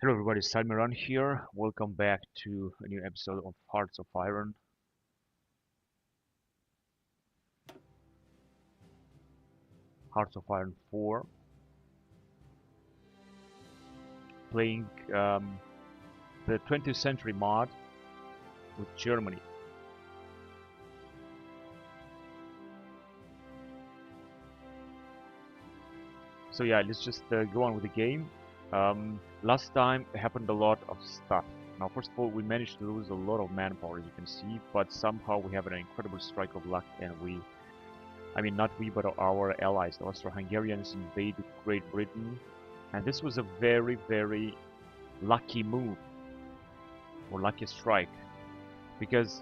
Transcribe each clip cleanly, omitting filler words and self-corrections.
Hello everybody, Salmiran here. Welcome back to a new episode of Hearts of Iron. Hearts of Iron 4. Playing the 20th century mod with Germany. So yeah, let's just go on with the game. Last time happened a lot of stuff. Now first of all, we managed to lose a lot of manpower as you can see, but somehow we have an incredible strike of luck and not we, but our allies, the Austro-Hungarians invaded Great Britain. And this was a very, very lucky move, or lucky strike, because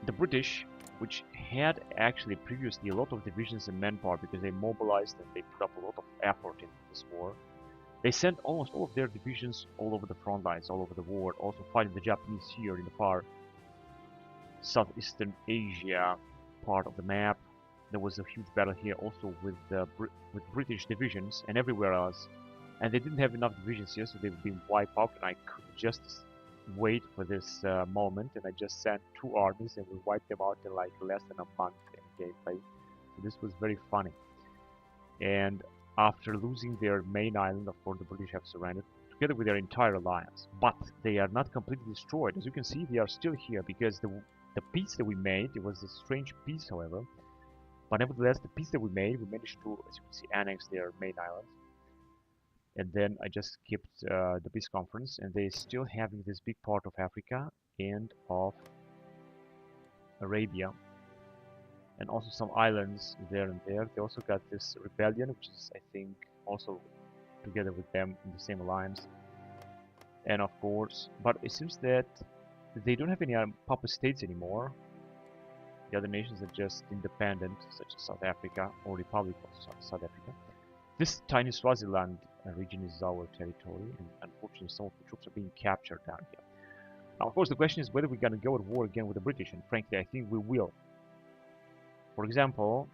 the British, which had actually previously a lot of divisions and manpower because they mobilized and they put up a lot of effort into this war, they sent almost all of their divisions all over the front lines, all over the world, also fighting the Japanese here in the far southeastern Asia part of the map. There was a huge battle here also with British divisions and everywhere else, and they didn't have enough divisions here, so they would be wiped out. And I could just wait for this moment, and I just sent two armies, and we wiped them out in like less than a month in gameplay. So this was very funny. And after losing their main island, of course, the British have surrendered together with their entire alliance. But they are not completely destroyed. As you can see, they are still here because the peace that we made, it was a strange peace, however. But nevertheless, the peace that we made, we managed to, as you can see, annex their main islands. And then I just skipped the peace conference, and they're still having this big part of Africa and of Arabia, and also some islands there and there. They also got this rebellion, which is, I think, also together with them in the same alliance. And of course, but it seems that they don't have any puppet states anymore. The other nations are just independent, such as South Africa or Republic of South Africa. This tiny Swaziland region is our territory, and unfortunately some of the troops are being captured down here. Now, of course, the question is whether we're going to go at war again with the British, and frankly, I think we will. For example,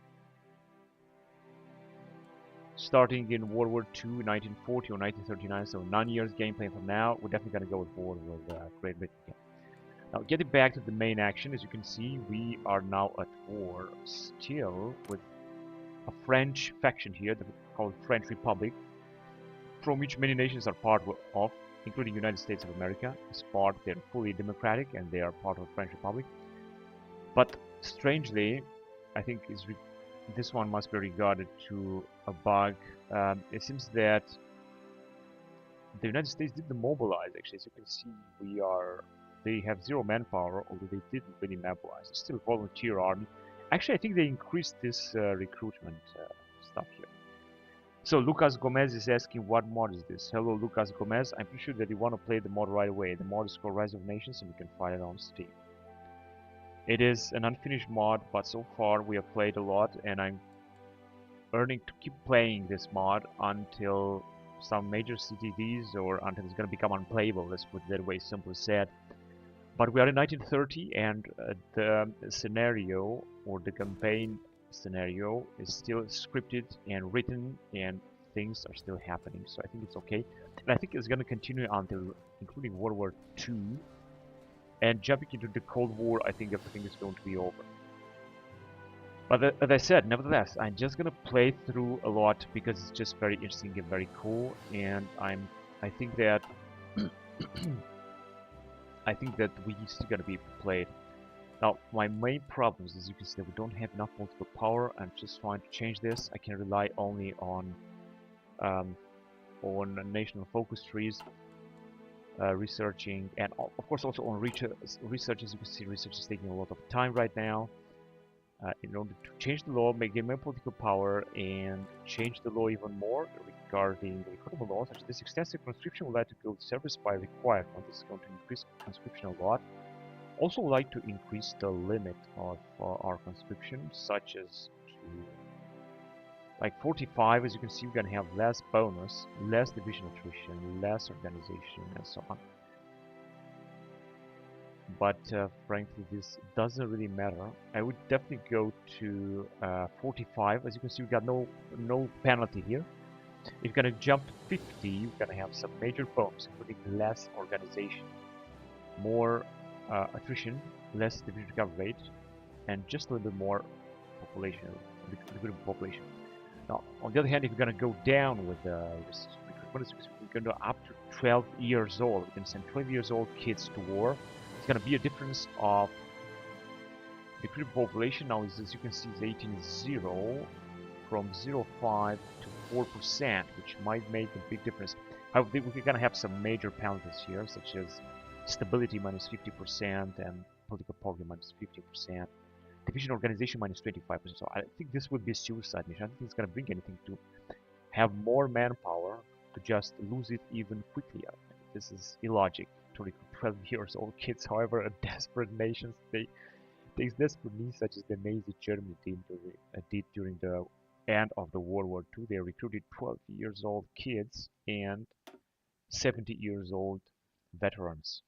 starting in World War II, 1940 or 1939, so 9 years gameplay from now, we're definitely going to go at war with Great Britain again. Now, getting back to the main action, as you can see, we are now at war still with a French faction here, called French Republic, from which many nations are part of, including the United States of America. Is part, they're fully democratic and they are part of the French Republic. But strangely, I think this one must be regarded to a bug. It seems that the United States didn't mobilize. Actually, as you can see, they have zero manpower, although they didn't really mobilize. It's still a volunteer army. Actually, I think they increased this recruitment stuff here. So Lucas Gomez is asking, what mod is this? Hello, Lucas Gomez. I'm pretty sure that you want to play the mod right away. The mod is called Rise of Nations, and you can find it on Steam. It is an unfinished mod, but so far we have played a lot, and I'm earning to keep playing this mod until some major CTDs or until it's going to become unplayable. Let's put it that way, simply said. But we are in 1930, and the scenario or the campaign scenario is still scripted and written, and things are still happening. So I think it's okay, and I think it's going to continue until including World War II. And jumping into the Cold War, I think everything is going to be over. But as I said, nevertheless, I'm just gonna play through a lot because it's just very interesting and very cool, and I think that I think that we still gonna be played. Now, my main problem is, as you can see, that we don't have enough political power. I'm just trying to change this. I can rely only on national focus trees, researching, and of course also on research. As you can see, research is taking a lot of time right now. In order to change the law, gain more political power, and change the law even more regarding the recruitment laws, such as this extensive conscription would like to go service by requirement. This is going to increase conscription a lot. Also would like to increase the limit of our conscription, such as to like 45. As you can see, we're going to have less bonus, less division attrition, less organization, and so on. But frankly, this doesn't really matter. I would definitely go to 45. As you can see, we got no penalty here. If you're gonna jump to 50, you're gonna have some major bumps, including less organization, more attrition, less division recovery rate, and just a little bit more population, population. Now, on the other hand, if you're gonna go down with this recruitment, we're gonna go up to 12 years old. We can send 12 years old kids to war. It's gonna be a difference of recruited population. Now, as you can see, is 18.0 from 0.5 to 4%, which might make a big difference. However, we're gonna have some major penalties here, such as stability minus 50% and political poverty minus 50%. Division organization minus 25%. So I think this would be a suicide mission. I don't think it's going to bring anything to have more manpower to just lose it even quickly. This is illogic to recruit 12 years old kids. However, a desperate nations takes desperate means such as the Nazi Germany did during the end of the World War II. They recruited 12 years old kids and 70 years old veterans.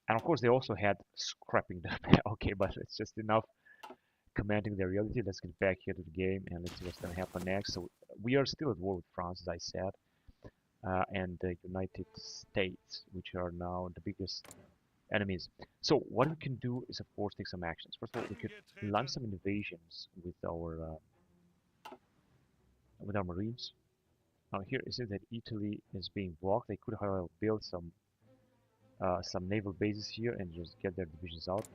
And of course, they also had scrapping them. Okay, but it's just enough commenting the reality. Let's get back here to the game and let's see what's going to happen next. So we are still at war with France, as I said, and the United States, which are now the biggest enemies. So what we can do is, of course, take some actions. First of all, we could launch some invasions with our Marines. Now here it says that Italy is being blocked. They could, however, build some naval bases here and just get their divisions out.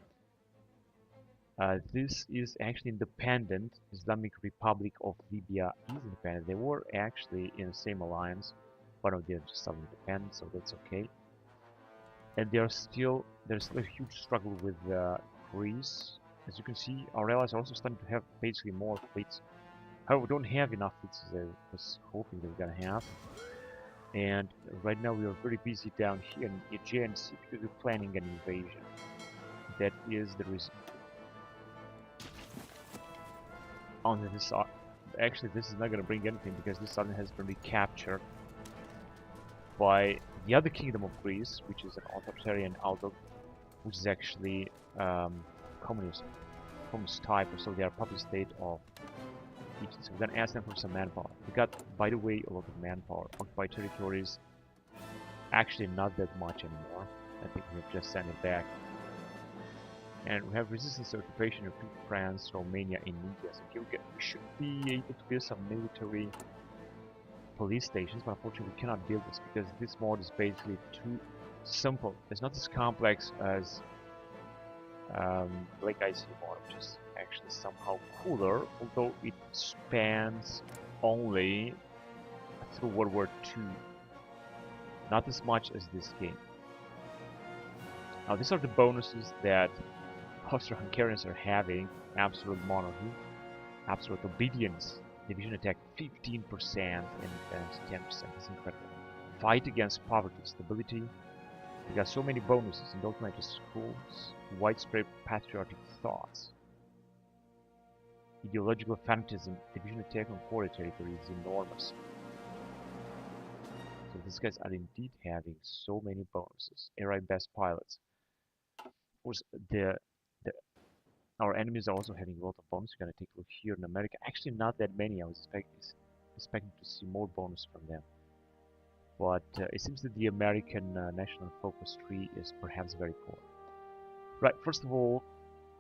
This is actually independent. Islamic Republic of Libya is independent. They were actually in the same alliance, but they're just independent, so that's okay. And there's still a huge struggle with Greece. As you can see, our allies are also starting to have basically more fleets. However, we don't have enough fleets as I was hoping they were gonna have. And right now we are very busy down here in the Aegean Sea because we're planning an invasion. That is the reason. On this, actually, this is not going to bring anything because this island has been recaptured by the other kingdom of Greece, which is an authoritarian outlook, which is actually communist type, so they are puppet state of Egypt. So we're going to ask them for some manpower. We got, by the way, a lot of manpower. Occupied territories, actually not that much anymore. I think we have just sent it back. And we have resistance to occupation of France, Romania, and India. So here we should be able to build some military police stations, but unfortunately we cannot build this because this mod is basically too simple. It's not as complex as Black Ice mod, which is actually somehow cooler, although it spans only through World War II. Not as much as this game. Now these are the bonuses that Austro-Hungarians are having: absolute monarchy, absolute obedience, division attack 15% and defense 10%. That's incredible. Fight against poverty, stability. We got so many bonuses: indoctrinated schools, widespread patriotic thoughts, ideological fanatism. Division attack on foreign territory is enormous. So these guys are indeed having so many bonuses. Area best pilots. Of course, our enemies are also having a lot of bonuses. We're gonna take a look here in America. Actually, not that many. I was expecting to see more bonus from them. But it seems that the American national focus tree is perhaps very poor. Right, first of all,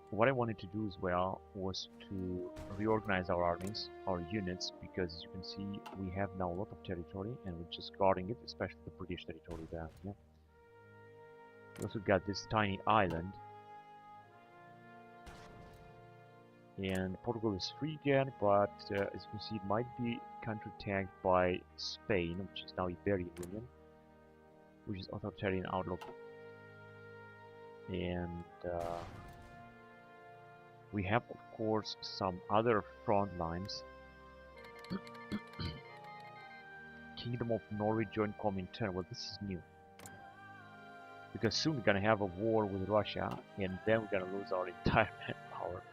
what I wanted to do as well was to reorganize our armies, our units, because as you can see, we have now a lot of territory and we're just guarding it, especially the British territory down here. We also got this tiny island. And Portugal is free again, but as you can see, it might be counterattacked by Spain, which is now Iberian Union, which is authoritarian outlook. And we have, of course, some other front lines. Kingdom of Norway joined Comintern. Well, this is new. Because soon we're gonna have a war with Russia, and then we're gonna lose our entire manpower.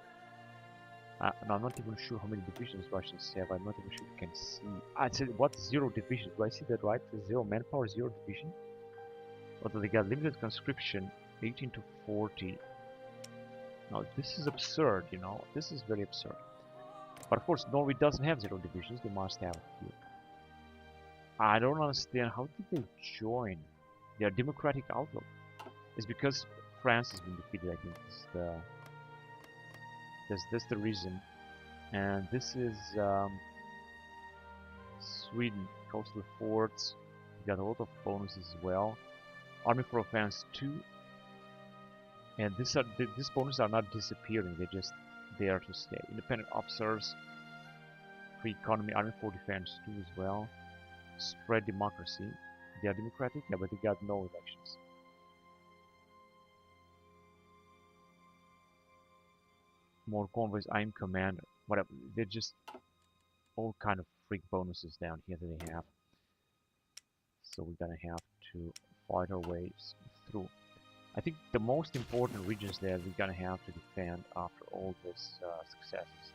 And I'm not even sure how many divisions Russians have. I'm not even sure you can see. It said, what? 0 divisions. Do I see that right? 0 manpower, 0 division? Although they got limited conscription, 18 to 40. Now, this is absurd, you know. This is very absurd. But of course, Norway doesn't have 0 divisions. They must have a few. I don't understand how did they join their democratic outlook. It's because France has been defeated. I think that's the reason. And this is Sweden, coastal forts. We got a lot of bonuses as well. Army for offense 2. And these bonuses are not disappearing. They're just there to stay. Independent officers, free economy, army for defense 2 as well. Spread democracy. They are democratic, yeah, but they got no elections. More convoys, I'm commander. Whatever. They're just all kind of freak bonuses down here that they have. So we're gonna have to fight our ways through. I think the most important regions there we're gonna have to defend after all these successes.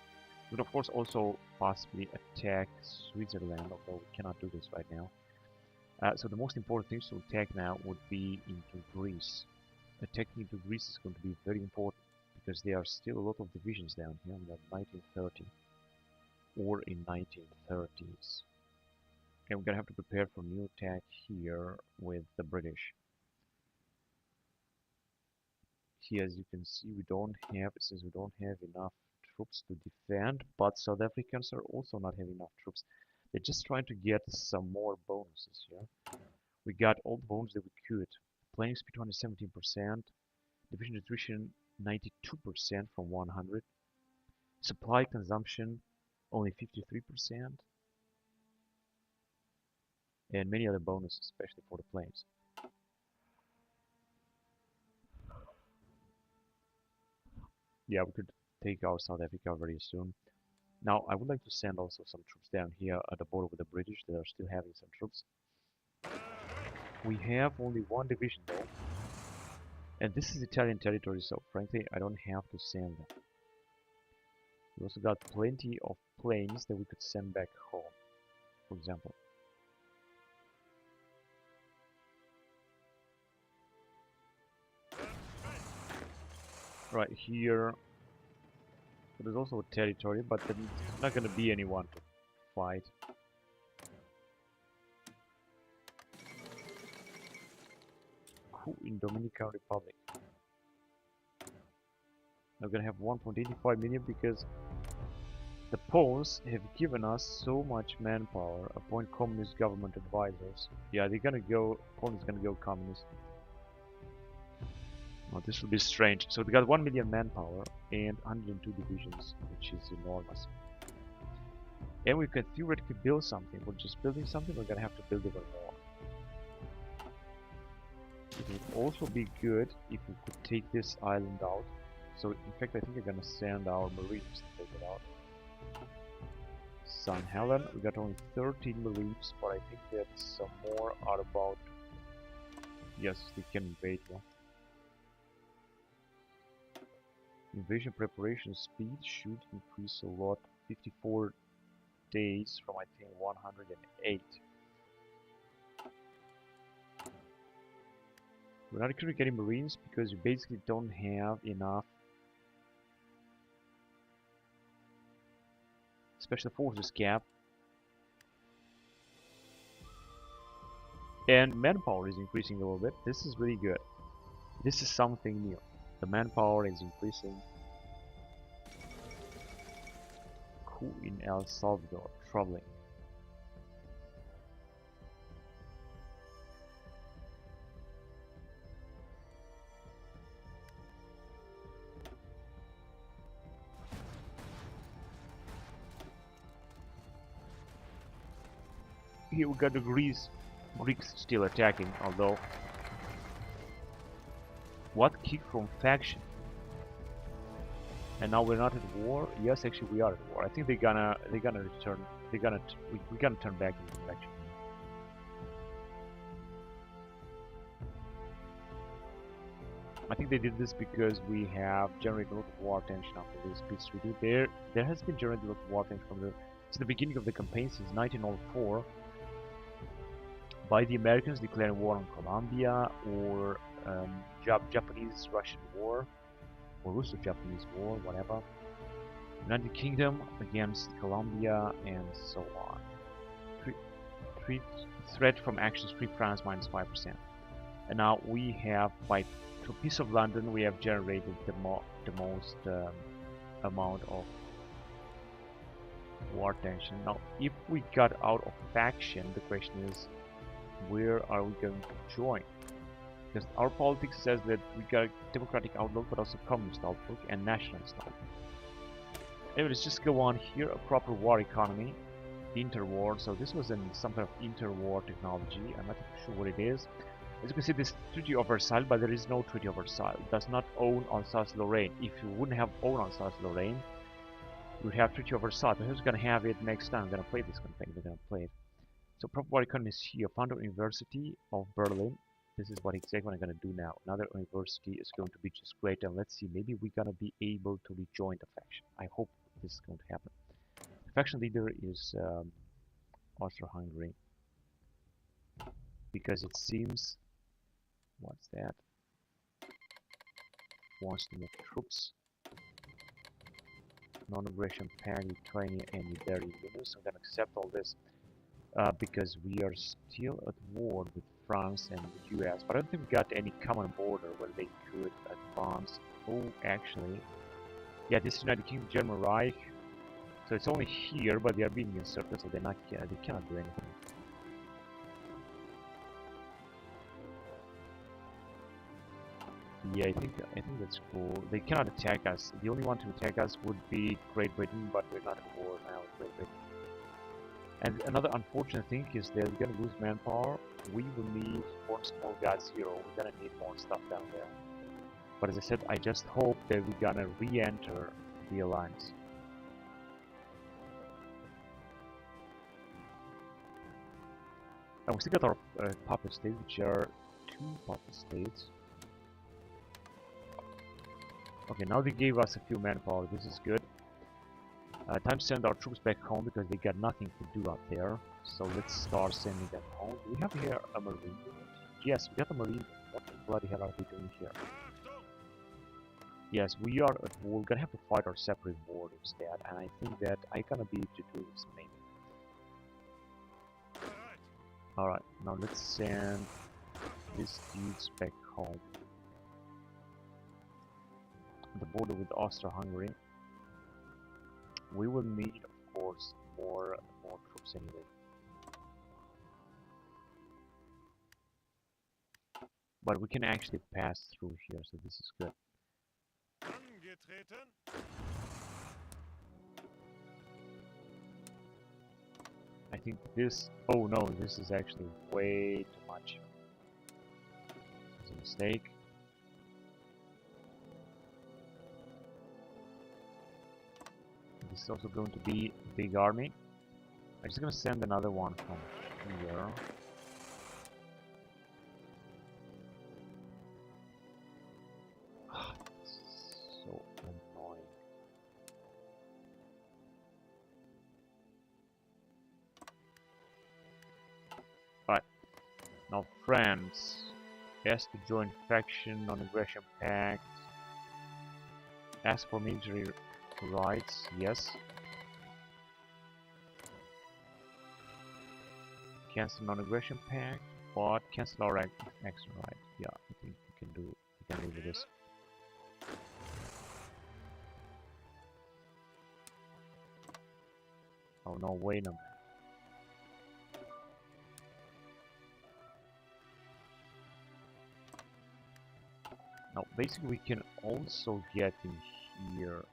We would of course also possibly attack Switzerland, although we cannot do this right now. So the most important things to attack now would be into Greece. Attacking into Greece is going to be very important because there are still a lot of divisions down here in the 1930 or in 1930s. And we're gonna have to prepare for new attack here with the British. Here, as you can see, we don't have enough troops to defend, but South Africans are also not having enough troops. They're just trying to get some more bonuses here. We got all the bonuses that we could. Planning speed 217%, division attrition 92% from 100, supply consumption only 53%, and many other bonuses, especially for the planes. Yeah, we could take out South Africa very soon. Now, I would like to send also some troops down here at the border with the British. They are still having some troops. We have only one division though. And this is Italian territory, so frankly, I don't have to send them. We also got plenty of planes that we could send back home, for example. Right here, there's also a territory, but there's not going to be anyone to fight. Coup in Dominican Republic. I'm going to have 1.85 million because the Poles have given us so much manpower. Appoint communist government advisors. Yeah, they're going to go, Poland's going to go communist. Well, this will be strange. So we got 1 million manpower and 102 divisions, which is enormous. And we could theoretically build something. We're just building something, we're gonna have to build even more. It would also be good if we could take this island out. So in fact I think we're gonna send our marines to take it out. St. Helena, we got only 13 marines, but I think that some more are about... Yes, they can invade now. Invasion preparation speed should increase a lot. 54 days from I think 108. We're not actually getting marines because you basically don't have enough special forces cap. And manpower is increasing a little bit. This is really good. This is something new. The manpower is increasing. Coup in El Salvador, troubling. Here we got the Greeks still attacking, although what kick from faction? And now we're not at war. Yes, actually we are at war. I think they're gonna return. We're gonna turn back into faction. I think they did this because we have generated a lot of war tension after this peace treaty. There has been generated a lot of war tension from the beginning of the campaign since 1904 by the Americans declaring war on Colombia, or Japanese-Russian war, or Russo-Japanese war, whatever. United Kingdom against Colombia, and so on. threat from actions Free France -5%. And now we have, through Peace of London, we have generated the most amount of war tension. Now, if we got out of faction, the question is, where are we going to join? Because our politics says that we got a democratic outlook, but also communist outlook and nationalist outlook. Anyway, let's just go on here. A proper war economy, interwar. So this was some kind of interwar technology. I'm not sure what it is. As you can see, this Treaty of Versailles, but there is no Treaty of Versailles. It does not own Alsace-Lorraine. If you wouldn't have owned Alsace-Lorraine, you would have Treaty of Versailles. But who's going to have it next time? I'm going to play this campaign. We're going to play it. So proper war economy is here. Founder University of Berlin. This is what exactly I'm going to do now. Another university is going to be just great. And let's see, maybe we're going to be able to rejoin the faction. I hope this is going to happen. The faction leader is Austro-Hungary. Because it seems... What's that? Wants to move troops. Non-aggression pact, Ukraine and Iberian units. I'm gonna accept all this because we are still at war with France and the US. But I don't think we got any common border where they could advance. Oh, actually, yeah, this is United Kingdom, German Reich. So it's only here, but they are being inserted, so they cannot do anything. Yeah, I think that's cool. They cannot attack us. The only one to attack us would be Great Britain, but we're not at war now with Great Britain. And another unfortunate thing is that we're gonna lose manpower. We will need more small guys here. We're gonna need more stuff down there. But as I said, I just hope that we're gonna re-enter the alliance. And we still got our puppet states, which are 2 puppet states. Okay, now they gave us a few manpower. This is good. Time to send our troops back home because they got nothing to do out there. So let's start sending them home. Do we have here a marine unit? Yes, we got a marine. What the bloody hell are they doing here? Yes, we are at war. We're gonna have to fight our separate war instead, and I think that I'm gonna be able to do this maybe. Alright, now let's send these dudes back home. The border with Austro-Hungary. We will need, of course, more troops anyway. But we can actually pass through here, so this is good. I think this... Oh no, this is actually way too much. It's a mistake. This is also going to be a big army. I'm just going to send another one from here. This is so annoying. Right. Now France has to join faction, non-aggression pact. Ask for military rights, yes. Cancel non-aggression pact, but cancel our action right. Yeah, I think we can live with this. Oh no, wait a minute. Now basically we can also get in here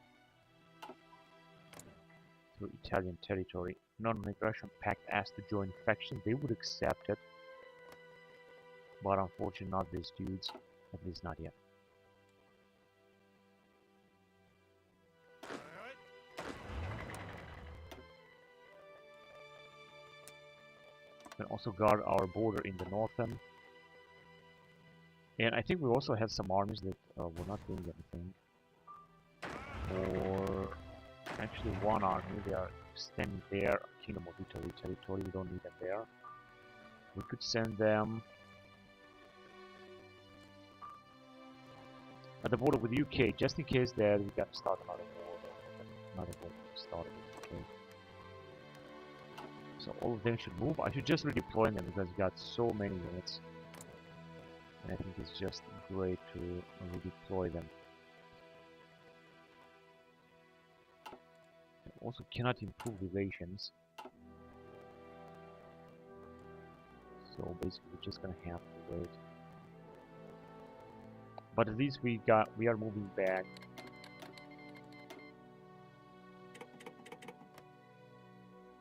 through Italian territory. Non-aggression pact asked to join faction. They would accept it, but unfortunately not these dudes, at least not yet. We can also guard our border in the northern. And I think we also have some armies that were not doing anything. Or actually one army, they are standing there, Kingdom of Italy territory, we don't need them there. We could send them at the border with the UK, just in case that we got to start another war. Another war started with the UK. So all of them should move. I should just redeploy them because we got so many units. And I think it's just great to redeploy them. Also cannot improve relations. So basically we're just gonna have to wait. But at least we are moving back.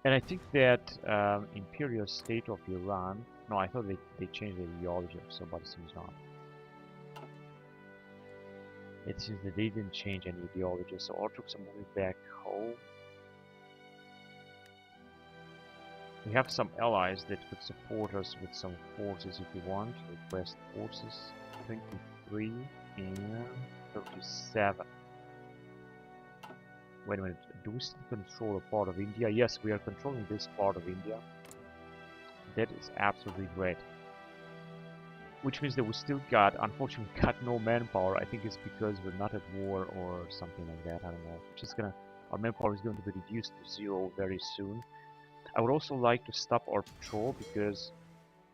And I think that Imperial State of Iran, no, I thought they changed the ideology of so, but it seems not. It seems that they didn't change any ideology, so our troops are moving back home. We have some allies that could support us with some forces if you want. Request forces 23 and 37. Wait a minute, do we still control a part of India? Yes, we are controlling this part of India. That is absolutely great. Which means that we still got, unfortunately, got no manpower. I think it's because we're not at war or something like that. I don't know. We're just gonna, our manpower is going to be reduced to 0 very soon. I would also like to stop our patrol because,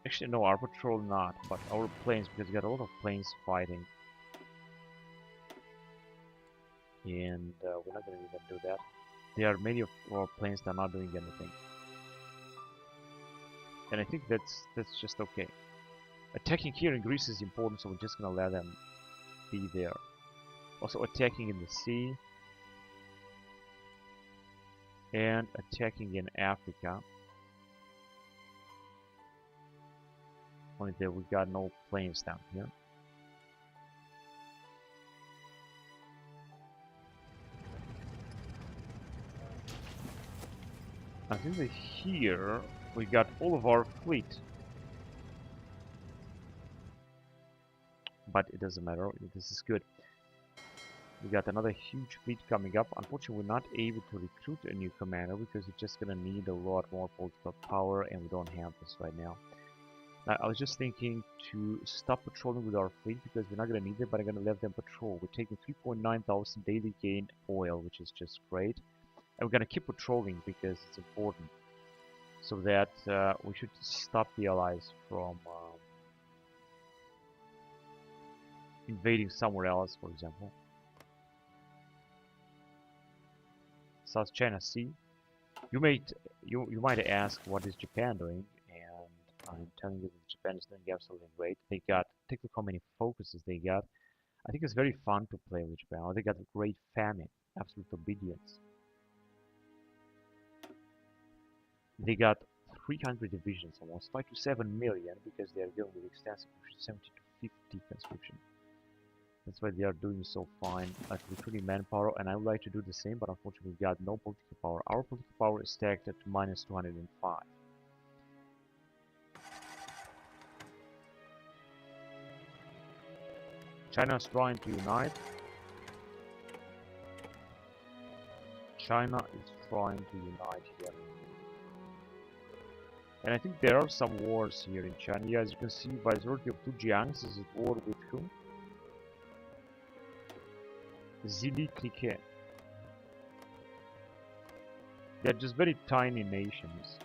actually no, our patrol not, but our planes, because we got a lot of planes fighting. And we're not going to even do that. There are many of our planes that are not doing anything. And I think that's just okay. Attacking here in Greece is important, so we're just going to let them be there. Also attacking in the sea. And attacking in Africa. Only that we got no planes down here. I think that here we got all of our fleet. But it doesn't matter, this is good. We got another huge fleet coming up. Unfortunately, we're not able to recruit a new commander because we're just gonna need a lot more political power, and we don't have this right now. Now, I was just thinking to stop patrolling with our fleet because we're not gonna need it, but I'm gonna let them patrol. We're taking 3.9 thousand daily gain oil, which is just great. And we're gonna keep patrolling because it's important. So that we should stop the allies from invading somewhere else, for example. South China Sea. You might ask, what is Japan doing? And I'm telling you that Japan is doing absolutely great. They got, take a look how many focuses they got. I think it's very fun to play with Japan. They got a great famine, absolute obedience. They got 300 divisions, almost 5 to 7 million, because they are dealing with extensive 70 to 50 conscription. That's why they are doing so fine at recruiting manpower, and I would like to do the same, but unfortunately we got no political power. Our political power is stacked at minus 205. China is trying to unite. China is trying to unite here. And I think there are some wars here in China. Yeah, as you can see, Viceroy of two Jiangs is at war with whom? Zili Clique. They're just very tiny nations.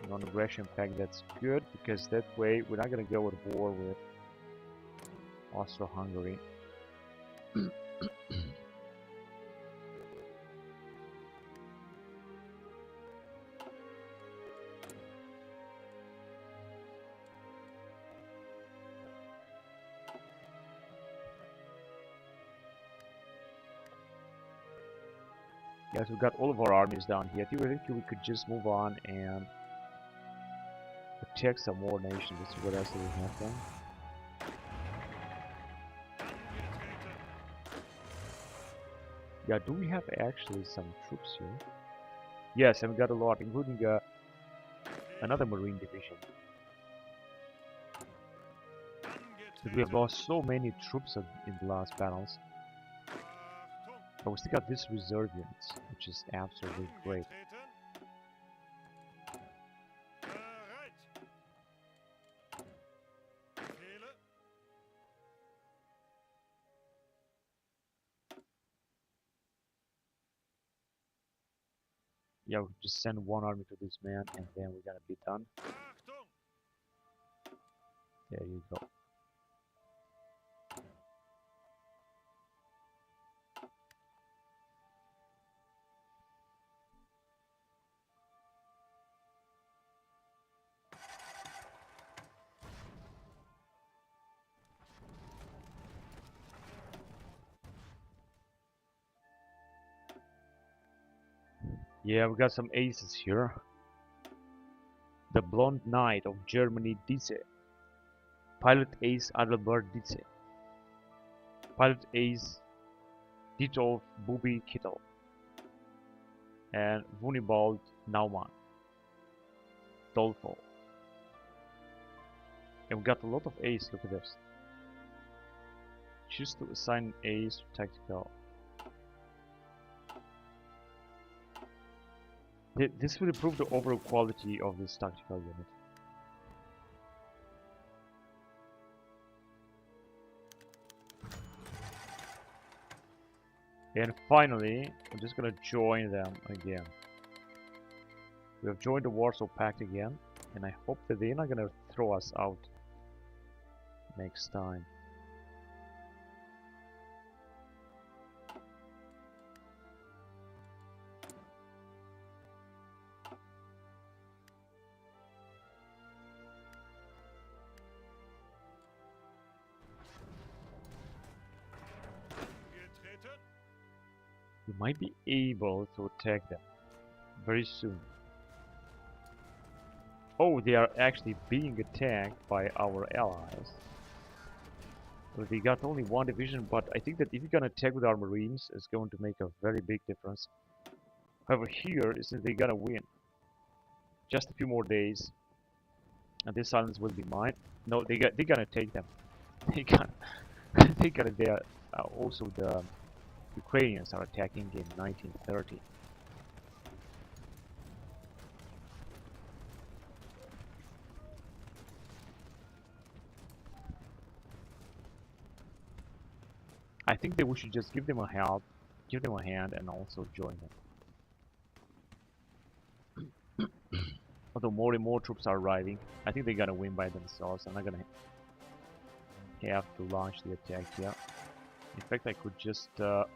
Non-aggression pact, that's good, because that way we're not gonna go at war with Austro-Hungary. Yes, we got all of our armies down here. Theoretically, we could just move on and attack some more nations. Let's see what else do we have then. Yeah, do we have actually some troops here? Yes, and we got a lot, including another marine division. But we have lost so many troops in the last battles. But we still got this reserve units, which is absolutely great. yeah, we'll just send one army to this man, and then we're gonna be done. There you go. Yeah, we got some aces here. The Blonde Knight of Germany, Diese. Pilot Ace Adalbert Diese. Pilot Ace Ditolf Bubi Kittel. And Wunibald Naumann. Dolfo. And we got a lot of ace, look at this. Choose to assign ace to tactical. This will improve the overall quality of this tactical unit. And finally, I'm just gonna join them again. We have joined the Warsaw Pact again, and I hope that they're not gonna throw us out next time. We might be able to attack them very soon. Oh, they are actually being attacked by our allies. So they got only one division, but I think that if you're gonna attack with our marines, it's going to make a very big difference. However, here is that they're gonna win. Just a few more days, and this silence will be mine. No, they're gonna take them. They gonna. They are also the Ukrainians are attacking in 1930. I think that we should just give them a help, give them a hand, and also join them. Although more and more troops are arriving, I think they're gonna win by themselves. I'm not gonna have to launch the attack here. In fact, I could just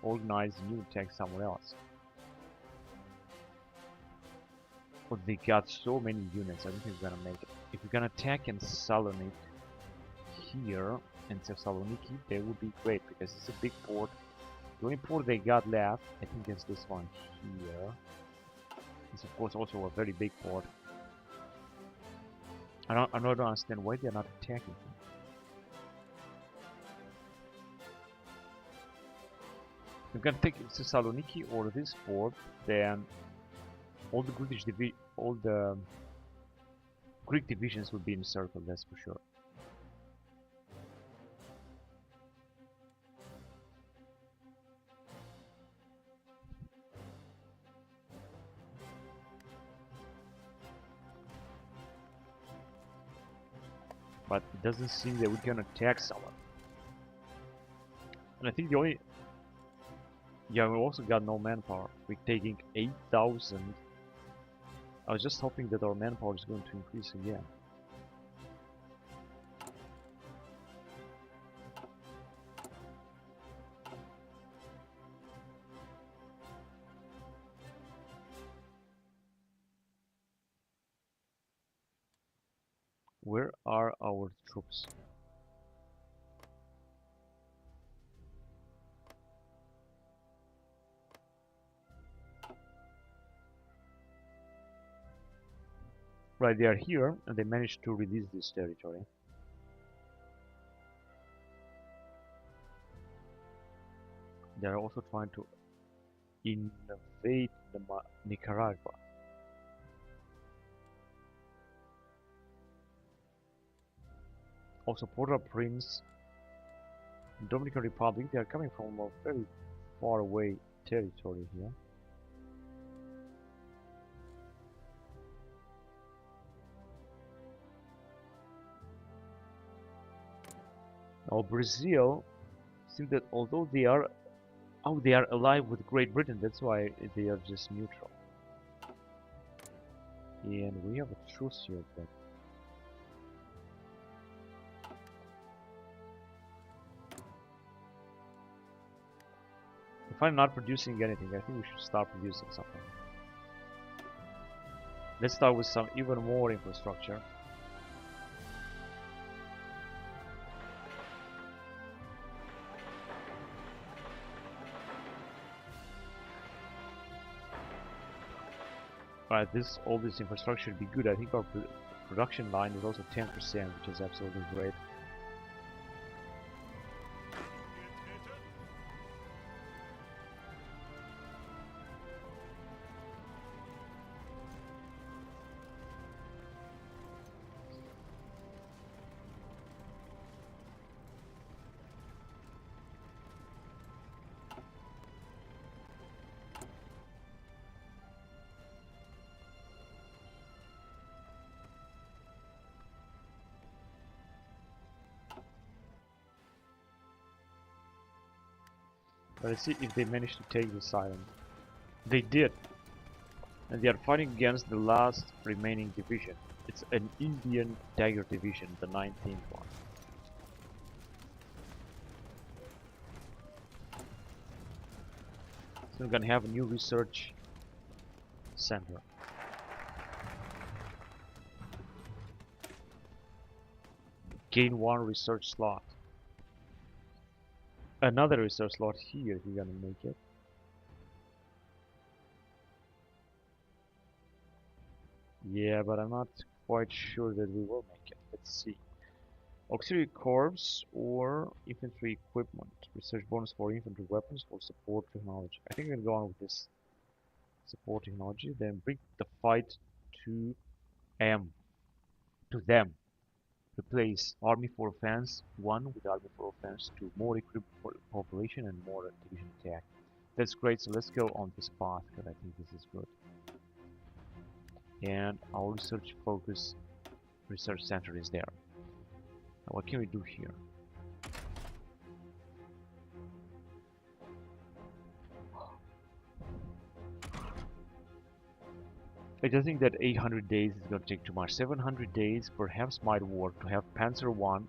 organize a new attack somewhere else. But they got so many units, I don't think we're gonna make it. If we're gonna attack in Saloniki here, in Thessaloniki, that would be great because it's a big port. The only port they got left, I think, is this one here. It's of course also a very big port. I don't understand why they're not attacking him. We're gonna take Thessaloniki or this port, then all the Greek divisions will be encircled, that's for sure. But it doesn't seem that we can attack someone. And I think the only... Yeah, we also got no manpower. We're taking 8,000. I was just hoping that our manpower is going to increase again. Where are our troops? Right, they are here, and they managed to release this territory. They are also trying to invade Nicaragua. Also, Port-au-Prince, Dominican Republic, they are coming from a very far away territory here. Now Brazil seems that although they are allied with Great Britain, that's why they are just neutral. And we have a truce here, but if I'm not producing anything, I think we should start producing something. Let's start with some even more infrastructure. Alright, all this infrastructure should be good. I think our production line is also 10%, which is absolutely great. But let's see if they managed to take this island. They did. And they are fighting against the last remaining division. It's an Indian Dagger division, the 19th one. So we're gonna have a new research center. Gain 1 research slot. Another research slot here if you're gonna make it. Yeah, but I'm not quite sure that we will make it. Let's see. Auxiliary corps or infantry equipment. Research bonus for infantry weapons for support technology. I think I'm gonna go on with this support technology. Then bring the fight to them. Replace Army for Offense 1 with Army for Offense 2. More equipped population and more division attack. That's great, so let's go on this path because I think this is good. And our research focus research center is there. Now what can we do here? I don't think that 800 days is going to take too much. 700 days perhaps might work to have Panzer 1.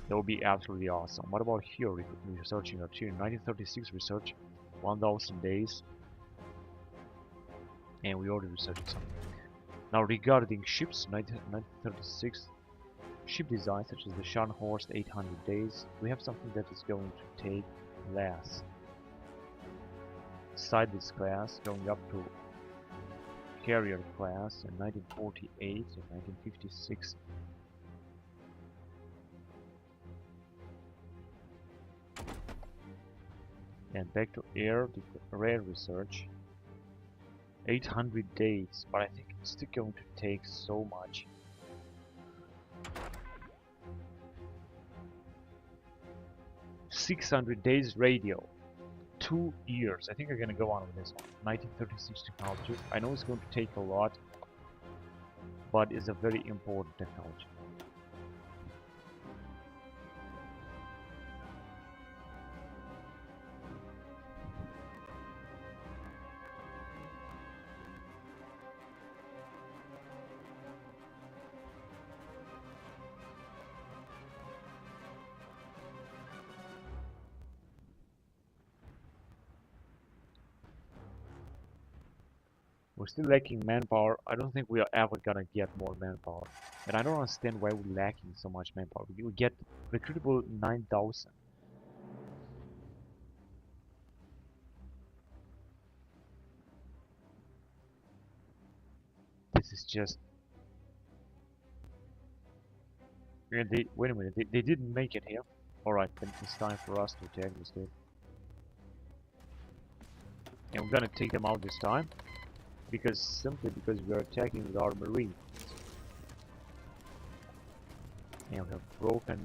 That would be absolutely awesome. What about here? Researching artillery. 1936 research. 1000 days. And we already researched something. Now regarding ships, 1936 ship design such as the Scharnhorst 800 days. We have something that is going to take less. Side this class going up to carrier class in 1948 and 1956. And back to air research. 800 days, but I think it's still going to take so much. $600 days radio. 2 years. I think I'm gonna go on with this one. 1936 technology. I know it's going to take a lot, but it's a very important technology. We're still lacking manpower. I don't think we are ever gonna get more manpower. And I don't understand why we're lacking so much manpower. We get recruitable 9,000. This is just... And wait a minute, they didn't make it here. Alright, then it's time for us to attack this dude. And we're gonna take them out this time. Simply because we are attacking with our marine. And we have broken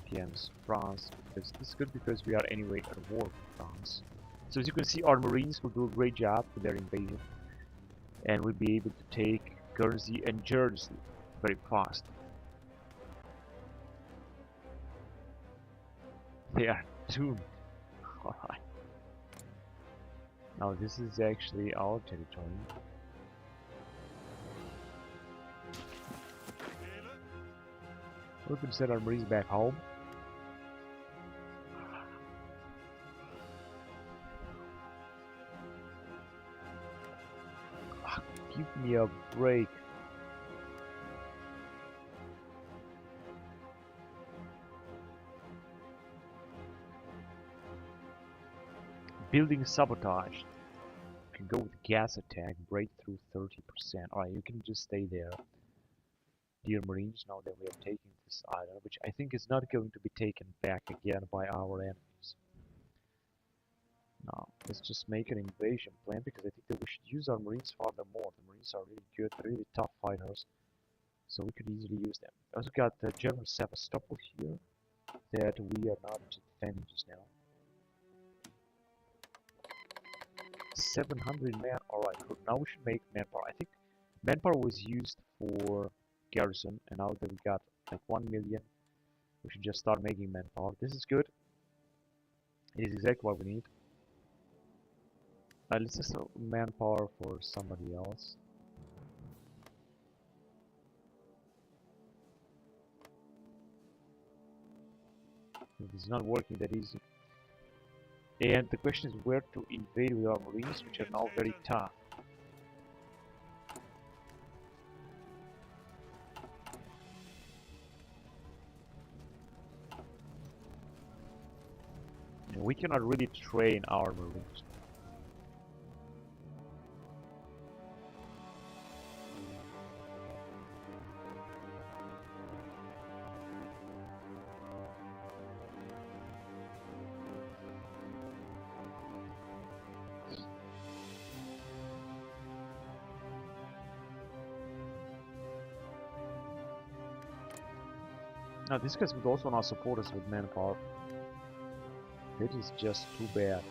against France. This is good because we are anyway at war with France. So as you can see, our marines will do a great job with their invasion. And we'll be able to take Guernsey and Jersey very fast. They are doomed. Alright. Now this is actually our territory. We're going to send our Marines back home. Give me a break. Building sabotage. You can go with gas attack, breakthrough 30%. Alright, you can just stay there. Dear Marines, now that we have taken this island, which I think is not going to be taken back again by our enemies. Now, let's just make an invasion plan, because I think that we should use our Marines furthermore. The Marines are really good, really tough fighters, so we could easily use them. I also got the General Sevastopol here, that we are not defending just now. 700 men, alright, now we should make manpower. I think manpower was used for garrison, and now that we got like 1 million, we should just start making manpower. This is good. It is exactly what we need. Let's just manpower for somebody else. It's not working that easy. And the question is where to invade with our Marines, which are now very tough. And we cannot really train our Marines. Now these guys would also not support us with manpower. That is just too bad.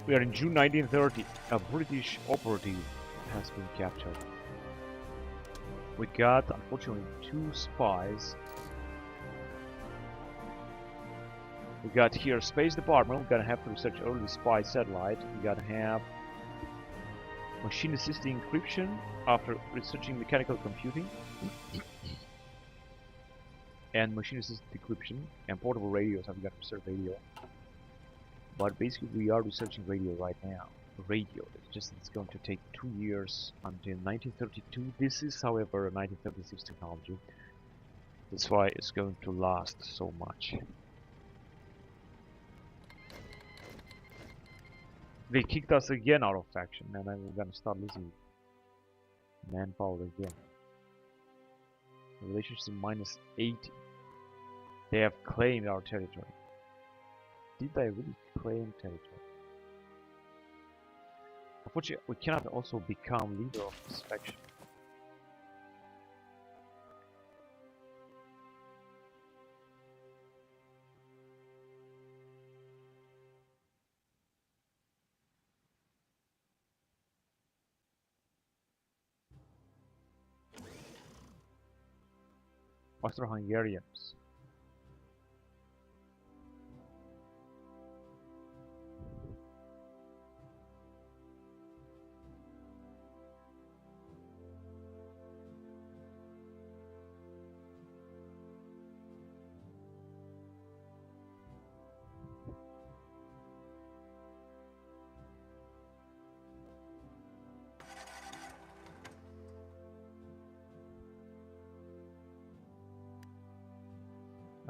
We are in June 1930. A British operative has been captured. We got, unfortunately, 2 spies. We got here Space Department. We're gonna have to research early spy satellite. We gotta have machine assisted encryption after researching mechanical computing. And machine assisted decryption and portable radios. I've got to research radio. But basically we are researching radio right now. Radio, it's going to take 2 years until 1932. This is, however, a 1936 technology. That's why it's going to last so much. They kicked us again out of faction, and then we're gonna start losing manpower again. Relationship -80. They have claimed our territory. Did they really claim territory? Unfortunately, we cannot also become leader of this faction. Austro-Hungarians.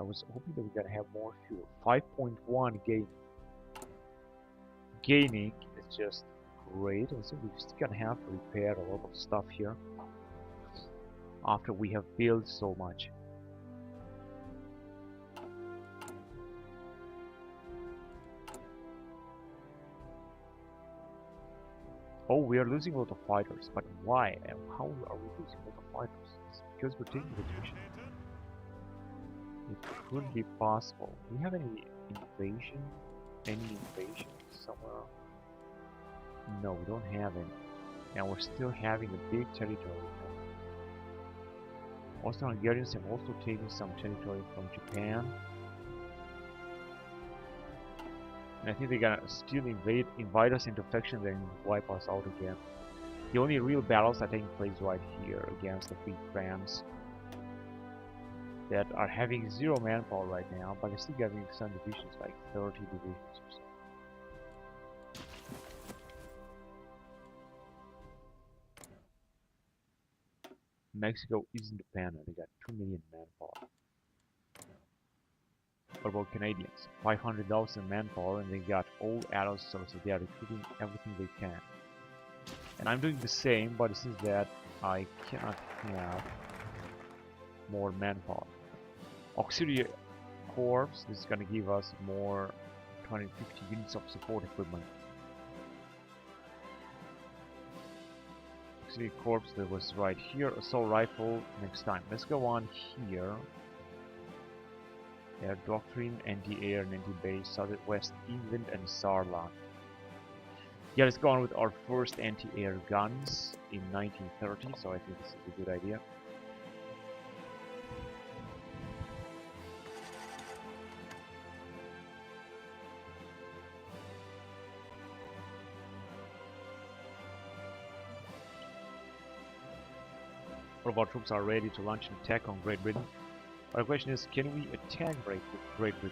I was hoping that we're gonna have more fuel. 5.1 gain. Gaining is just great. I think we're still gonna have to repair a lot of stuff here after we have built so much. Oh, we are losing a lot of fighters, but why and how are we losing a lot of fighters? It's because we're taking the position. It could be possible. Do we have any invasion any invasion somewhere? No, we don't have any. And we're still having a big territory. Also, Hungarians have also taken some territory from Japan. And I think they're gonna still invite us into faction, then wipe us out again. The only real battles are taking place right here against the Free France that are having 0 manpower right now, but they're still getting some divisions, like 30 divisions or so. Mexico is independent, they got 2 million manpower. What about Canadians? 500,000 manpower, and they got all adult sources, so they are recruiting everything they can. And I'm doing the same, but it seems that I cannot have more manpower. Auxiliary Corps, this is going to give us more 250 units of support equipment. Auxiliary Corps, that was right here. Assault Rifle, next time. Let's go on here. Air Doctrine, Anti-Air and Anti-Base, Southwest England and Saarland. Yeah, let's go on with our first anti-air guns in 1930, so I think this is a good idea. All of our troops are ready to launch an attack on Great Britain. Our question is, can we attack Great Britain?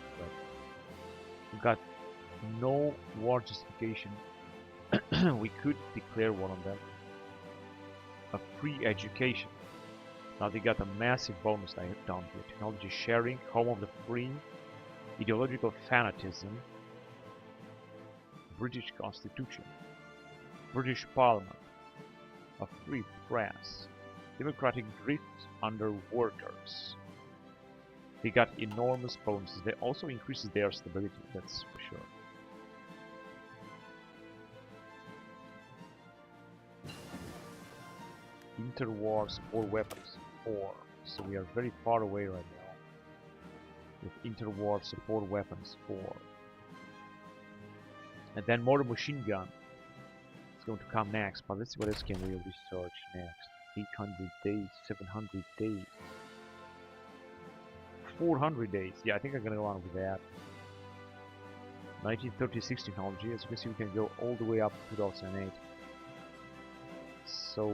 We've got no war justification. We could declare one of them a free education. Now they got a massive bonus I have down here. Technology sharing, home of the free, ideological fanatism, British Constitution, British Parliament, a free press, democratic drift under workers. They got enormous bonuses. They also increases their stability, that's for sure. Interwar support weapons 4. So we are very far away right now with interwar support weapons 4. And then modern machine gun is going to come next, but let's see what else can we research next. 800 days, 700 days, 400 days. Yeah, I think I'm gonna go on with that. 1936 technology. As you can see, we can go all the way up to 2008. So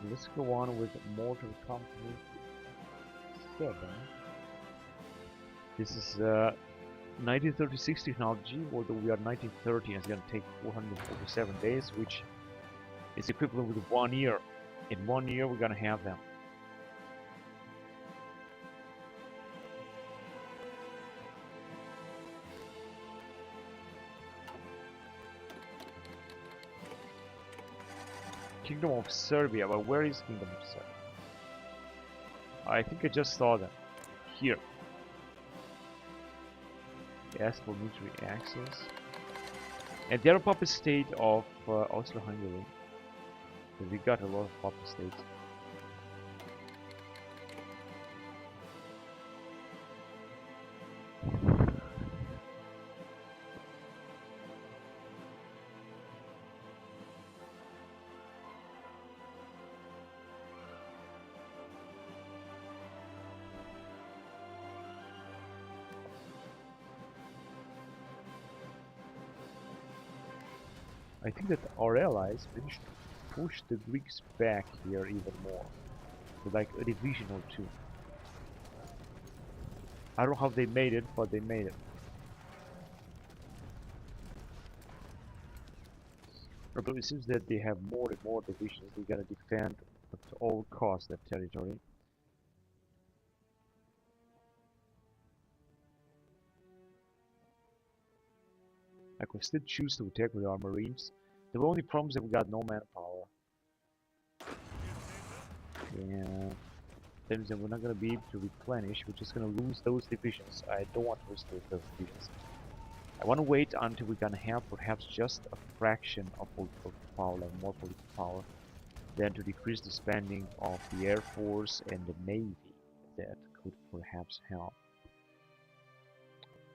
let's go on with Mortar Company 7. This is 1936 technology, although we are 1930, and it's going to take 447 days, which is equivalent with 1 year. In 1 year, we're going to have them. Kingdom of Serbia, but where is Kingdom of Serbia? I think I just saw them. Here. Ask for military access. And they're a puppet state of Austro-Hungary. We got a lot of puppet states. I think that our allies managed to push the Greeks back here even more, with like a division or two. I don't know how they made it, but they made it. But it seems that they have more and more divisions. They gotta defend at all costs that territory. I could still choose to attack with our marines. The only problem is that we got no manpower. Yeah, that means that we're not gonna be able to replenish. We're just gonna lose those divisions. I don't want to lose those divisions. I want to wait until we're gonna have perhaps just a fraction of political power, like more political power, then to decrease the spending of the Air Force and the Navy. That could perhaps help.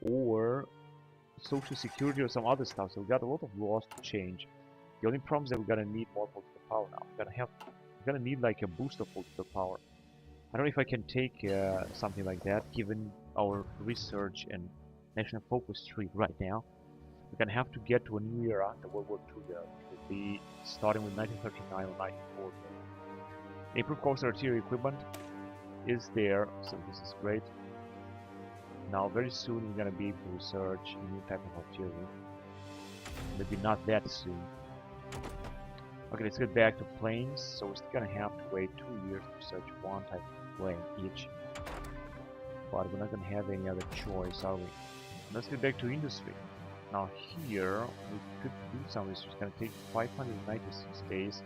Or social security or some other stuff. So we got a lot of laws to change. The only problem is that we're gonna need more political power now. We're gonna need like a boost of political power. I don't know if I can take something like that, given our research and national focus tree right now. We're gonna have to get to a new era, the World War II era, which will be starting with 1939 or 1940. Improved course artillery equipment is there, so this is great. Now very soon we're gonna be able to research a new type of artillery. Maybe not that soon. Okay, let's get back to planes. So we're still gonna have to wait 2 years to research one type of plane each. But we're not gonna have any other choice, are we? Let's get back to industry. Now here we could do some research. It's gonna take 596 days,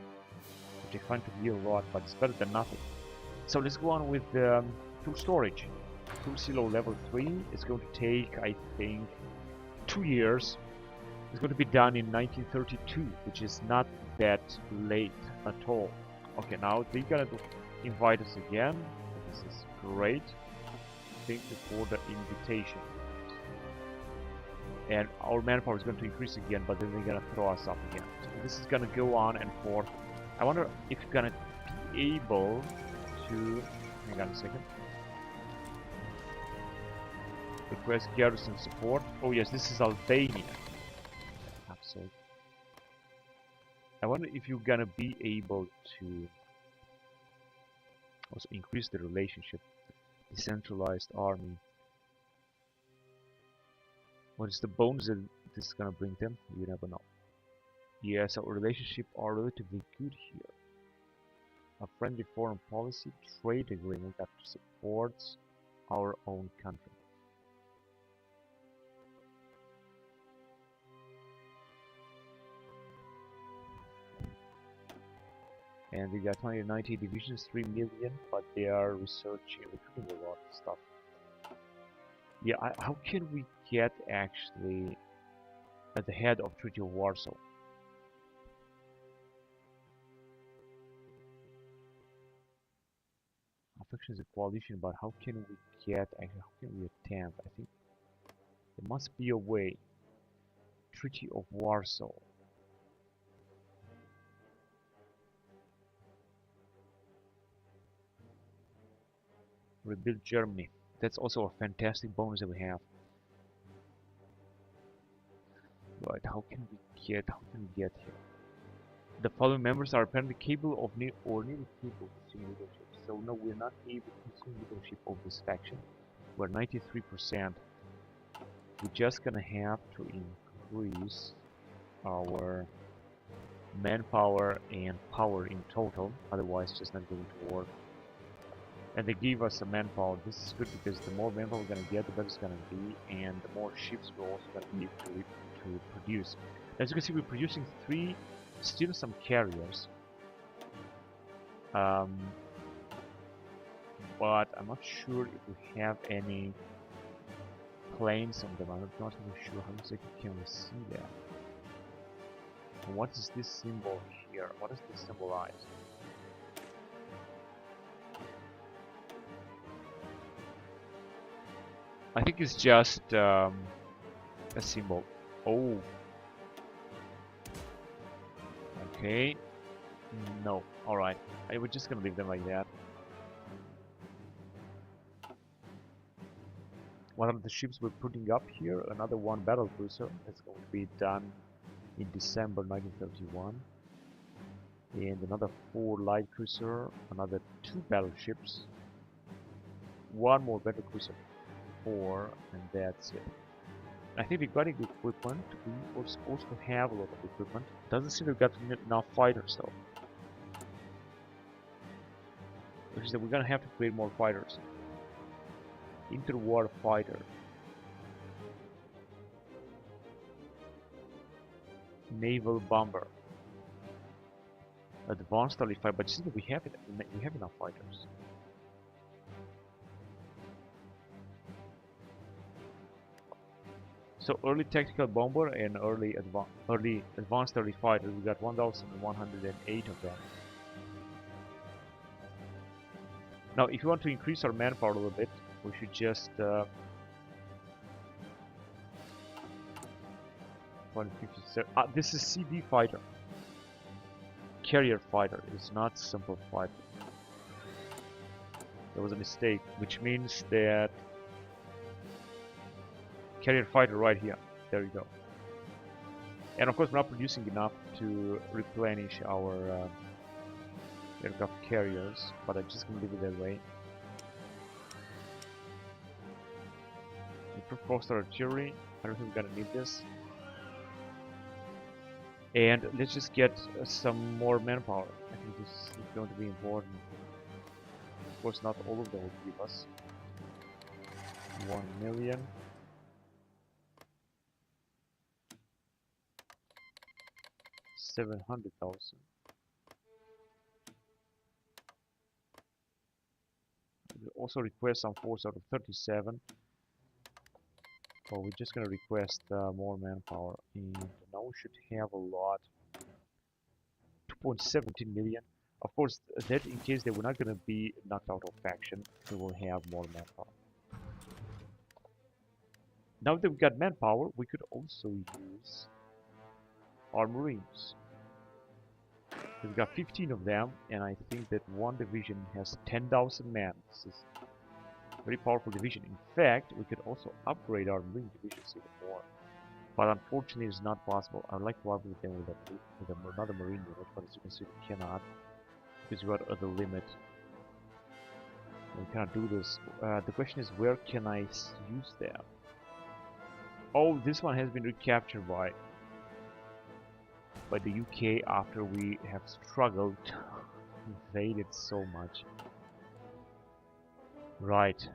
which I find to be a lot, but it's better than nothing. So let's go on with tool storage. Tool silo level 3 is going to take, I think, 2 years. It's going to be done in 1932, which is not that late at all. Okay, now they're gonna invite us again. This is great. Thank you for the invitation. And our manpower is going to increase again, but then they're gonna throw us up again. So this is gonna go on and forth. I wonder if you're gonna be able to... Hang on a second. Request garrison support. Oh yes, this is Albania. Absolutely. I wonder if you're gonna be able to also increase the relationship. Decentralized army. What is the bonus that this is gonna bring them? You never know. Yes, our relationship are relatively good here. A friendly foreign policy trade agreement that supports our own country. And we got 190 divisions, 3 million, but they are researching, recruiting a lot of stuff. Yeah, how can we get actually at the head of Treaty of Warsaw? Affection is a coalition, but how can we get, actually, how can we attempt? I think there must be a way. Treaty of Warsaw. Rebuild Germany. That's also a fantastic bonus that we have. Right, how can we get here? The following members are apparently capable of nearly capable of assuming leadership. So no, we're not able to assume leadership of this faction. We're 93%. We're just gonna have to increase our manpower and power in total, otherwise it's just not going to work. And they give us a manpower. This is good because the more manpower we're gonna get, the better it's gonna be, and the more ships we're also gonna be able to produce. As you can see, we're producing still some carriers. But I'm not sure if we have any planes on them. I'm not even sure how exactly can we see that. And what is this symbol here? What does this symbolize? I think it's just a symbol. Oh. Okay. No. Alright. We're just gonna leave them like that. One of the ships we're putting up here, another one battle cruiser. That's going to be done in December 1931. And another 4 light cruiser, another 2 battleships, 1 more battle cruiser, 4, and that's it. I think we got a good equipment. We were supposed to have a lot of equipment. Doesn't seem we've got enough fighters though. Which is that we're gonna have to create more fighters. Interwar fighter. Naval bomber. Advanced early fighter, but it seems that we have enough fighters. So early tactical bomber and early advanced early fighter, we got 1,108 of them. Now, if you want to increase our manpower a little bit, we should just 557. This is CD fighter. Carrier fighter. It's not simple fighter. There was a mistake, which means that carrier fighter right here. There you go. And of course, we're not producing enough to replenish our aircraft carriers, but I'm just gonna leave it that way. Improve coastal artillery. I don't think we're gonna need this. And let's just get some more manpower. I think this is going to be important. Of course, not all of them will give us 1 million. $700,000. We also request some force out of 37. So we're just gonna request more manpower, and now we should have a lot. 2.17 million. Of course, that in case they were not gonna be knocked out of faction, we will have more manpower. Now that we've got manpower, we could also use our Marines. We've got 15 of them, and I think that one division has 10,000 men. This is a very powerful division. In fact, we could also upgrade our Marine divisions even more. But unfortunately, it's not possible. I'd like to upgrade them with another Marine unit, but as you can see, we cannot, because we're at the limit. We cannot do this. The question is, where can I use them? Oh, this one has been recaptured by the UK after we have struggled to invade it so much. Right.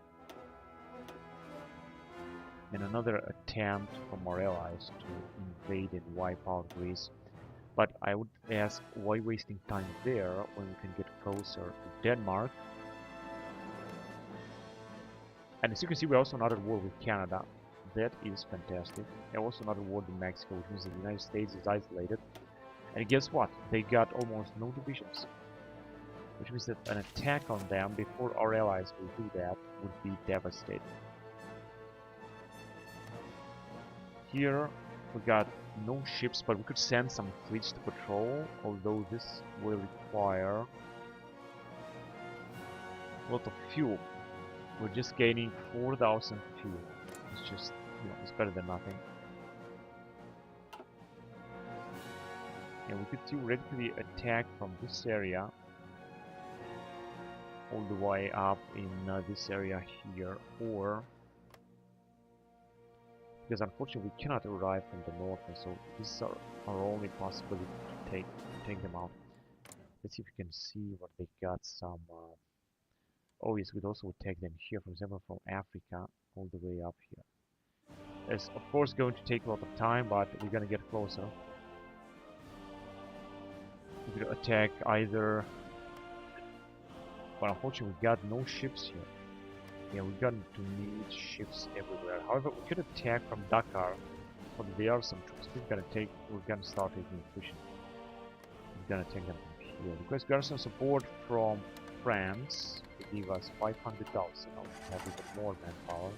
And another attempt from our allies to invade and wipe out Greece. But I would ask, why wasting time there when we can get closer to Denmark? And as you can see, we're also not at war with Canada. That is fantastic. And also not at war with Mexico, which means the United States is isolated. And guess what? They got almost no divisions. Which means that an attack on them before our allies will do that would be devastating. Here we got no ships, but we could send some fleets to patrol, although this will require a lot of fuel. We're just gaining 4,000 fuel. It's just, you know, it's better than nothing. And we could theoretically attack from this area all the way up in this area here, or because unfortunately we cannot arrive from the north, and so this is our only possibility to take them out. Let's see if we can see what they got. Some oh yes, we'd also attack them here, for example, from Africa all the way up here. It's of course going to take a lot of time, but we're gonna get closer. We could attack either, but unfortunately we got no ships here. Yeah, we're going to need ships everywhere. However, we could attack from Dakar, but there are some troops. We're gonna start taking attrition. We're gonna take them from here. Request garrison support from France to give us 500,000. Now we have even more manpower,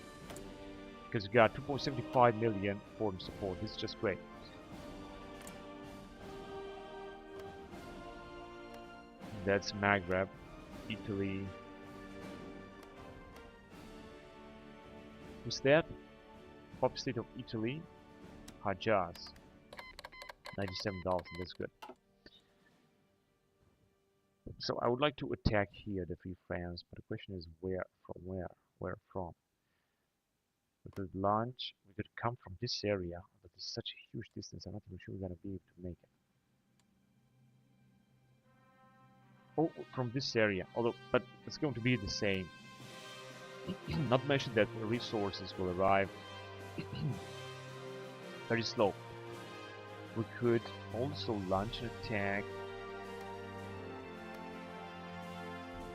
because we got 2.75 million foreign support. This is just great. That's Maghreb, Italy. Who's that? Pop state of Italy, Hajaz. 97,000, that's good. So I would like to attack here the Free France, but the question is where from? We could launch, we could come from this area, but it's such a huge distance, I'm not even sure we're gonna be able to make it. Oh, from this area, but it's going to be the same. Not to mention that the resources will arrive very slow. We could also launch an attack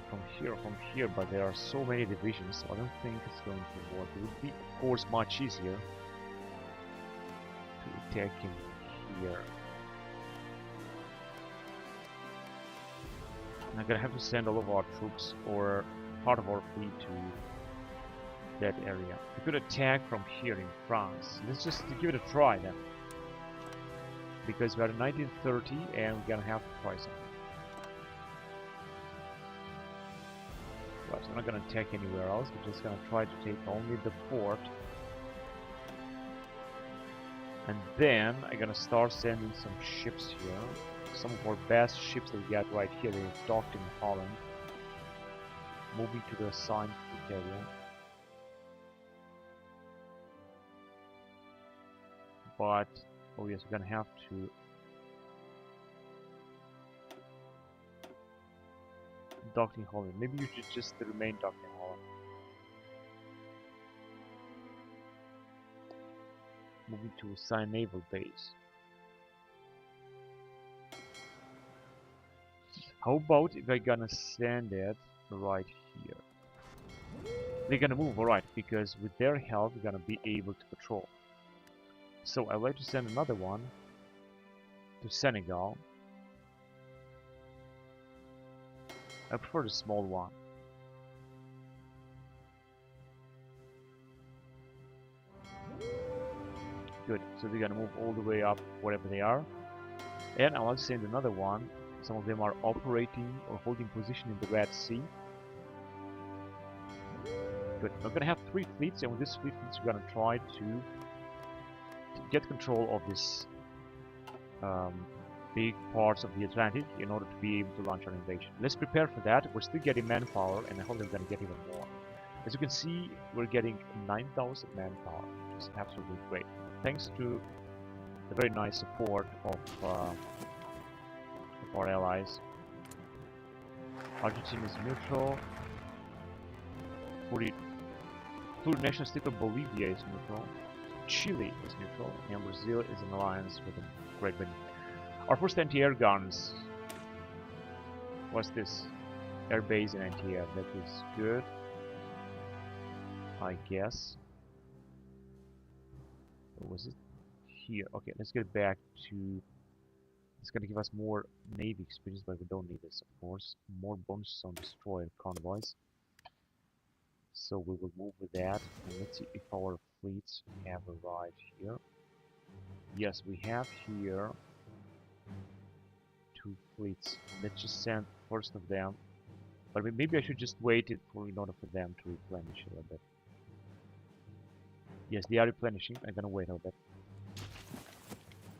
from here, but there are so many divisions, so I don't think it's going to work. It would be, of course, much easier to attack him here. And I'm gonna have to send all of our troops or part of our fleet to that area. We could attack from here in France. Let's just give it a try then. because we are in 1930 and we're gonna have to try something. Right, so we're not gonna attack anywhere else, we're just gonna try to take only the port. And then I'm gonna start sending some ships here. Some of our best ships that we got right here, they're docked in Holland. Moving to the assigned fleet area. But, oh yes, we're gonna have to docked in Holland. Maybe you should just remain docked in Holland. Moving to assigned naval base. How about if I'm gonna send it right here? They're gonna move, alright, because with their help we're gonna be able to patrol. So I'd like to send another one to Senegal. I prefer the small one. Good, so they're gonna move all the way up wherever they are. And I want to send another one. Some of them are operating or holding position in the Red Sea. Good, we're gonna have 3 fleets, and with these 3 fleets we're gonna try to get control of this big parts of the Atlantic in order to be able to launch our invasion. Let's prepare for that. We're still getting manpower, and I hope we're going to get even more. As you can see, we're getting 9,000 manpower, which is absolutely great. Thanks to the very nice support of our allies. Argentina is neutral. Plurinational state of Bolivia is neutral. Chile is neutral, and Brazil is in alliance with Great Britain. Our first anti-air guns. What's this? Air base and anti-air. That is good, I guess. What was it? Here. Okay, let's get back to. It's gonna give us more navy experience, but we don't need this, of course. More bonuses on destroyer convoys. So we will move with that, and let's see if our fleets have arrived here. Yes, we have here 2 fleets. Let's just send first of them, but maybe I should just wait it for in order for them to replenish a little bit. Yes, they are replenishing. I'm gonna wait a little bit.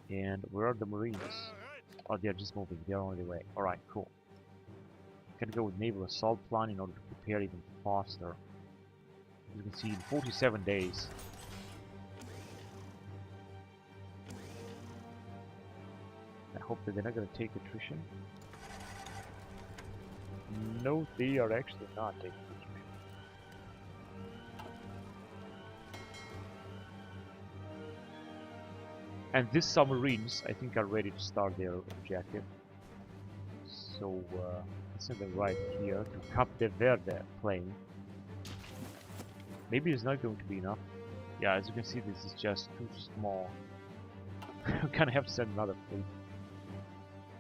And where are the Marines? Oh, they're just moving. They're on their way. Alright, cool. Gonna go with naval assault plan in order to prepare even faster. As you can see, in 47 days. I hope that they're not gonna take attrition. No, they are actually not taking attrition. And these submarines, I think, are ready to start their objective. So, let's send them right here to Cap de Verde plane. Maybe it's not going to be enough. Yeah, as you can see, this is just too small. We're gonna have to send another fleet.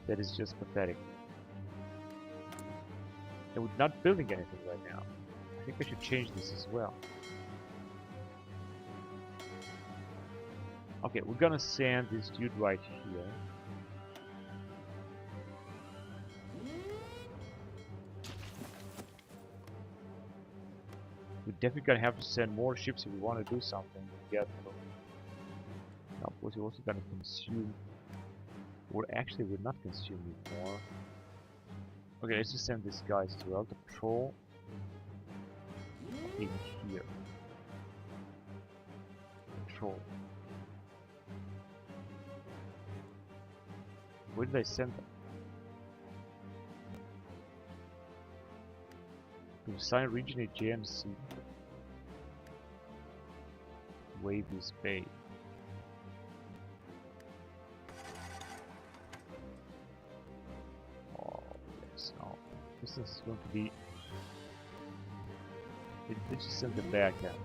That is just pathetic. And we're not building anything right now. I think I should change this as well. Okay, we're gonna send this dude right here. We're definitely gonna have to send more ships if we want to do something. Get them. Now, of course, we're also gonna consume. Or actually, we're not consuming more. Okay, let's just send these guys as well to patrol in here. Patrol. Where did I send them? To assign region Aegean Sea. Waves Bay. Oh yes, no. This is going to be. Let's just send them back then.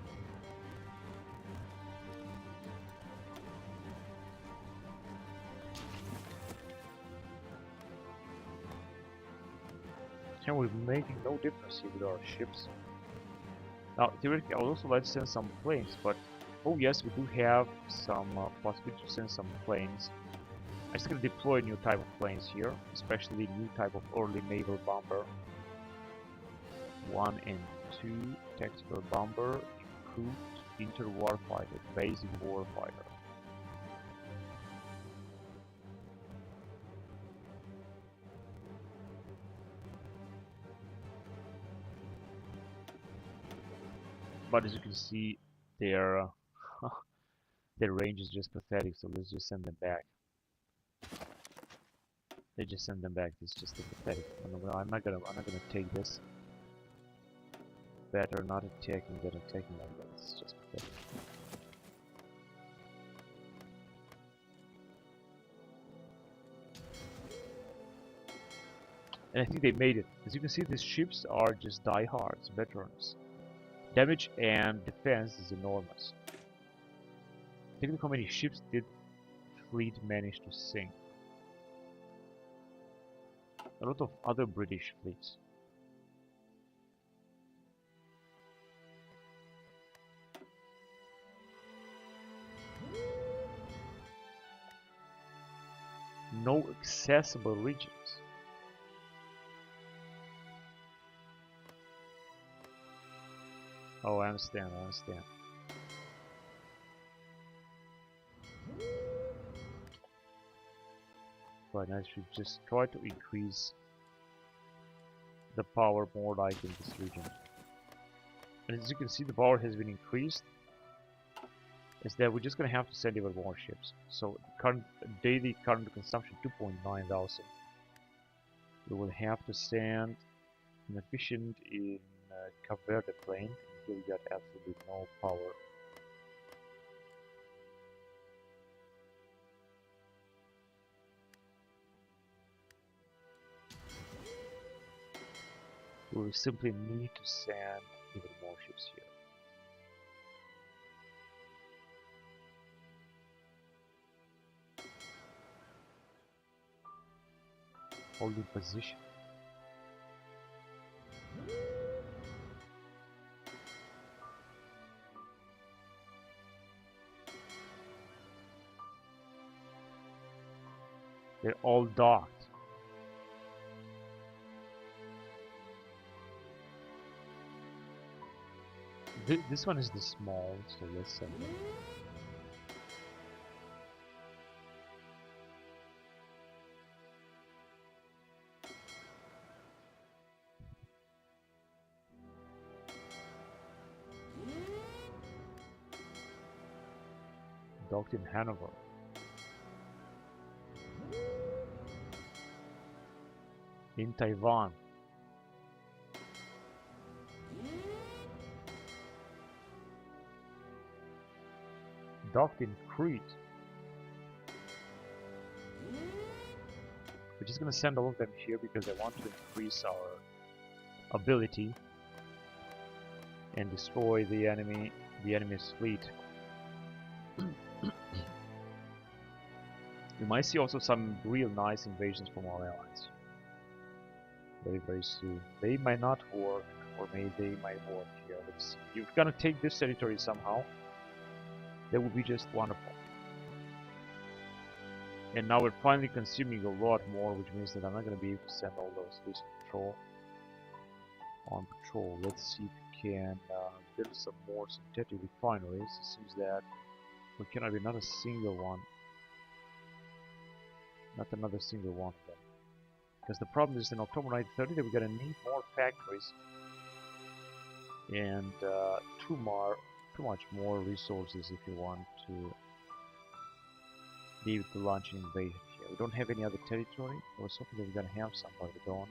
And we're making no difference here with our ships. Now, theoretically, I would also like to send some planes, but oh yes, we do have some possibility to send some planes. just gonna deploy a new type of planes here, especially new type of early naval bomber. 1 and 2 tactical bomber, improved inter-warfighter, basic warfighter. But as you can see, their their range is just pathetic. So let's just send them back. They just send them back. It's just pathetic. I'm not gonna take this. Better not attacking than attacking like that. It's just pathetic. And I think they made it. As you can see, these ships are just diehards, veterans. Damage and defense is enormous. Think of how many ships did fleet manage to sink. A lot of other British fleets. No accessible regions. Oh, I understand, I understand. Right, I should just try to increase the power more like in this region. And as you can see, the power has been increased. Is that we're just gonna have to send even more ships. So current daily current consumption 2.9 thousand. We will have to send an efficient in Cape Verde plane. Here we got absolutely no power. We will simply need to send even more ships here. Holding position. They're all docked. This one is the small, so let's send it. Docked in Hanover. In Taiwan. Docked in Crete. We're just gonna send all of them here because I want to increase our ability and destroy the enemy's fleet. You might see also some real nice invasions from our allies. Very soon. They might not work, or maybe they might work here. Let's see. You're gonna take this territory somehow. That would be just wonderful. And now we're finally consuming a lot more, which means that I'm not gonna be able to send all those fleets on patrol. Let's see if we can build some more synthetic refineries. It seems that we cannot be not a single one. Not another single one of them. Because the problem is in October 1930 that we're gonna need more factories and too much more resources if you want to be able to launch an invasion here. We don't have any other territory. I was hoping that we're gonna have some, but we don't.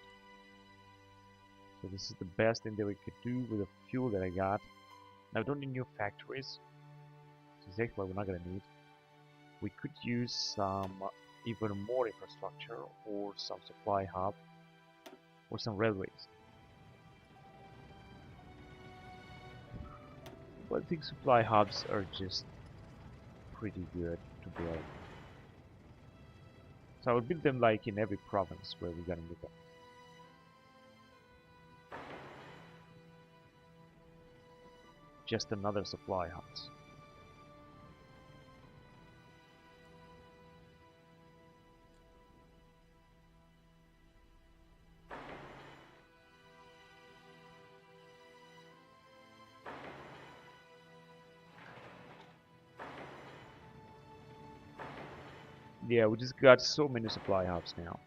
So this is the best thing that we could do with the fuel that I got. Now we don't need new factories. That's exactly what we're not gonna need. We could use some even more infrastructure or some supply hub or some railways. But I think supply hubs are just pretty good to build. So I would build them like in every province where we're gonna need them. Just another supply hubs. Yeah, we just got so many supply hubs now.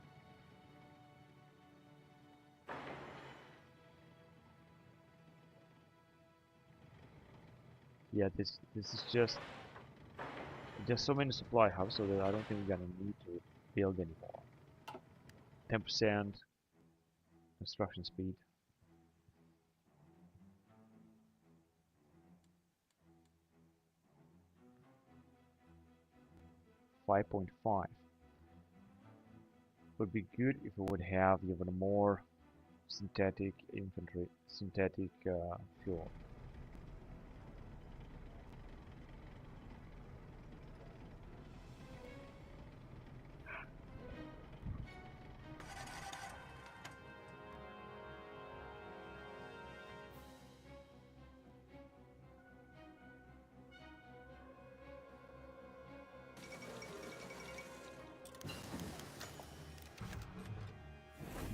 Yeah, this is just so many supply hubs, so that I don't think we're gonna need to build anymore. 10% construction speed. 5.5 would be good if we would have even more synthetic infantry, synthetic fuel.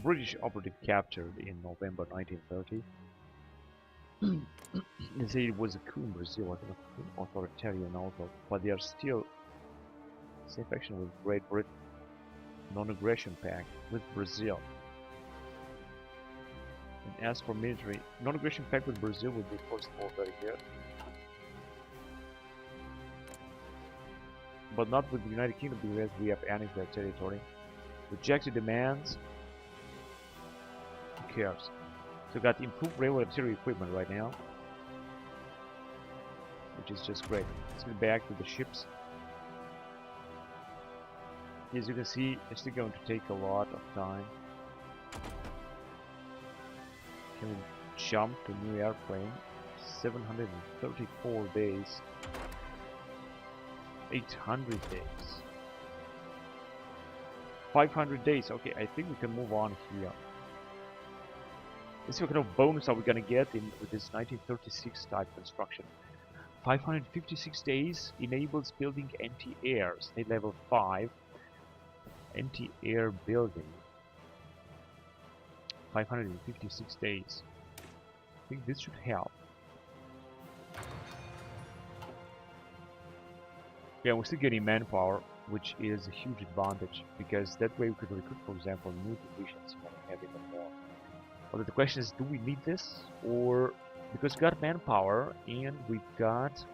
British operative captured in November 1930. They say it was a coup in Brazil, I think a authoritarian also, but they are still safe action with Great Britain, non-aggression pact with Brazil. And as for military, non-aggression pact with Brazil would be first of all very good, but not with the United Kingdom because we have annexed their territory. Rejected demands. Who cares? So we got improved railway artillery equipment right now, which is just great. Let's get back to the ships. As you can see, it's still going to take a lot of time. Can we jump to new airplane? 734 days. 800 days. 500 days. Okay, I think we can move on here. Let's see what kind of bonus are we gonna get in with this 1936 type construction. 556 days enables building anti-air, state level 5. Anti-air building. 556 days. I think this should help. Yeah, we're still getting manpower, which is a huge advantage because that way we could recruit, for example, new divisions when we have even more. But the question is, do we need this? Or because we got manpower and we got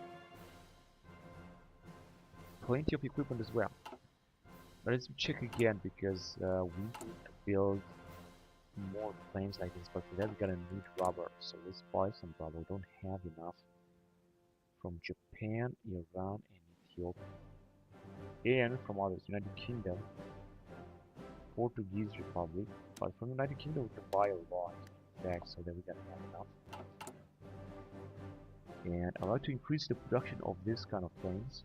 plenty of equipment as well. But let's check again because we need to build more planes like this, but for that we're gonna need rubber. So let's buy some rubber. We don't have enough from Japan, Iran, and Ethiopia, and from others, United Kingdom, Portuguese Republic. But from United Kingdom we can buy a lot back, so that we can have enough. And I'd like to increase the production of this kind of planes.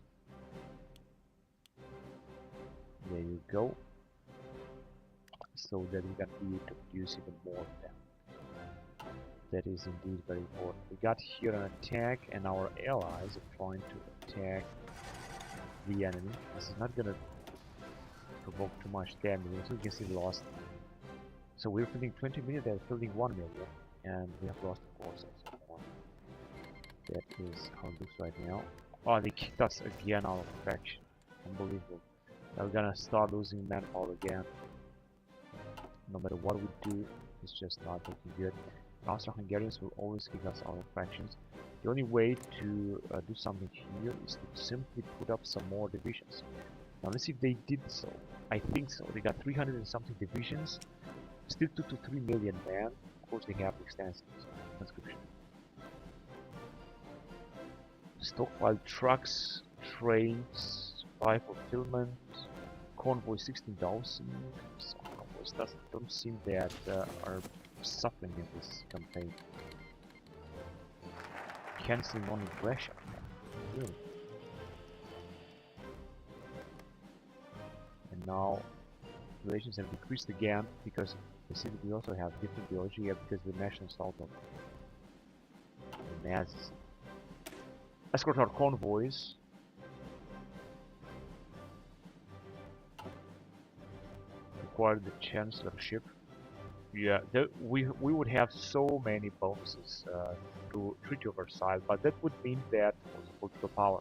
There you go. So that we can be able to produce even more of them. That is indeed very important. We got here an attack, and our allies are trying to attack the enemy. This is not gonna provoke too much damage, so you can see we lost. So we're filling 20 million, they're filling 1 million, and we have lost, of course, and so on. That is how it looks right now. Oh, they kicked us again out of faction. Unbelievable. Now we're gonna start losing manpower again. No matter what we do, it's just not looking good. Austro-Hungarians will always kick us out of factions. The only way to do something here is to simply put up some more divisions. Now let's see if they did so. I think so. They got 300 and something divisions. Still 2 to 3 million men. Of course they have extensive conscription. Stockpile trucks, trains, supply fulfillment, convoy 16,000. So convoys don't seem that are suffering in this campaign. Canceling non-aggression. Really. And now relations have decreased again because the city we also have different ideology here because the national assault of the Nazis. Escort our convoys. Acquire the chancellorship. Yeah, we would have so many bonuses through Treaty of Versailles, but that would mean that was political power.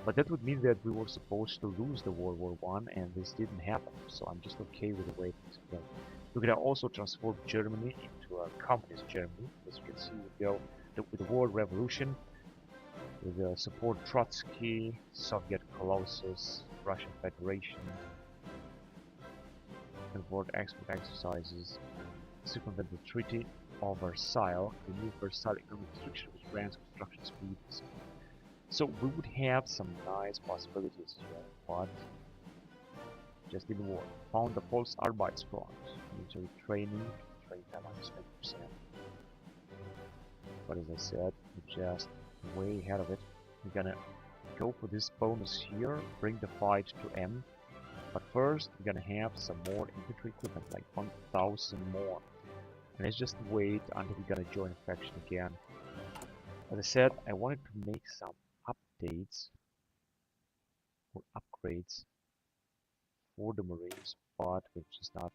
But that would mean that we were supposed to lose the World War I, and this didn't happen. So I'm just okay with the way things go. We're gonna also transform Germany into a communist Germany. As you can see, we go with the World Revolution, with support Trotsky, Soviet Colossus, Russian Federation, import-export exercises, circumvent the Treaty of Versailles, remove Versailles economic restriction which grants construction speeds. So we would have some nice possibilities here, but just didn't work. Found the false Arbeitsspeicher, military training time minus 20%. But as I said, we're just way ahead of it. We're gonna go for this bonus here, bring the fight to M. But first, we're gonna have some more infantry equipment, like 1,000 more. And let's just wait until we're gonna join a faction again. As I said, I wanted to make some updates or upgrades for the Marines, but we're just not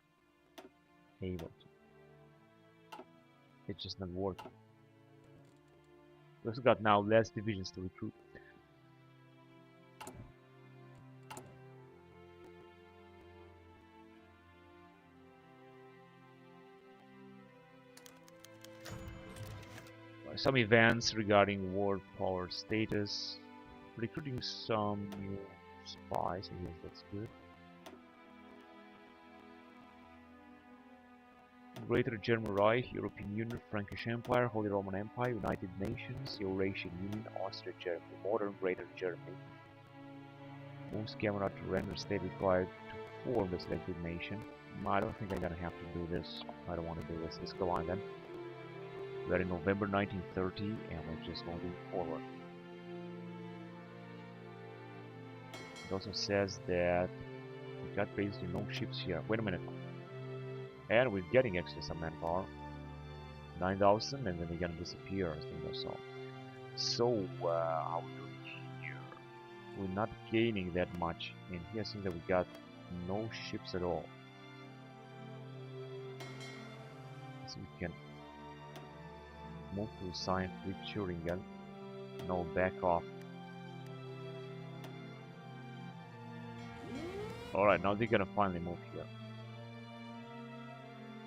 able to. It's just not working. We've got now less divisions to recruit. Some events regarding world power status, recruiting some new spies, I guess that's good. Greater German Reich, European Union, Frankish Empire, Holy Roman Empire, United Nations, Eurasian Union, Austria, Germany, modern Greater Germany. Moves Cameron to render state required to form the selected nation. I don't think I'm gonna have to do this. I don't want to do this. Let's go on then. We're in November 1930 and we're just moving forward. It also says that we got basically no ships here. Wait a minute. And we're getting actually some manpower. 9,000 and then they're gonna disappear as things go so. So, how are we doing here? We're not gaining that much. And here seems that we got no ships at all. So we can move to assign fleet Turingen. No, back off. Alright, now they're gonna finally move here.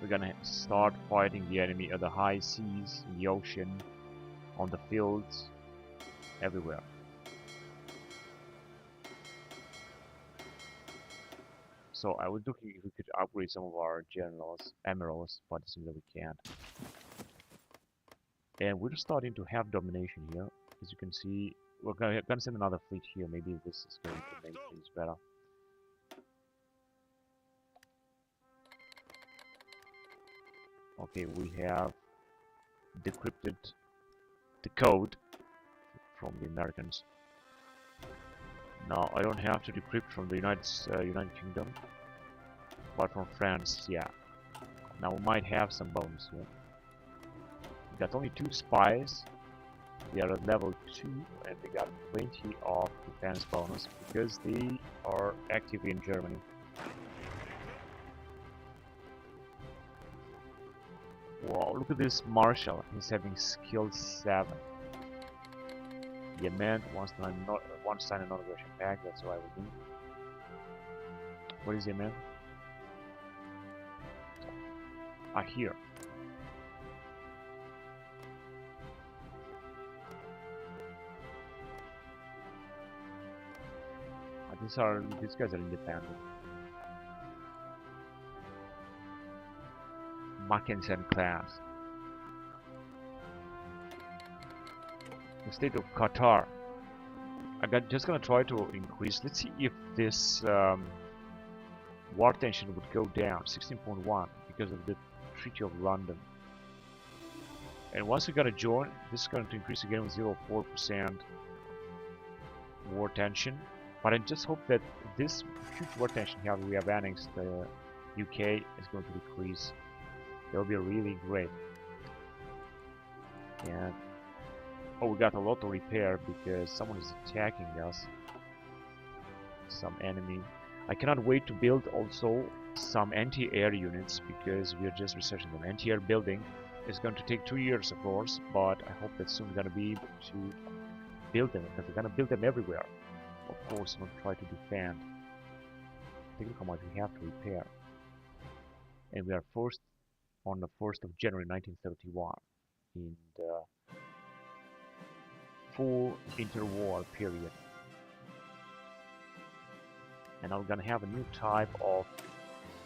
We're gonna start fighting the enemy at the high seas, in the ocean, on the fields, everywhere. So I was looking if we could upgrade some of our generals, admirals, but it seems that we can't. And we're starting to have domination here. As you can see, we're gonna send another fleet here. Maybe this is going to make things better. Okay, we have decrypted the code from the Americans. Now I don't have to decrypt from the United Kingdom, but from France, yeah. Now we might have some bonus here. We got only 2 spies. They are at level 2 and they got 20 of defense bonus because they are active in Germany. Wow, look at this Marshal. He's having skill 7. Yemen wants to sign a non-aggression pact, that's why we do. What is Yemen? Ah, here. These guys are independent. Mackensen class. The state of Qatar. Just gonna try to increase. Let's see if this war tension would go down 16.1 because of the Treaty of London. And once we're gonna join, this is going to increase again with 0.4% war tension. But I just hope that this huge war tension here we have annexed the UK is going to decrease. That will be really great. And oh, we got a lot to repair because someone is attacking us. Some enemy. I cannot wait to build also some anti-air units because we are just researching them. Anti-air building is going to take 2 years, of course, but I hope that soon we're going to be able to build them because we're going to build them everywhere. of course, not try to defend. Technical much we have to repair. And we are first on the 1st of January 1931 in the full interwar period. And now we're gonna have a new type of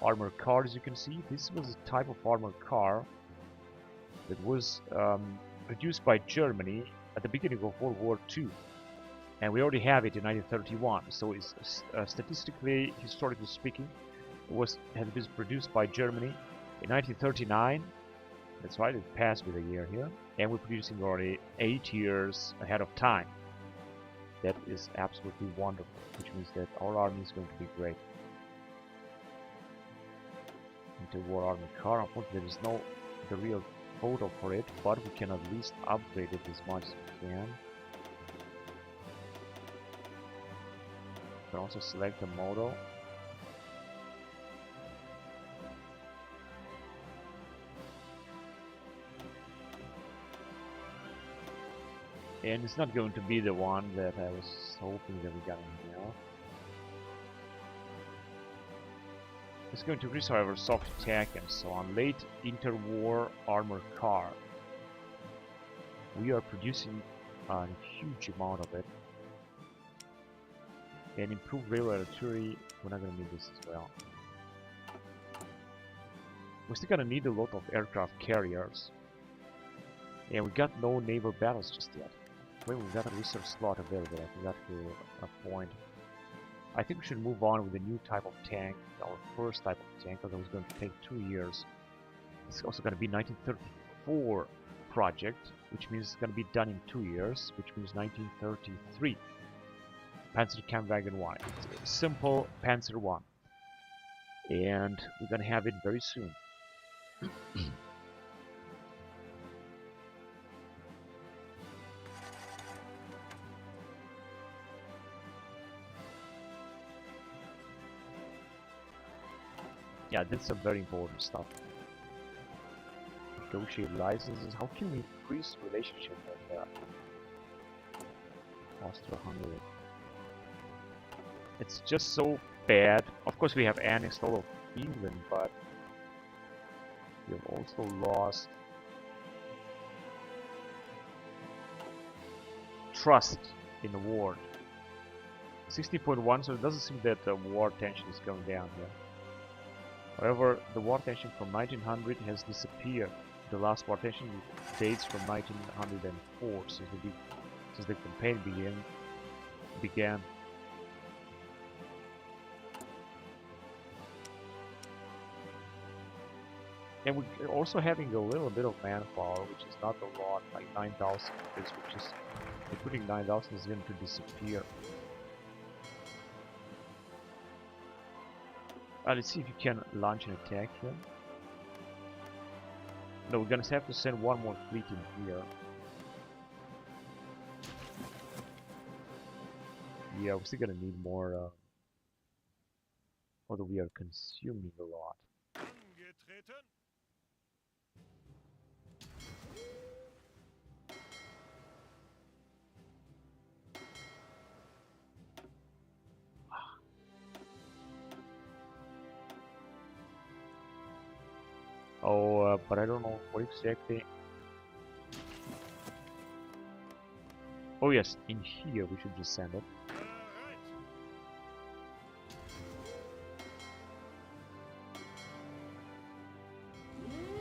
armored car. As you can see, this was a type of armored car that was produced by Germany at the beginning of World War II. And we already have it in 1931, so it's statistically, historically speaking, it had been produced by Germany in 1939. That's right, it passed with a year here, and we're producing already 8 years ahead of time. That is absolutely wonderful, which means that our army is going to be great. Interwar armored car, unfortunately there is no the real photo for it, but we can at least upgrade it as much as we can. We can also select the model. And it's not going to be the one that I was hoping that we got in here. It's going to increase, however, soft attack and so on. Late interwar armored car. We are producing a huge amount of it. And improved railway artillery, we're not going to need this as well. We're still going to need a lot of aircraft carriers. And we got no naval battles just yet. Wait, we got a research slot available. I forgot to appoint. I think we should move on with a new type of tank, our first type of tank, although it's going to take 2 years. It's also going to be 1934 project, which means it's going to be done in 2 years, which means 1933. Panzerkampfwagen 1. It's a simple Panzer 1. And we're going to have it very soon. Yeah, that's some very important stuff. Negotiate licenses. How can we increase relationship with Austria-Hungary? It's just so bad. Of course, we have annexed all of England, but we have also lost trust in the war. 60.1, so it doesn't seem that the war tension is going down here. However, the war tension from 1900 has disappeared. The last war tension dates from 1904, since the campaign began. And we're also having a little bit of manpower, which is not a lot, like 9,000, which is, including 9,000 is going to disappear. Let's see if you can launch an attack here. No, we're gonna have to send one more fleet in here. Yeah, we're still gonna need more, although we are consuming a lot. Oh, but I don't know what exactly. Oh yes, in here we should just send it.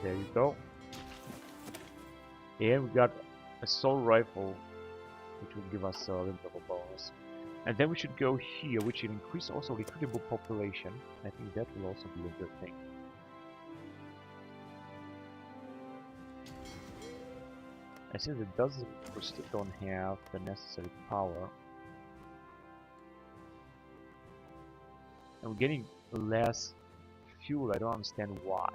There you go. And we got assault rifle, which will give us a little bit of a bonus. And then we should go here, which will increase also recruitable population. I think that will also be a good thing. I see that doesn't, we still don't have the necessary power. And we're getting less fuel, I don't understand why.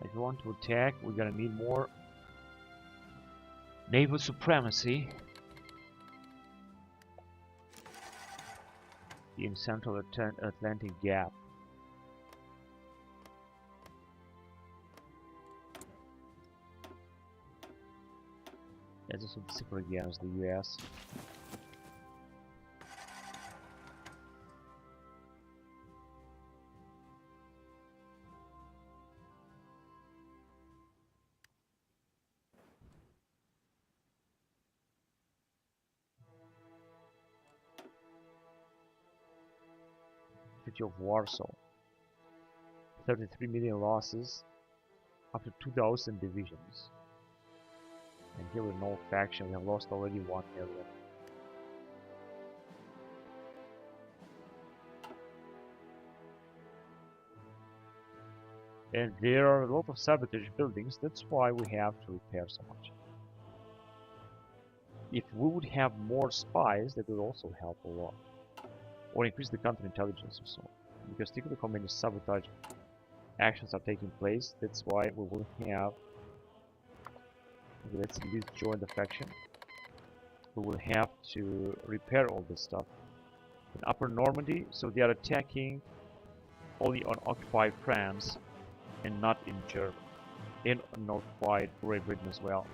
If we want to attack, we're gonna need more naval supremacy in Central Atlantic Gap. As also super against the US. City of Warsaw. 33 million losses after 2,000 divisions. And here with no faction, we have lost already 1 million. And there are a lot of sabotage buildings, that's why we have to repair so much. If we would have more spies, that would also help a lot. Or increase the counterintelligence or so. Because think of how many sabotage actions are taking place, that's why we will have... Let's at least join the faction. We will have to repair all this stuff. In Upper Normandy, so they are attacking only on occupied France and not in Germany. And on occupied Great Britain as well.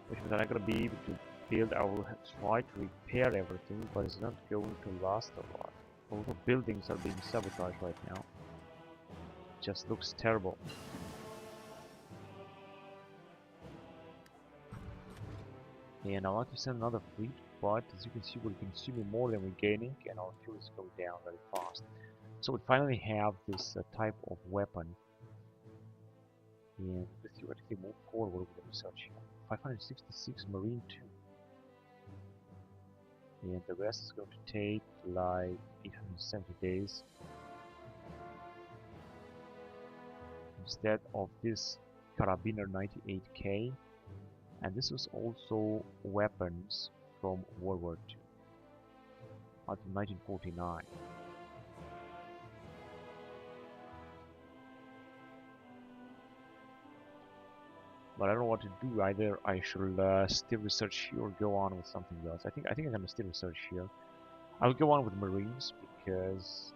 Which means I'm not going to be able to build. I will try to repair everything, but it's not going to last a lot. A lot of buildings are being sabotaged right now. It just looks terrible. And I want to send another fleet, but as you can see, we're consuming more than we're gaining, and our fuel is going down very fast. So we finally have this type of weapon. And let's see what if we move forward with the research here. 566 Marine 2. And the rest is going to take like 870 days. Instead of this Carabiner 98K. And this was also weapons from World War II. Out of 1949. But I don't know what to do. Either I should still research here or go on with something else. I think I'm gonna still research here. I'll go on with Marines because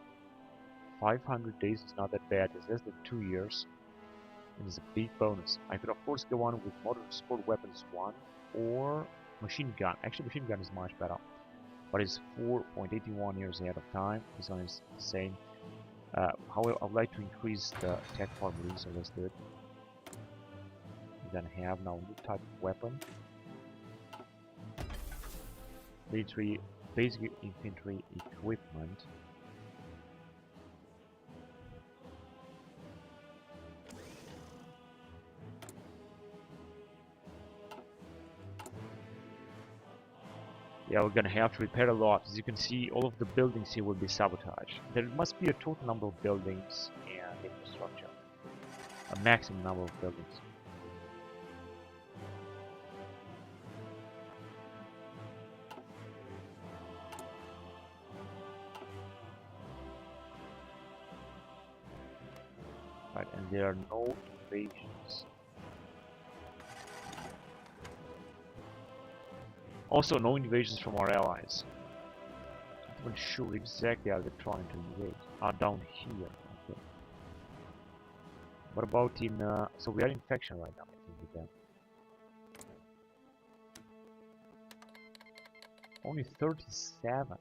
500 days is not that bad. It's less than 2 years, and it's a big bonus. I could of course go on with Modern Support Weapons 1 or Machine Gun. Actually, Machine Gun is much better, but it's 4.81 years ahead of time. This one is the same. However, I'd like to increase the tech for Marines, so let's do it. Then have now new type of weapon. Military basic infantry equipment. Yeah, we're gonna have to repair a lot. As you can see, all of the buildings here will be sabotaged. There must be a total number of buildings and infrastructure. A maximum number of buildings. Right, and there are no invasions. Also, no invasions from our allies. I'm not sure exactly how they're trying to invade. Down here. Okay. What about in... so we are in faction right now, I think, with them. Only 37.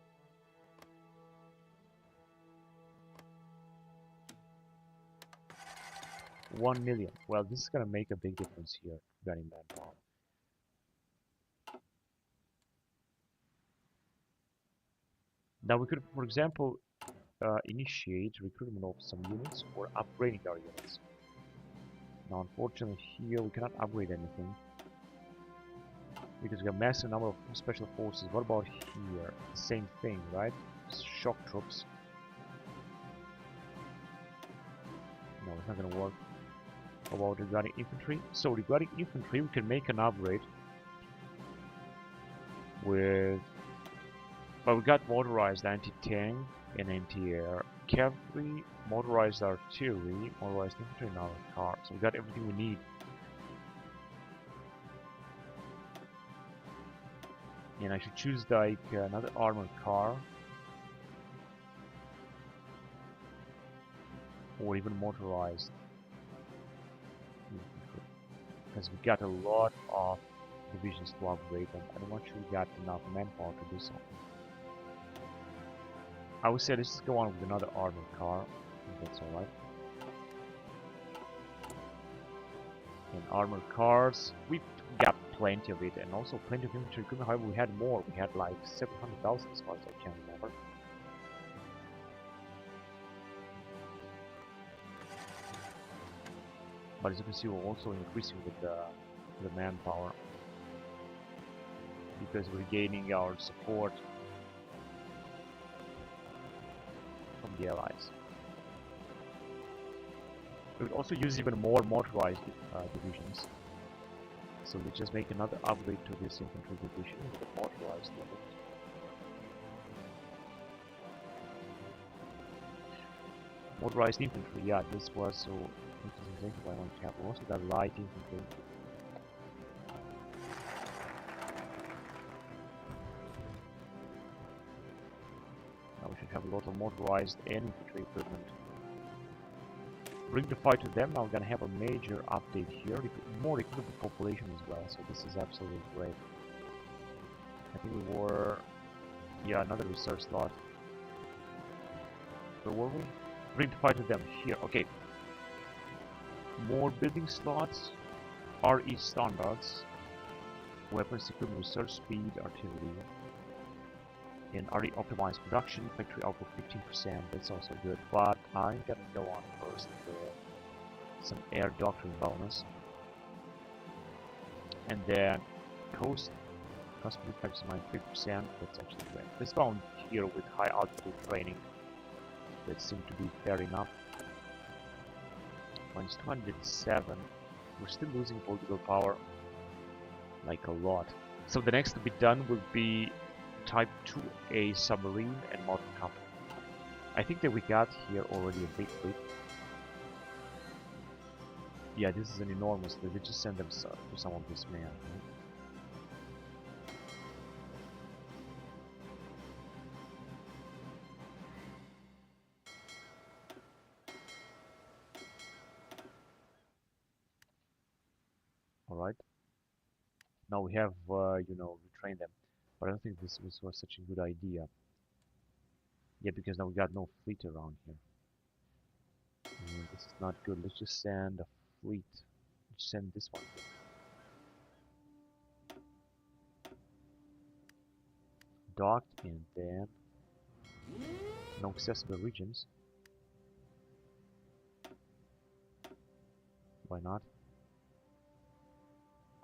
$1 million. Well, this is gonna make a big difference here regarding manpower. Now we could, for example, initiate recruitment of some units or upgrading our units. Now, unfortunately, here we cannot upgrade anything because we have massive number of special forces. What about here? Same thing, right? Shock troops. No, it's not gonna work. How about regarding infantry? So regarding infantry, we can make an upgrade with... But we got motorized anti-tank and anti-air, cavalry, motorized artillery, motorized infantry, and our car. So we got everything we need. And I should choose like another armored car, or even motorized. as we got a lot of divisions to upgrade, and I'm not sure we got enough manpower to do so. I would say let's just go on with another armored car, if that's alright. And armored cars, we've got plenty of it, and also plenty of infantry equipment. However, we had more. We had like 700,000 as far as I can remember. But as you can see, we're also increasing with the manpower because we're gaining our support from the allies. We would also use even more motorized divisions. So we just make another upgrade to this infantry division with a motorized unit. Motorized infantry, yeah, this was so interesting. Why don't you have also got light infantry? Now we should have a lot of motorized and infantry equipment. Bring the fight to them. Now we're gonna have a major update here. More equipment population as well. So this is absolutely great. I think we were, yeah, another research slot. Where were we? Bring the fight to them here. Okay. More building slots. RE standards. Weapons, equipment, research speed, artillery. And RE optimized production, factory output 15%, that's also good, but I'm gonna go on first with some air doctrine bonus. And then cost effects minus 50%, that's actually great. This found here with high altitude training, that seemed to be fair enough. Minus 207, we're still losing political power, like a lot. So the next to be done will be Type 2A submarine and modern company. I think that we got here already a big fleet. Yeah, this is an enormous fleet. They just send them to some of this man. Right? All right. Now we have, you know, retrained them. But I don't think this was such a good idea. Yeah, because now we got no fleet around here. Yeah, this is not good. Let's just send a fleet. Let's send this one. Docked and then no accessible regions. Why not?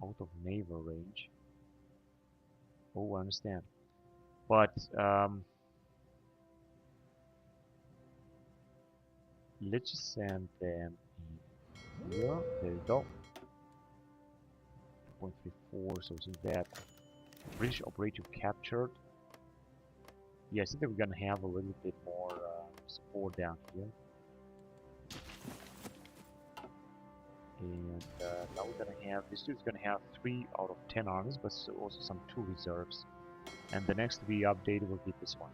Out of naval range. Oh, I understand. But let's just send them in here. There you go. 2.34, so isn't that British operative captured? Yeah, I think that we're gonna have a little bit more support down here. And now we're gonna have, this dude's gonna have 3 out of 10 armies, but also some 2 reserves. And the next we update will be this one.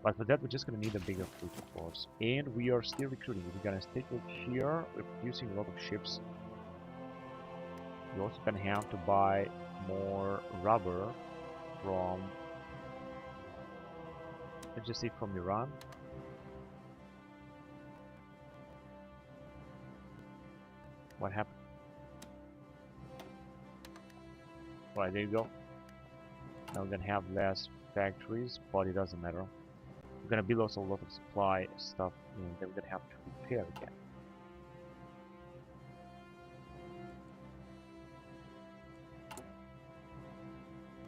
But for that, we're just gonna need a bigger fleet, of course. And we are still recruiting. We're gonna stay here. We're producing a lot of ships. We're also gonna have to buy more rubber from, let's just say, from Iran. What happened? Right, there you go. Now we're gonna have less factories, but it doesn't matter. We're gonna build also a lot of supply stuff, and then we're gonna have to repair again.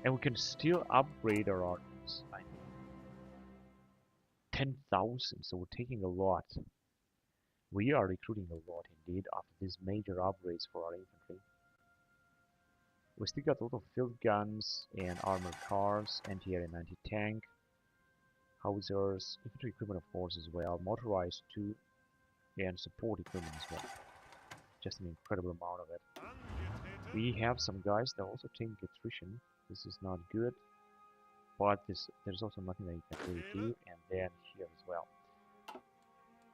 And we can still upgrade our armies. I mean, 10,000, so we're taking a lot. We are recruiting a lot indeed after these major upgrades for our infantry. We still got a lot of field guns and armored cars, anti-air and anti-tank, howitzers, infantry equipment of course as well, motorized too, and support equipment as well. Just an incredible amount of it. We have some guys that are also taking attrition. This is not good, but there's also nothing that you can really do. And then here as well.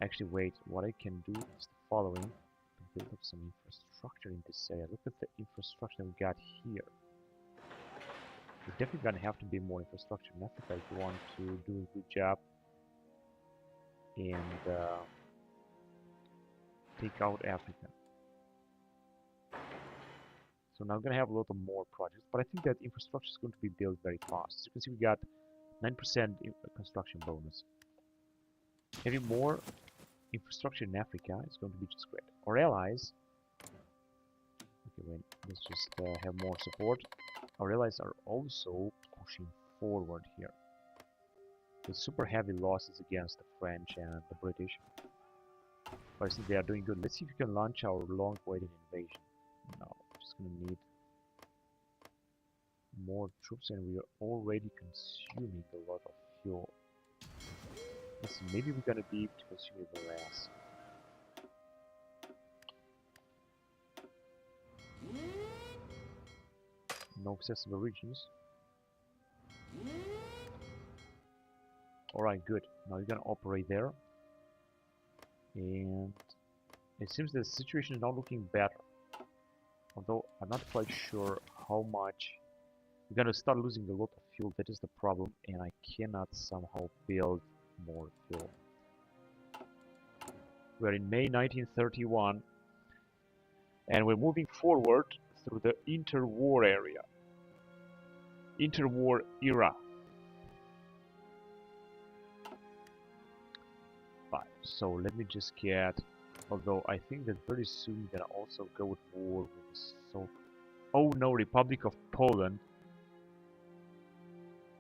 Actually, wait, what I can do is the following. build up some infrastructure in this area. Look at the infrastructure we got here. We're definitely gonna have to be more infrastructure in Africa if you want to do a good job and take out Africa. So now we're gonna have a lot of more projects, but I think that infrastructure is going to be built very fast. As you can see, we got 9% construction bonus. Having more infrastructure in Africa is going to be just great. Our allies, okay, wait, let's just have more support. Our allies are also pushing forward here with super heavy losses against the French and the British. But I think they are doing good. Let's see if we can launch our long-awaited invasion. No, we're just gonna need more troops, and we are already consuming a lot of fuel. Let's see, maybe we're gonna be able to consume even less. No accessible regions. Alright, good. Now you're gonna operate there. And it seems the situation is now looking better. Although I'm not quite sure how much. We're gonna start losing a lot of fuel, that is the problem, and I cannot somehow build more fuel. We're in May 1931, and we're moving forward through the interwar area. Interwar era. Right, so let me just get, although I think that very soon we're gonna also go with war with the so. Oh no, Republic of Poland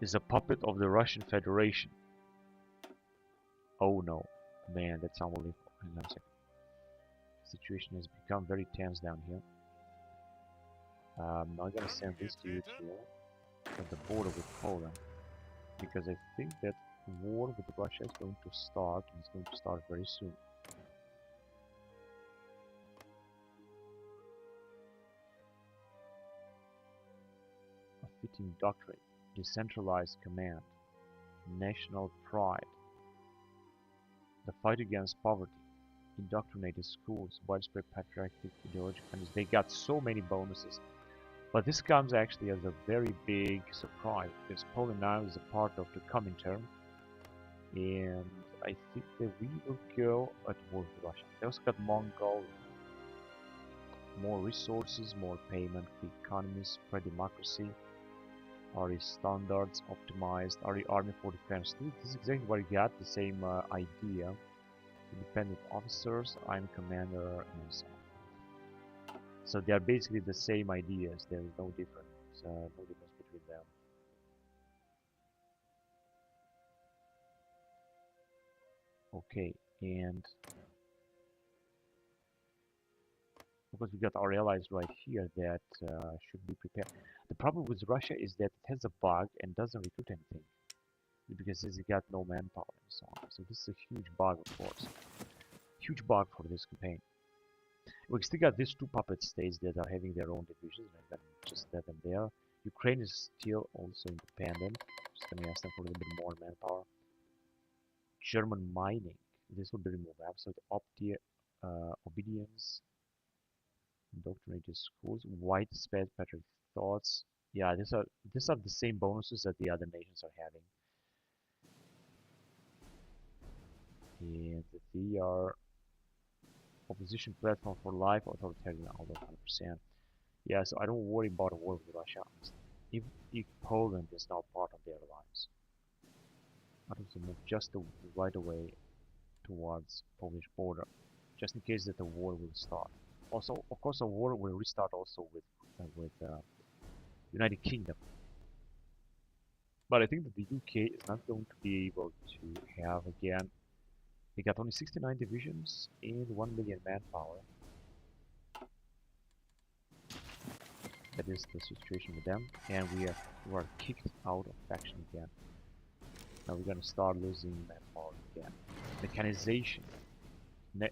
is a puppet of the Russian Federation. Oh no, man, that's unbelievable. Hang on a second. The situation has become very tense down here. I'm gonna send this dude here at the border with Poland, because I think that war with Russia is going to start, and it's going to start very soon. A fitting doctrine, decentralized command, national pride, the fight against poverty, indoctrinated schools, widespread patriotic ideological values. They got so many bonuses. But this comes actually as a very big surprise, because Poland now is a part of the Comintern, and I think that we will go at war with Russia. They also got Mongol, more resources, more payment, free economies, spread democracy, RE standards, optimized, RE army for defense. This is exactly what you got, the same idea. Independent officers, I'm commander, and so on. So they are basically the same ideas. There is no difference, between them. Okay, and because we got our allies right here that should be prepared. The problem with Russia is that it has a bug and doesn't recruit anything, because it got no manpower and so on. So this is a huge bug, of course. Huge bug for this campaign. We still got these two puppet states that are having their own divisions. I'm gonna just let them there. Ukraine is still also independent. Just gonna ask them for a little bit more manpower. German mining. This will be removed. Absolute obedience. Indoctrinated schools. Widespread patriotic thoughts. Yeah, these are the same bonuses that the other nations are having. And they are opposition platform for life, authoritarian, although 100%. Yeah, so I don't worry about a war with Russia. If Poland is now part of their alliance, I don't move just right away towards Polish border, just in case that the war will start. Also, of course, a war will restart also with United Kingdom. But I think that the UK is not going to be able to have again. We got only 69 divisions and 1 million manpower. That is the situation with them, and we are kicked out of faction again. Now we're gonna start losing manpower again. Mechanization.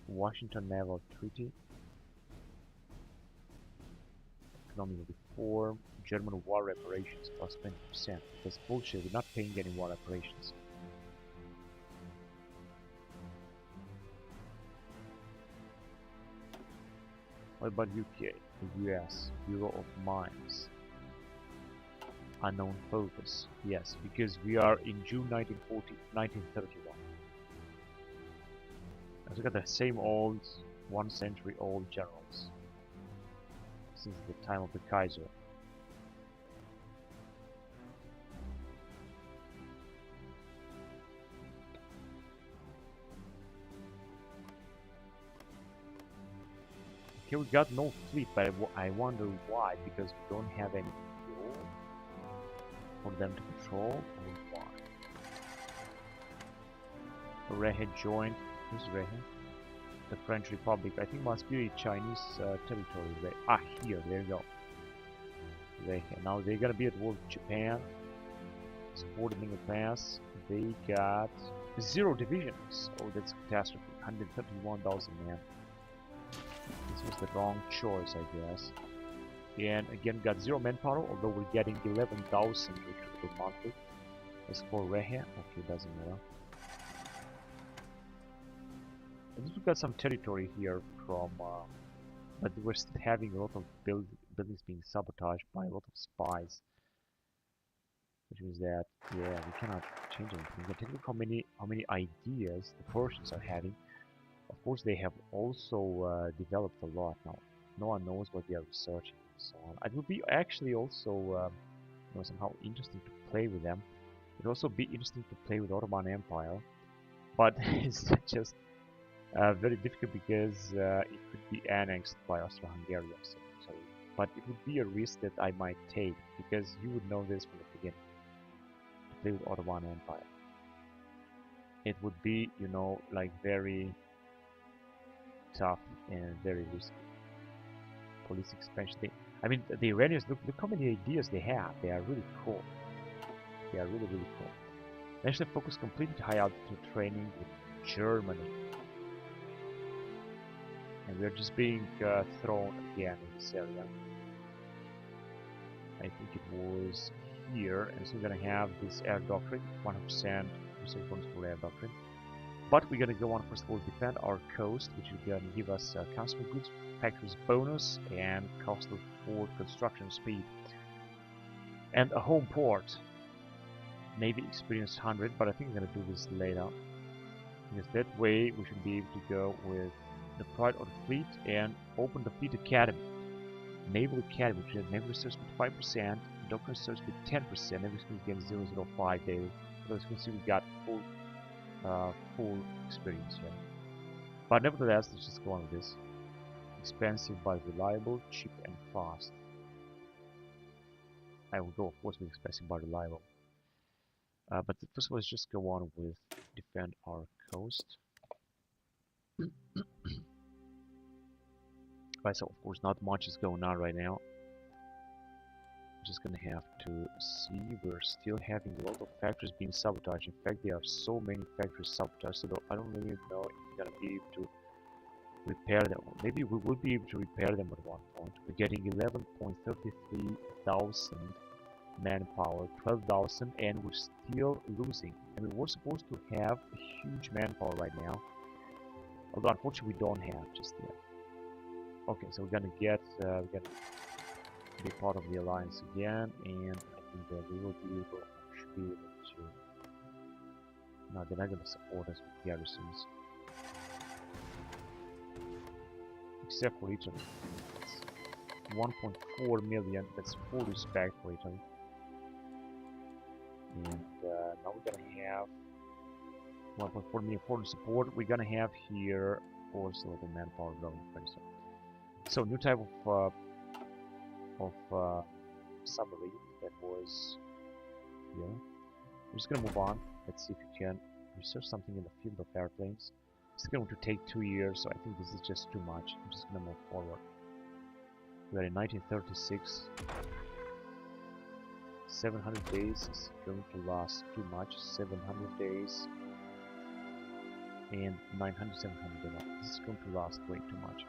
Washington Naval Treaty. Economic reform. German war reparations plus 20%. That's bullshit. We're not paying any war reparations. What about UK? The US, Bureau of Mines. Unknown focus. Yes, because we are in June 1931. Let's look at the same old, 1 century old generals. Since the time of the Kaiser. Okay, we got no fleet, but I wonder why, because we don't have any fuel for them to patrol, or why? Rehe joined, who's Rehe? The French Republic, I think must be a Chinese territory. Here, there you go. Rehe. Now they're gonna be at war with Japan, supported in advance. They got 0 divisions. Oh, that's a catastrophe. 131,000 men. This was the wrong choice, I guess. And again, got 0 manpower, although we're getting 11,000 recruitable monthly. As for Rehe, okay, doesn't matter. And we've got some territory here from, but we're still having a lot of buildings being sabotaged by a lot of spies. Which means that, yeah, we cannot change anything. We can take a look how many ideas the Persians are having. Of course, they have also developed a lot now. No one knows what they are researching and so on. It would be actually also somehow interesting to play with them. It would also be interesting to play with Ottoman Empire, but it's just very difficult because it could be annexed by Austro-Hungary. So, but it would be a risk that I might take because you would know this from the beginning. To play with Ottoman Empire, it would be, like very tough and very risky. Police expansion. I mean, the Iranians, look how many ideas they have. They are really cool. They are really, really cool. National focus completed high altitude training with Germany. And we are just being thrown again in this area. I think it was here, and so we're gonna have this air doctrine, 100% research bonus for air doctrine. But we're gonna go on first of all defend our coast, which is gonna give us consumer goods factories bonus and cost of port construction speed. And a home port. Navy experience 100, but I think we're gonna do this later. Because that way we should be able to go with the pride of the fleet and open the fleet academy. Naval academy, which has naval research with 5%, doctrine research with 10%, everything is getting 005 daily. So as you can see, we got full experience here. But nevertheless, let's just go on with this. Expensive but reliable, cheap and fast. I will go, of course, with expensive but reliable. But first of all, let's just go on with defend our coast. Right, so of course not much is going on right now. I'm just gonna have to see. We're still having a lot of factories being sabotaged. In fact, there are so many factories sabotaged, so I don't really know if we're gonna be able to repair them. Maybe we will be able to repair them at one point. We're getting 11.33 thousand manpower, 12,000, and we're still losing. I mean, we're supposed to have a huge manpower right now, although unfortunately we don't have just yet. Okay, so we're gonna be part of the alliance again, and I think that we will should be able to. No, they're not gonna support us with garrisons, except for Italy. 1.4 million. That's full respect for Italy. And now we're gonna have 1.4 million foreign support. We're gonna have here, of course, a little manpower growing pretty soon. So new type of submarine that was here. We're just gonna move on. Let's see if we can research something in the field of airplanes. It's going to take 2 years, so I think this is just too much. I'm just gonna move forward. We are in 1936. 700 days is going to last too much. 700 days and 900, 700. This is going to last way too much.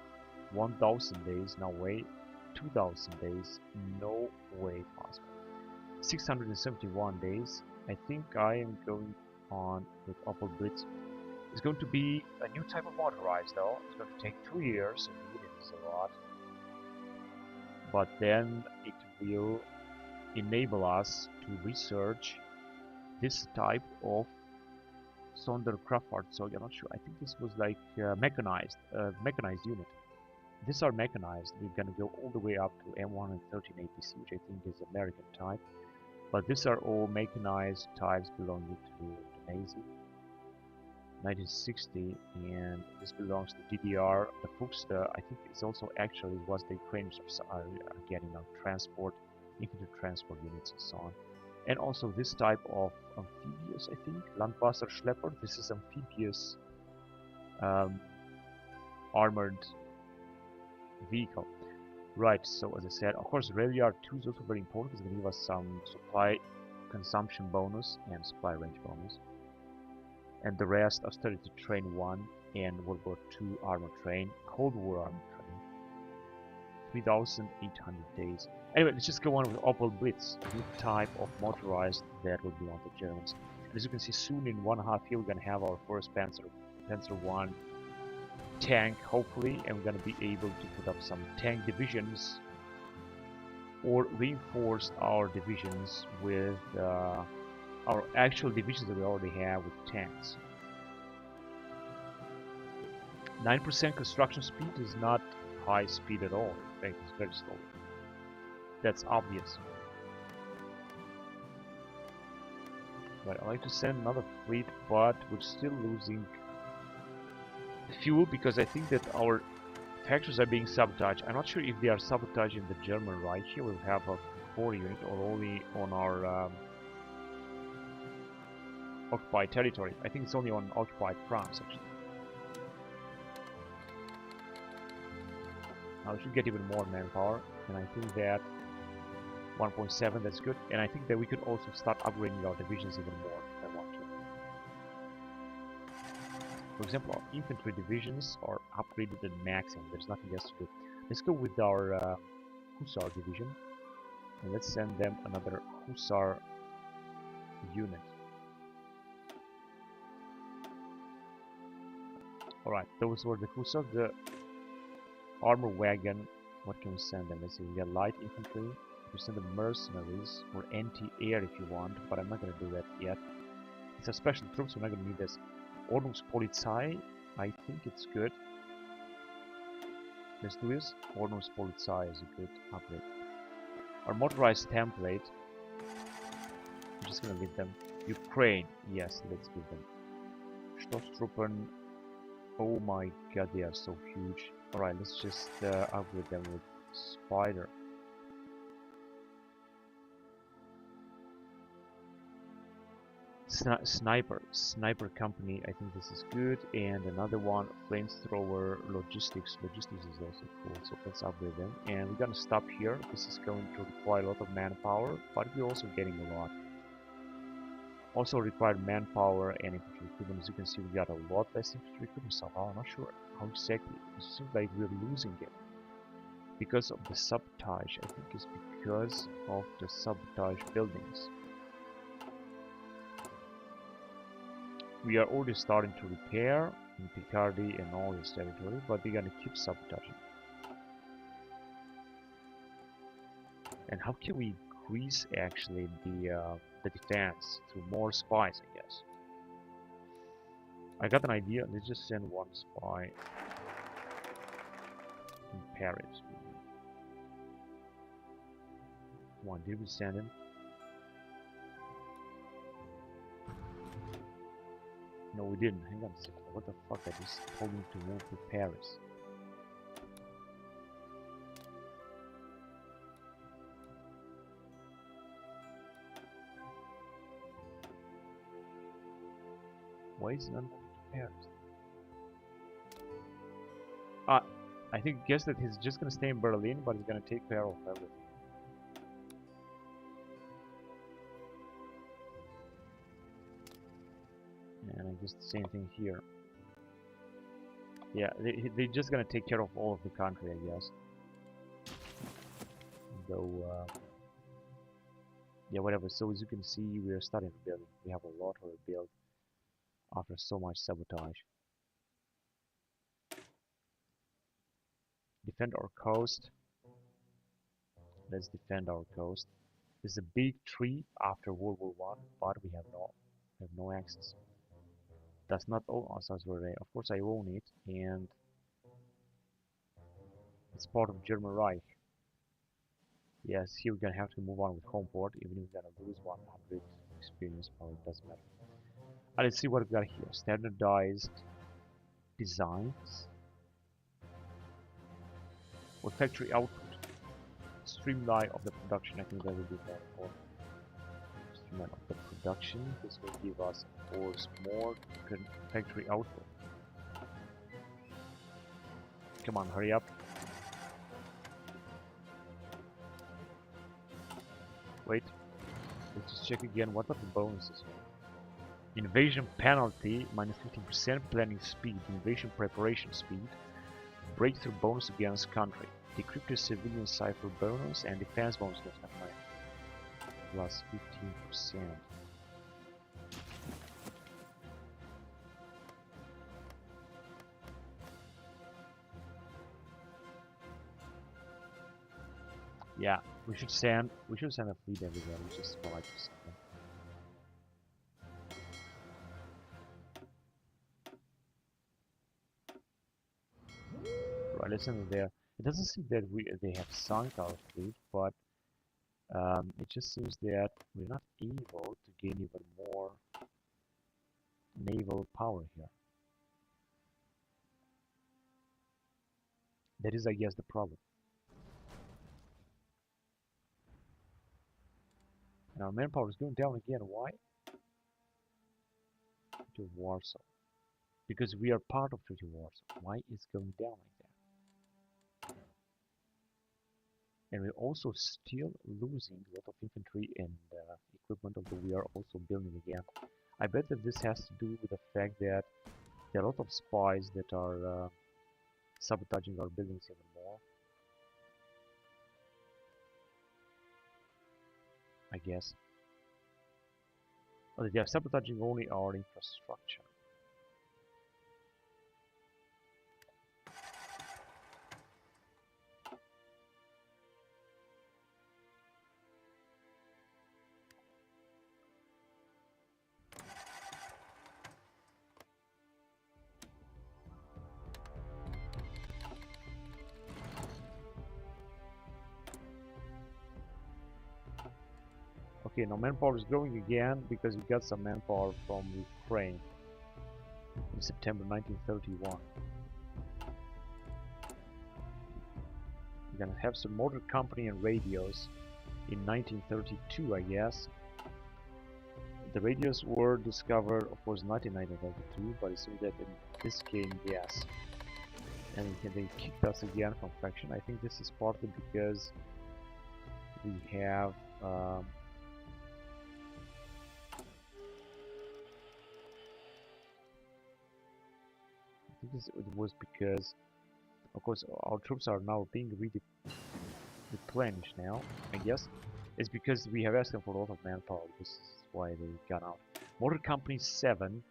1,000 days, no way. 2,000 days, no way possible. 671 days. I think I am going on with Opel Blitz. It's going to be a new type of motorized though. It's going to take 2 years, indeed it is a lot. but then it will enable us to research this type of Sonderkraftfahrzeug. I'm not sure. I think this was like mechanized unit. These are mechanized. We're gonna go all the way up to M113 APC, which I think is American type. But these are all mechanized types belonging to the Nazi. 1960, and this belongs to DDR. The Fuchs, I think it's also actually was the Ukrainians are getting on transport, infantry transport units and so on. And also this type of amphibious, I think, Landwasserschlepper. This is amphibious armored vehicle. Right, so as I said, of course, Radiar 2 is also very important. It's going to give us some supply consumption bonus and supply range bonus. And the rest are studied to train 1 and World War II armor train, Cold War armor train. 3,800 days. Anyway, let's just go on with Opel Blitz, a new type of motorized that will belong to Germans. And as you can see, soon in 1.5 years, we're going to have our first Panzer 1 tank, hopefully, and we're going to be able to put up some tank divisions or reinforce our divisions with our actual divisions that we already have with tanks. 9% construction speed is not high speed at all. In fact, it's very slow. That's obvious. Right, I like to send another fleet, but we're still losing fuel because I think that our factories are being sabotaged. I'm not sure if they are sabotaging the German Reich here. We'll have a 4 unit or only on our occupied territory. I think it's only on occupied France actually. Now we should get even more manpower, and I think that 1.7, that's good. And I think that we could also start upgrading our divisions even more if I want to. For example, our infantry divisions are upgraded at maximum. There's nothing else to do. Let's go with our Hussar division, and let's send them another Hussar unit. Alright, those were the Hussars. The armor wagon, what can we send them? Let's see, we got light infantry. We send them mercenaries or anti-air if you want, but I'm not going to do that yet. It's a special troops, so we're not going to need this. Ordnungspolizei, I think it's good. Let's do this. Ordnungspolizei is a good upgrade. Our motorized template, I'm just going to leave them. Ukraine, yes, let's give them. Stoßtruppen, oh my god, they are so huge. Alright, let's just upgrade them with Spider. Sniper company, I think this is good. And another one, flamethrower logistics. Logistics is also cool, so let's upgrade them. And we're gonna stop here. This is going to require a lot of manpower, but we're also getting a lot. Also required manpower and infantry equipment. As you can see, we got a lot less infantry equipment somehow. I'm not sure how exactly. It seems like we're losing it because of the sabotage. I think it's because of the sabotage buildings. We are already starting to repair in Picardy and all this territory, but we're gonna keep sabotaging. And how can we increase actually the defense through more spies, I guess? I got an idea. Let's just send one spy in Paris. Come on, did we send him? No, we didn't. Hang on a second. What the fuck? I just told him to move to Paris. Why is he not moving to Paris? I think guess that he's just gonna stay in Berlin, but he's gonna take care of everything. And I guess the same thing here. Yeah, they're just gonna take care of all of the country, I guess. Though, yeah, whatever. So as you can see, we are starting to build. We have a lot to rebuild after so much sabotage. Defend our coast. Let's defend our coast. There's a big tree after World War One, but we have no access. Does not own Alsace-Lorraine. Of course, I own it, and it's part of German Reich. Yes, here we're gonna have to move on with home port, even if we're gonna lose 100 experience power. It doesn't matter. Let's see what we've got here. Standardized designs for factory output. Streamline of the production. I think that will be more important. Streamline of the production. This will give us, of course, more factory output. Come on, hurry up. Wait. Let's just check again. What are the bonuses here? Invasion penalty, minus 15%. Planning speed. Invasion preparation speed. Breakthrough bonus against country. Decrypted civilian cipher bonus and defense bonus against country. Plus 15%. Yeah, we should send a fleet everywhere. We just like to send them. Right, let's send them there. It doesn't seem that they have sunk our fleet, but it just seems that we're not able to gain even more naval power here. That is, I guess, the problem. And our manpower is going down again. Why? To Warsaw. Because we are part of Treaty Warsaw. Why is it going down like that? And we're also still losing a lot of infantry and equipment, although we are also building again. I bet that this has to do with the fact that there are a lot of spies that are sabotaging our buildings even more. I guess. Oh, they are sabotaging only our infrastructure. Okay, now manpower is growing again because we got some manpower from Ukraine in September 1931. We're gonna have some motor company and radios in 1932, I guess. The radios were discovered, of course, not in 1932, but it seems that in this game, yes. And they kicked us again from faction. I think this is partly because we have it was because, of course, our troops are now being replenished now. I guess it's because we have asked them for a lot of manpower. This is why they got out. Motor Company 7.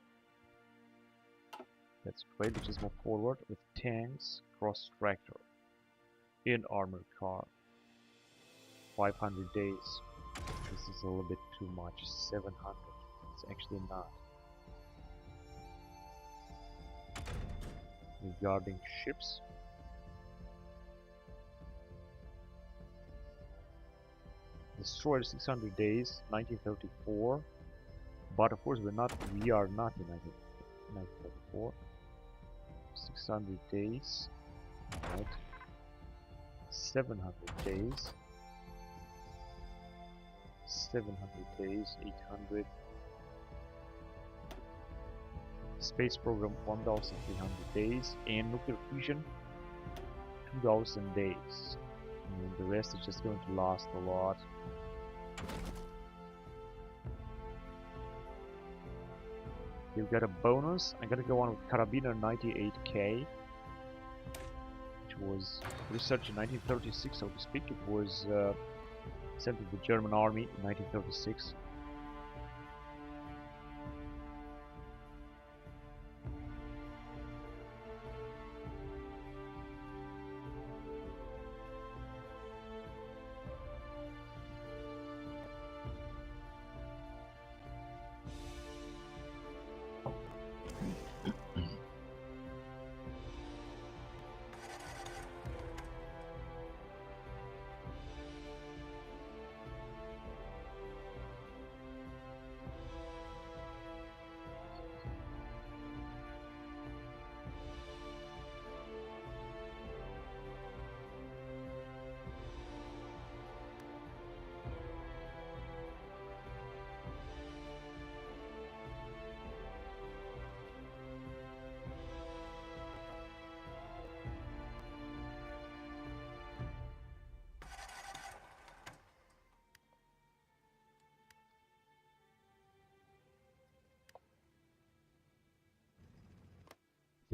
That's great. Let's just move forward with tanks, cross tractor, in armored car. 500 days. This is a little bit too much. 700. It's actually not. Regarding ships, destroyer 600 days, 1934. But of course, we are not in 1934. 600 days, right? 700 days. 700 days, 800. Space program 1,300 days, and nuclear fusion 2,000 days. And the rest is just going to last a lot. You've got a bonus. I'm gonna go on with Carabiner 98K, which was researched in 1936, so to speak. It was sent to the German army in 1936.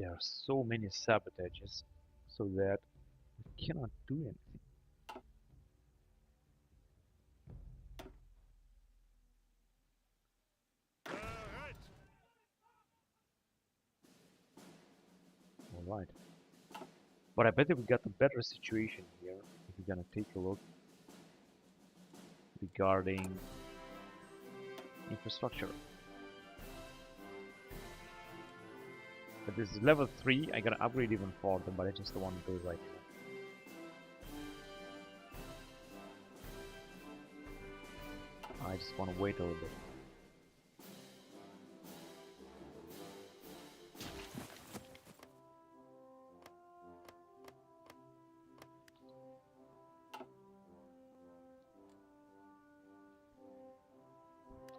There are so many sabotages, so that we cannot do anything. Alright. But I bet that we got a better situation here if we're gonna take a look regarding infrastructure. But this is level 3, I gotta upgrade even further, but I just don't want to do it right now. I just want to wait a little bit.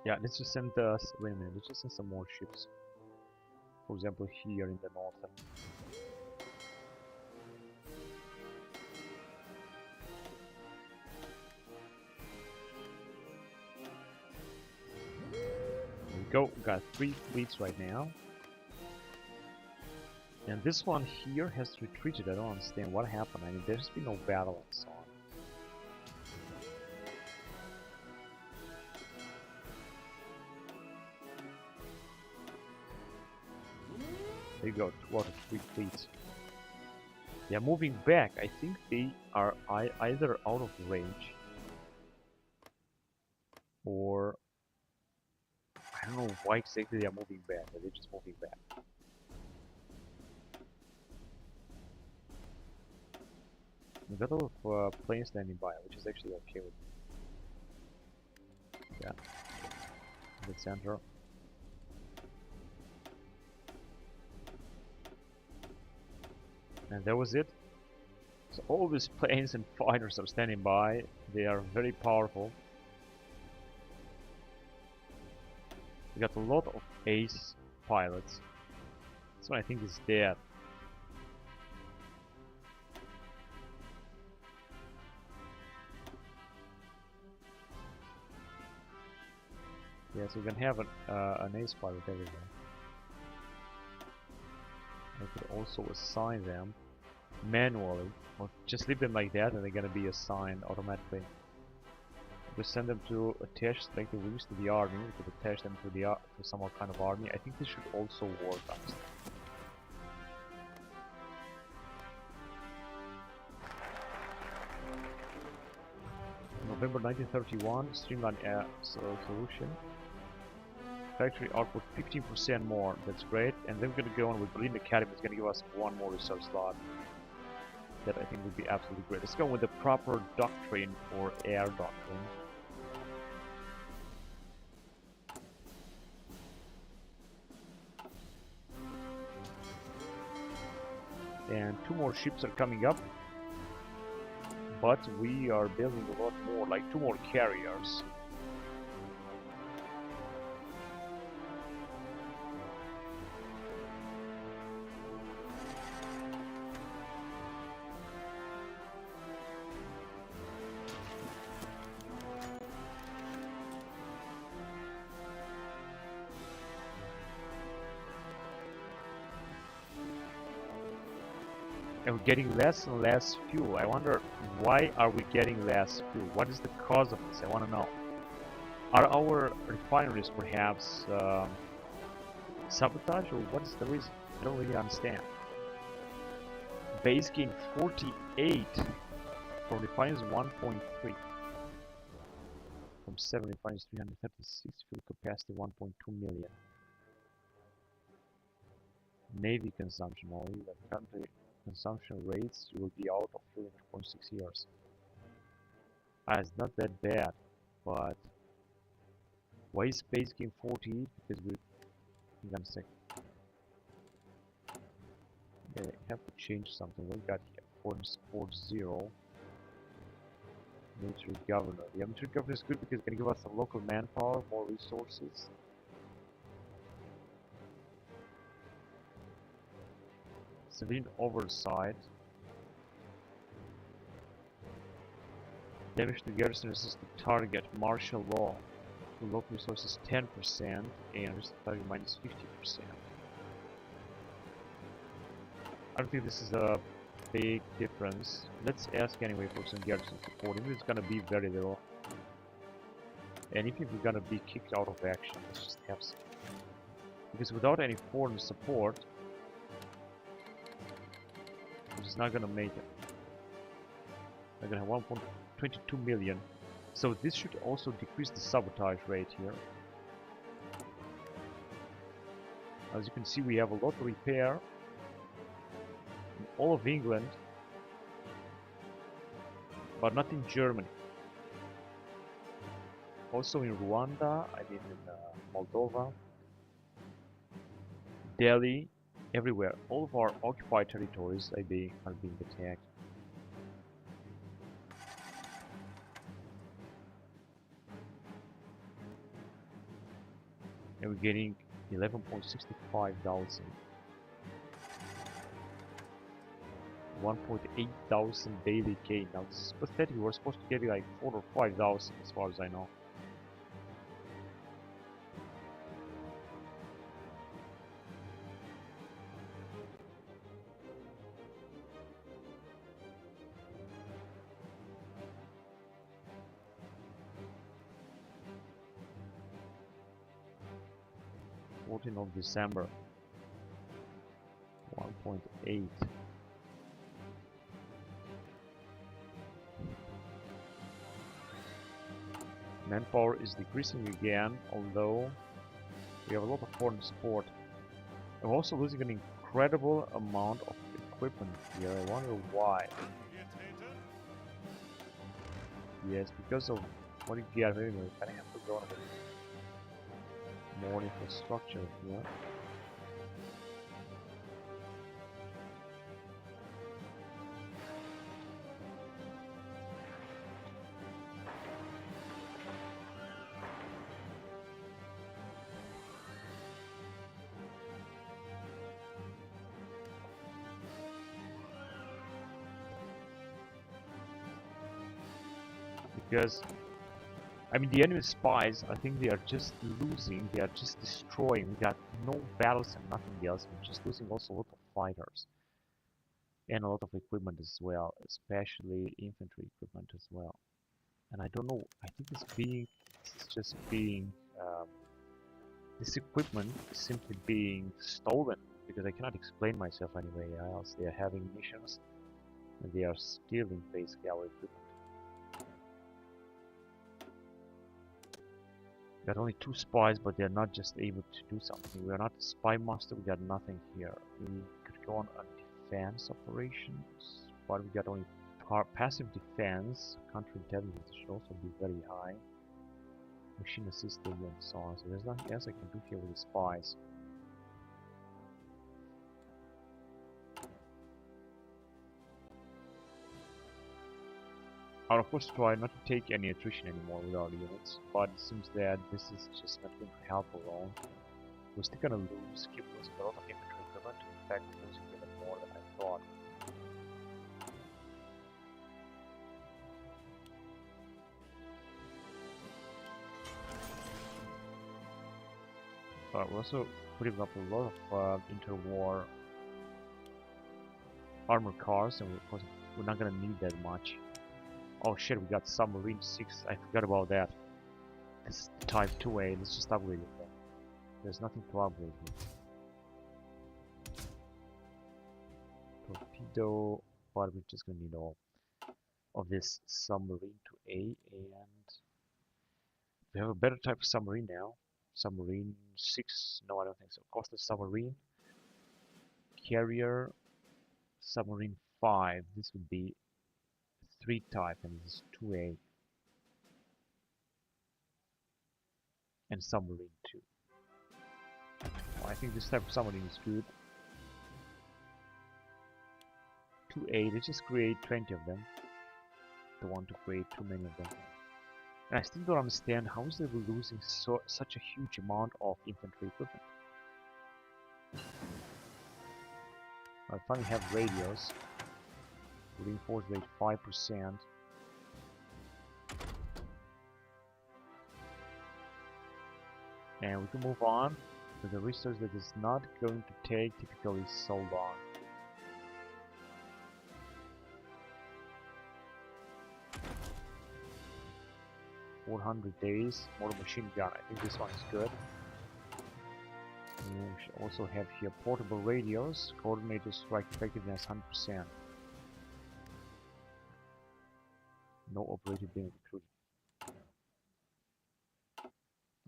Yeah, let's just send us. Wait a minute, let's just send some more ships. For example, here in the northern. There we go. We got 3 fleets right now. And this one here has retreated. I don't understand what happened. I mean, there's been no battle and so on. There you go, 2 out of 3 fleets. They are moving back. I think they are either out of range or I don't know why exactly they are moving back, but they're just moving back. We got a lot of planes standing by, which is actually okay with me. Yeah, in the center. And that was it. So all these planes and fighters are standing by. They are very powerful. We got a lot of ace pilots. This one I think is dead. Yeah, so we can have an ace pilot everywhere. I could also assign them manually, or just leave them like that and they're gonna be assigned automatically. We send them to attach like the wings to the army. We could attach them to the to some kind of army. I think this should also work, honestly. November 1931, streamlined air solution. Factory output 15% more. That's great. And then we're gonna go on with Berlin Academy. It's gonna give us 1 more research slot. That I think would be absolutely great. Let's go with the proper doctrine or air doctrine. And 2 more ships are coming up, but we are building a lot more, like 2 more carriers. And we're getting less and less fuel. I wonder, why are we getting less fuel? What is the cause of this? I want to know. Are our refineries perhaps sabotage, or what is the reason? I don't really understand. Base gain 48 from refineries 1.3. From 7 refineries 336, fuel capacity 1.2 million. Navy consumption only, the country consumption rates, you will be out of fuel in 4.6 years. It's not that bad, but why is space gain 48? Because we're gonna say, okay, I have to change something. What we got here? 4.0 military governor. The military governor is good because it's gonna give us some local manpower, more resources. Civilian oversight. Damage to garrison is the target. Martial law. To local resources 10% and target minus 50%. I don't think this is a big difference. Let's ask anyway for some garrison support. If it's gonna be very little, and if we're gonna be kicked out of action, let's just have some. Because without any foreign support, we're just not gonna make it. We're gonna have 1.22 million. So this should also decrease the sabotage rate here. As you can see, we have a lot to repair in all of England, but not in Germany. Also in Rwanda, I mean in Moldova, Delhi, everywhere. All of our occupied territories are being attacked. And we're getting 11.65 thousand. 1.8 thousand daily gain. Now this is pathetic. We're supposed to get like 4 or 5 thousand as far as I know. Of December, 1.8. Manpower is decreasing again, although we have a lot of foreign support. I'm also losing an incredible amount of equipment here. I wonder why. Yes, because of what you get. Anyway, I kind of have to go on a bit more infrastructure here. Because I mean, the enemy spies, I think they are just losing, they are just destroying. We got no battles and nothing else. We're just losing also a lot of fighters. And a lot of equipment as well, especially infantry equipment as well. And I don't know, I think this is just being, this equipment is simply being stolen. Because I cannot explain myself anyway, else they are having missions. And they are stealing basically our equipment. We got only 2 spies, but they're not just able to do something. We are not a spy master, we got nothing here. We could go on defense operations, but we got only passive defense. Country intelligence should also be very high. Machine assisted and so on. So there's nothing else I can do here with the spies. I would of course try not to take any attrition anymore with our units, but it seems that this is just not going to help alone. We're still gonna keep losing a lot of infantry equipment, in fact losing even more than I thought. But we're also putting up a lot of interwar armored cars, and of course we're not gonna need that much. Oh shit, we got submarine 6, I forgot about that. This is type 2A, let's just upgrade it then. There's nothing to upgrade here. Torpedo, but we're just gonna need all of this submarine to A, and we have a better type of submarine now. Submarine 6, no I don't think so. Coastal submarine, carrier, submarine 5, this would be 3 type, and this is 2A. And submarine 2. Well, I think this type of submarine is good. 2A, let's just create 20 of them. Don't want to create too many of them. And I still don't understand how is they losing such a huge amount of infantry equipment. I finally have radios. Reinforced rate 5%. And we can move on to the research that is not going to take typically so long. 400 days. More machine gun. I think this one is good. And we should also have here portable radios. Coordinated strike effectiveness 100%. No operator being recruited.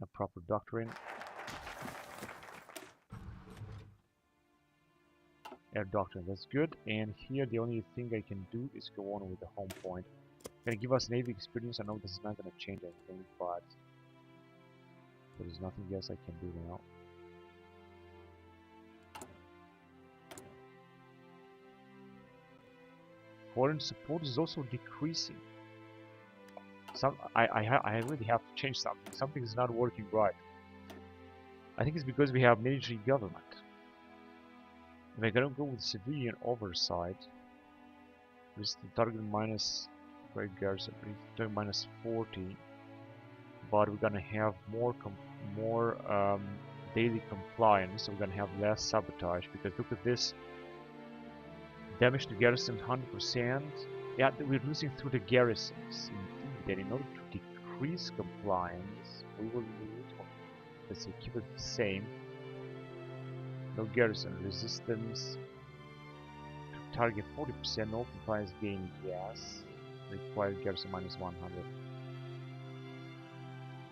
A proper doctrine. Air doctrine, that's good. And here the only thing I can do is go on with the home point. Gonna give us Navy experience. I know this is not gonna change anything, but there is nothing else I can do now. Foreign support is also decreasing. I really have to change something. Something is not working right. I think it's because we have military government. If I'm gonna go with civilian oversight, this target minus great garrison, target minus 40, but we're gonna have more daily compliance. So we're gonna have less sabotage because look at this. Damage to garrison 100%. Yeah, we're losing through the garrisons. Indeed, and in order to decrease compliance, we will need, let's say, keep it the same. No garrison resistance. To target 40%, no compliance gain, yes. Required garrison minus 100.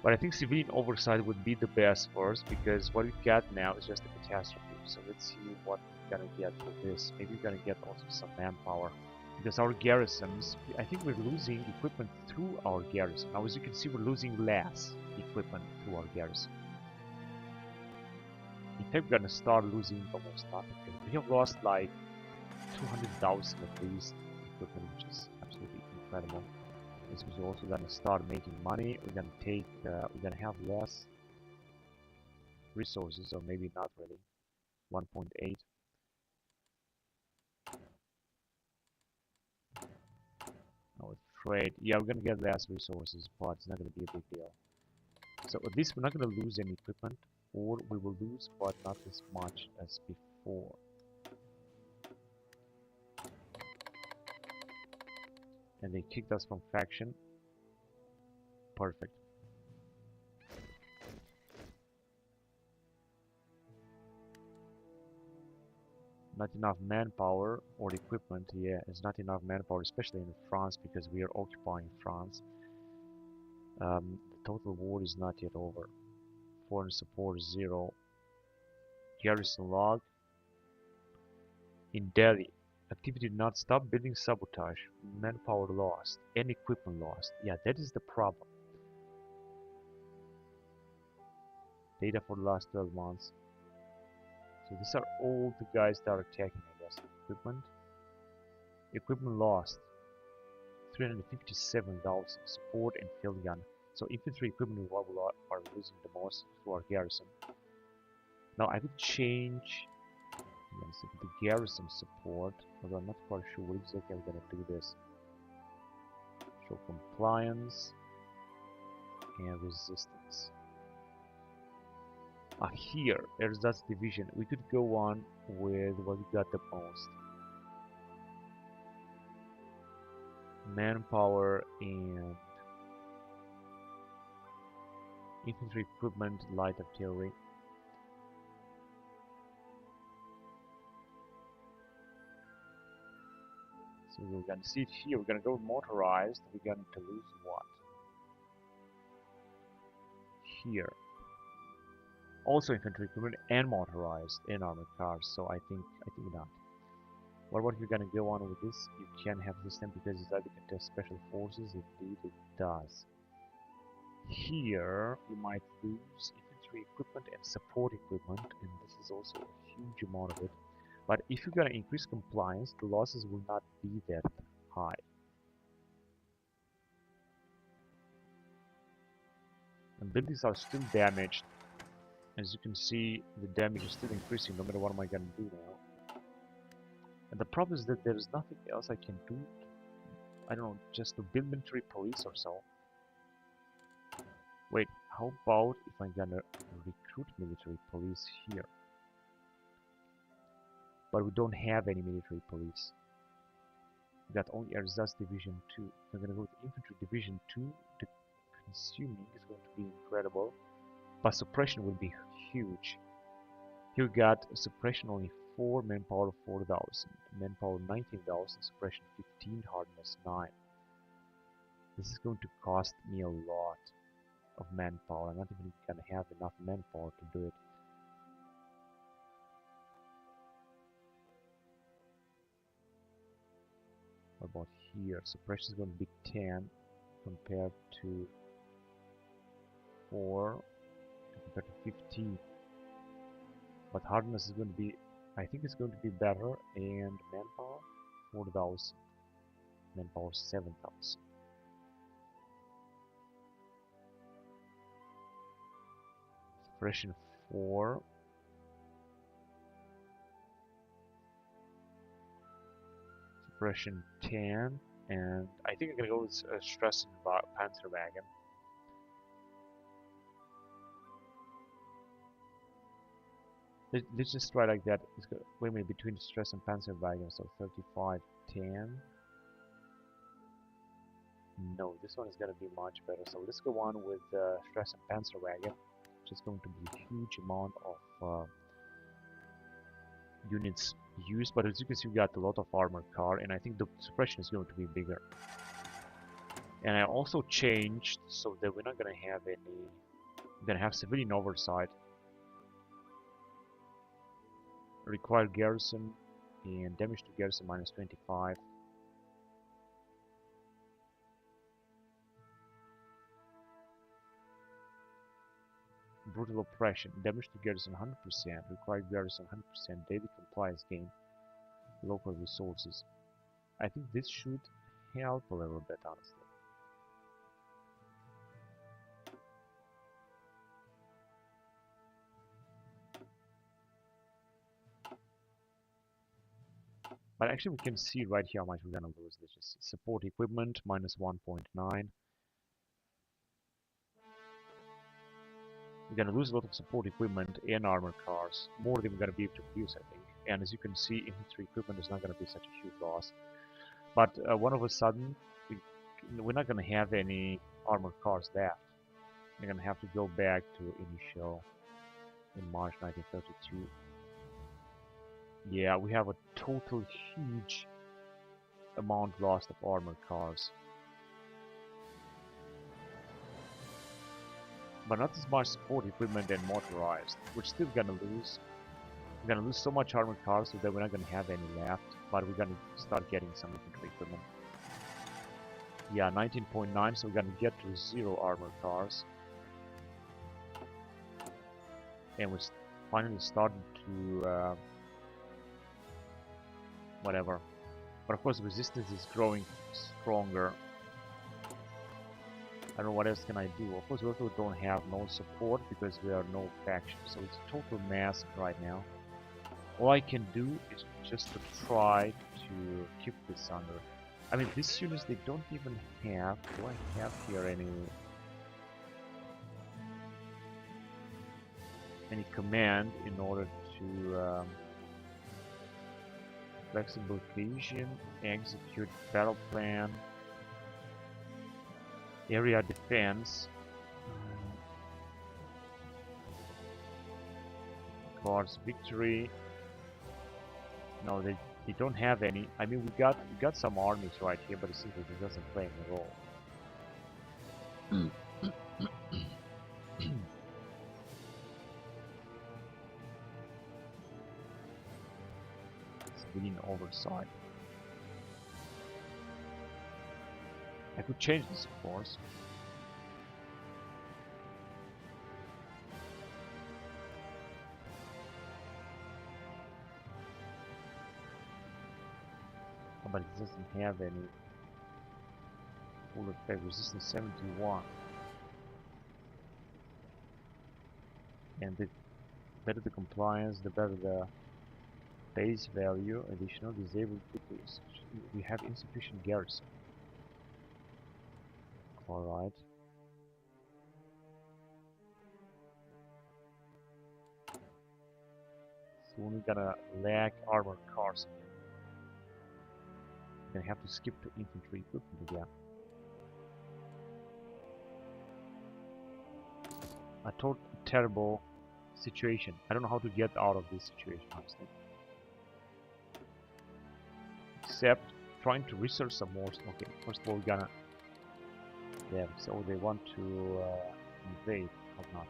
But I think civilian oversight would be the best first because what we've got now is just a catastrophe. So let's see what we're gonna get for this. Maybe we're gonna get also some manpower. Because our garrisons, I think we're losing equipment through our garrison. Now as you can see, we're losing less equipment through our garrison. In fact, we're gonna start losing almost nothing. We have lost like 200,000 at least equipment, which is absolutely incredible. This is also gonna start making money. We're gonna take, we're gonna have less resources, or maybe not really. 1.8. Oh, trade. Yeah, we're gonna get less resources, but it's not gonna be a big deal. So at least we're not gonna lose any equipment, or we will lose, but not as much as before. And they kicked us from faction. Perfect. Not enough manpower or equipment. Yeah, it's not enough manpower, especially in France, because we are occupying France. The total war is not yet over. Foreign support is 0. Garrison log. In Delhi, activity did not stop. Building sabotage. Manpower lost. And equipment lost. Yeah, that is the problem. Data for the last 12 months. So these are all the guys that are attacking, I guess. Equipment lost. 357,000. Support and field gun. So infantry equipment is what we are losing the most to our garrison. Now I would change the garrison support, although I'm not quite sure what exactly I'm gonna do this. Show compliance and resistance. Here, there's that division. We could go on with what we got the most. Manpower and infantry equipment, light artillery. So we're gonna see it here. We're gonna go motorized. We're going to lose what? Here. Also infantry equipment and motorized and armored cars. So I think not. What about if you're gonna go on with this? You can have this then because it's either contest special forces. Indeed, it does. Here we might lose infantry equipment and support equipment, and this is also a huge amount of it. But if you're gonna increase compliance, the losses will not be that high. And buildings are still damaged. As you can see, the damage is still increasing no matter what am I gonna do now. And the problem is that there is nothing else I can do. I don't know, just to build military police or so. Wait, how about if I'm gonna recruit military police here? But we don't have any military police. We got only Erzaz Division 2. We're gonna go with Infantry Division 2. The consuming is going to be incredible, but suppression will be huge. Here we got suppression only 4, manpower 4,000, manpower 19,000, suppression 15, hardness 9. This is going to cost me a lot of manpower. I'm not even gonna have enough manpower to do it. What about here? Suppression is going to be 10 compared to 4 compared to 15. But hardness is going to be, I think it's going to be better. And manpower 4,000, manpower 7,000. Suppression 4. Suppression 10, and I think I'm gonna go with stress and panzer wagon. Let's just try like that. Wait a minute, between stress and panzer wagon, so 35, 10. No, this one is gonna be much better. So let's go on with stress and panzer wagon, which is going to be a huge amount of units used, but as you can see we got a lot of armored car, and I think the suppression is going to be bigger. And I also changed so that we're not gonna have any, we're gonna have civilian oversight. Required garrison and damage to garrison minus 25. Brutal oppression, damage to garrison 100%, required garrison 100%, daily compliance gain, local resources. I think this should help a little bit, honestly. But actually we can see right here how much we're gonna lose. Let's just support equipment minus 1.9. We're gonna lose a lot of support equipment and armored cars, more than we're gonna be able to produce, I think. And as you can see, infantry equipment is not gonna be such a huge loss. But one of a sudden, we're not gonna have any armored cars left. We're gonna have to go back to initial in March 1932. Yeah, we have a total huge amount lost of armored cars. But not as much support equipment and motorized. We're still gonna lose. We're gonna lose so much armored cars so that we're not gonna have any left. But we're gonna start getting some infantry equipment. Yeah, 19.9, so we're gonna get to 0 armored cars. And we're finally starting to whatever. But of course resistance is growing stronger. I don't know what else can I do. Of course we also don't have no support because we are no faction, so it's a total mess right now. All I can do is just to try to keep this under. I mean, these units, they don't even have, do I have here any command in order to flexible vision, execute battle plan, area defense, cards victory. No, they don't have any. I mean, we got some armies right here, but it seems like it doesn't play any role. Civilian oversight. I could change this, of course. But it doesn't have any full effect. Resistance 71. And the better the compliance, the better the base value. Additional disabled people. We have insufficient garrison. Alright. So we're gonna lack armored cars again. We're gonna have to skip to infantry equipment again. a terrible situation. I don't know how to get out of this situation, honestly. Except trying to research some more. Okay, first of all, we're gonna. Yeah, so they want to invade or not.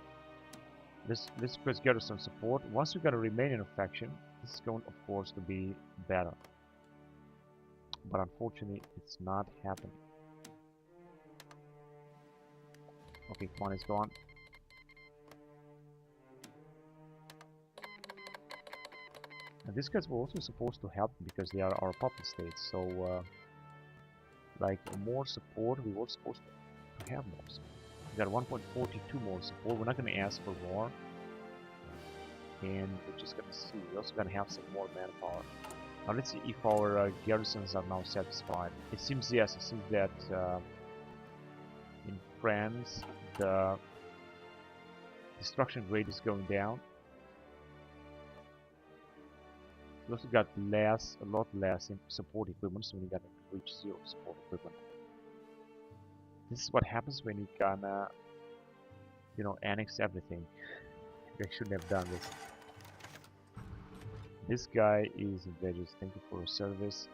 Let's press garrison support. Once we got a remaining faction, this is going, of course, to be better. But unfortunately, it's not happening. Okay, come on, let's go on. And these guys were also supposed to help because they are our puppet states. So, like more support, we were supposed to have more support. We got 1.42 more support. We're not going to ask for more. And we're just going to see. We're also going to have some more manpower. Now let's see if our garrisons are now satisfied. It seems yes. It seems that in France the destruction rate is going down. We also got a lot less in support equipment, so we got to reach 0 support equipment. This is what happens when you gonna, you know, annex everything. I shouldn't have done this. This guy is invaded. Thank you for your service.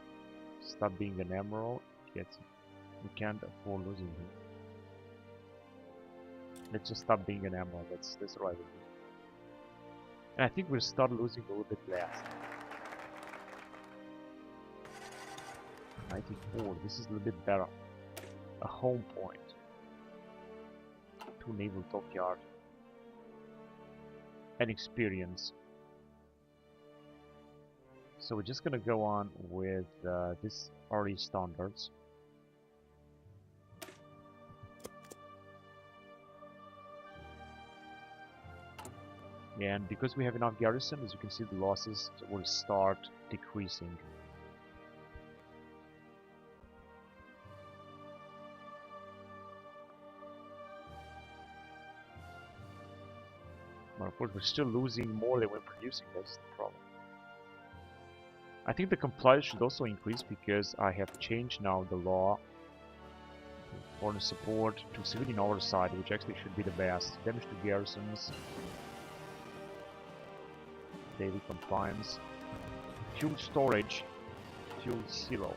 Stop being an emerald. We can't afford losing him. Let's just stop being an emerald. That's the right way. And I think we'll start losing a little bit less. 94. This is a little bit better. A home point. 2 naval dockyard. And experience. So we're just gonna go on with this RE standards. And because we have enough garrison, as you can see, the losses will start decreasing. But of course, we're still losing more than we're producing. That's the problem. I think the compliance should also increase because I have changed now the law for the support to civilian oversight, which actually should be the best. Damage to garrisons, daily compliance, fuel storage, fuel 0.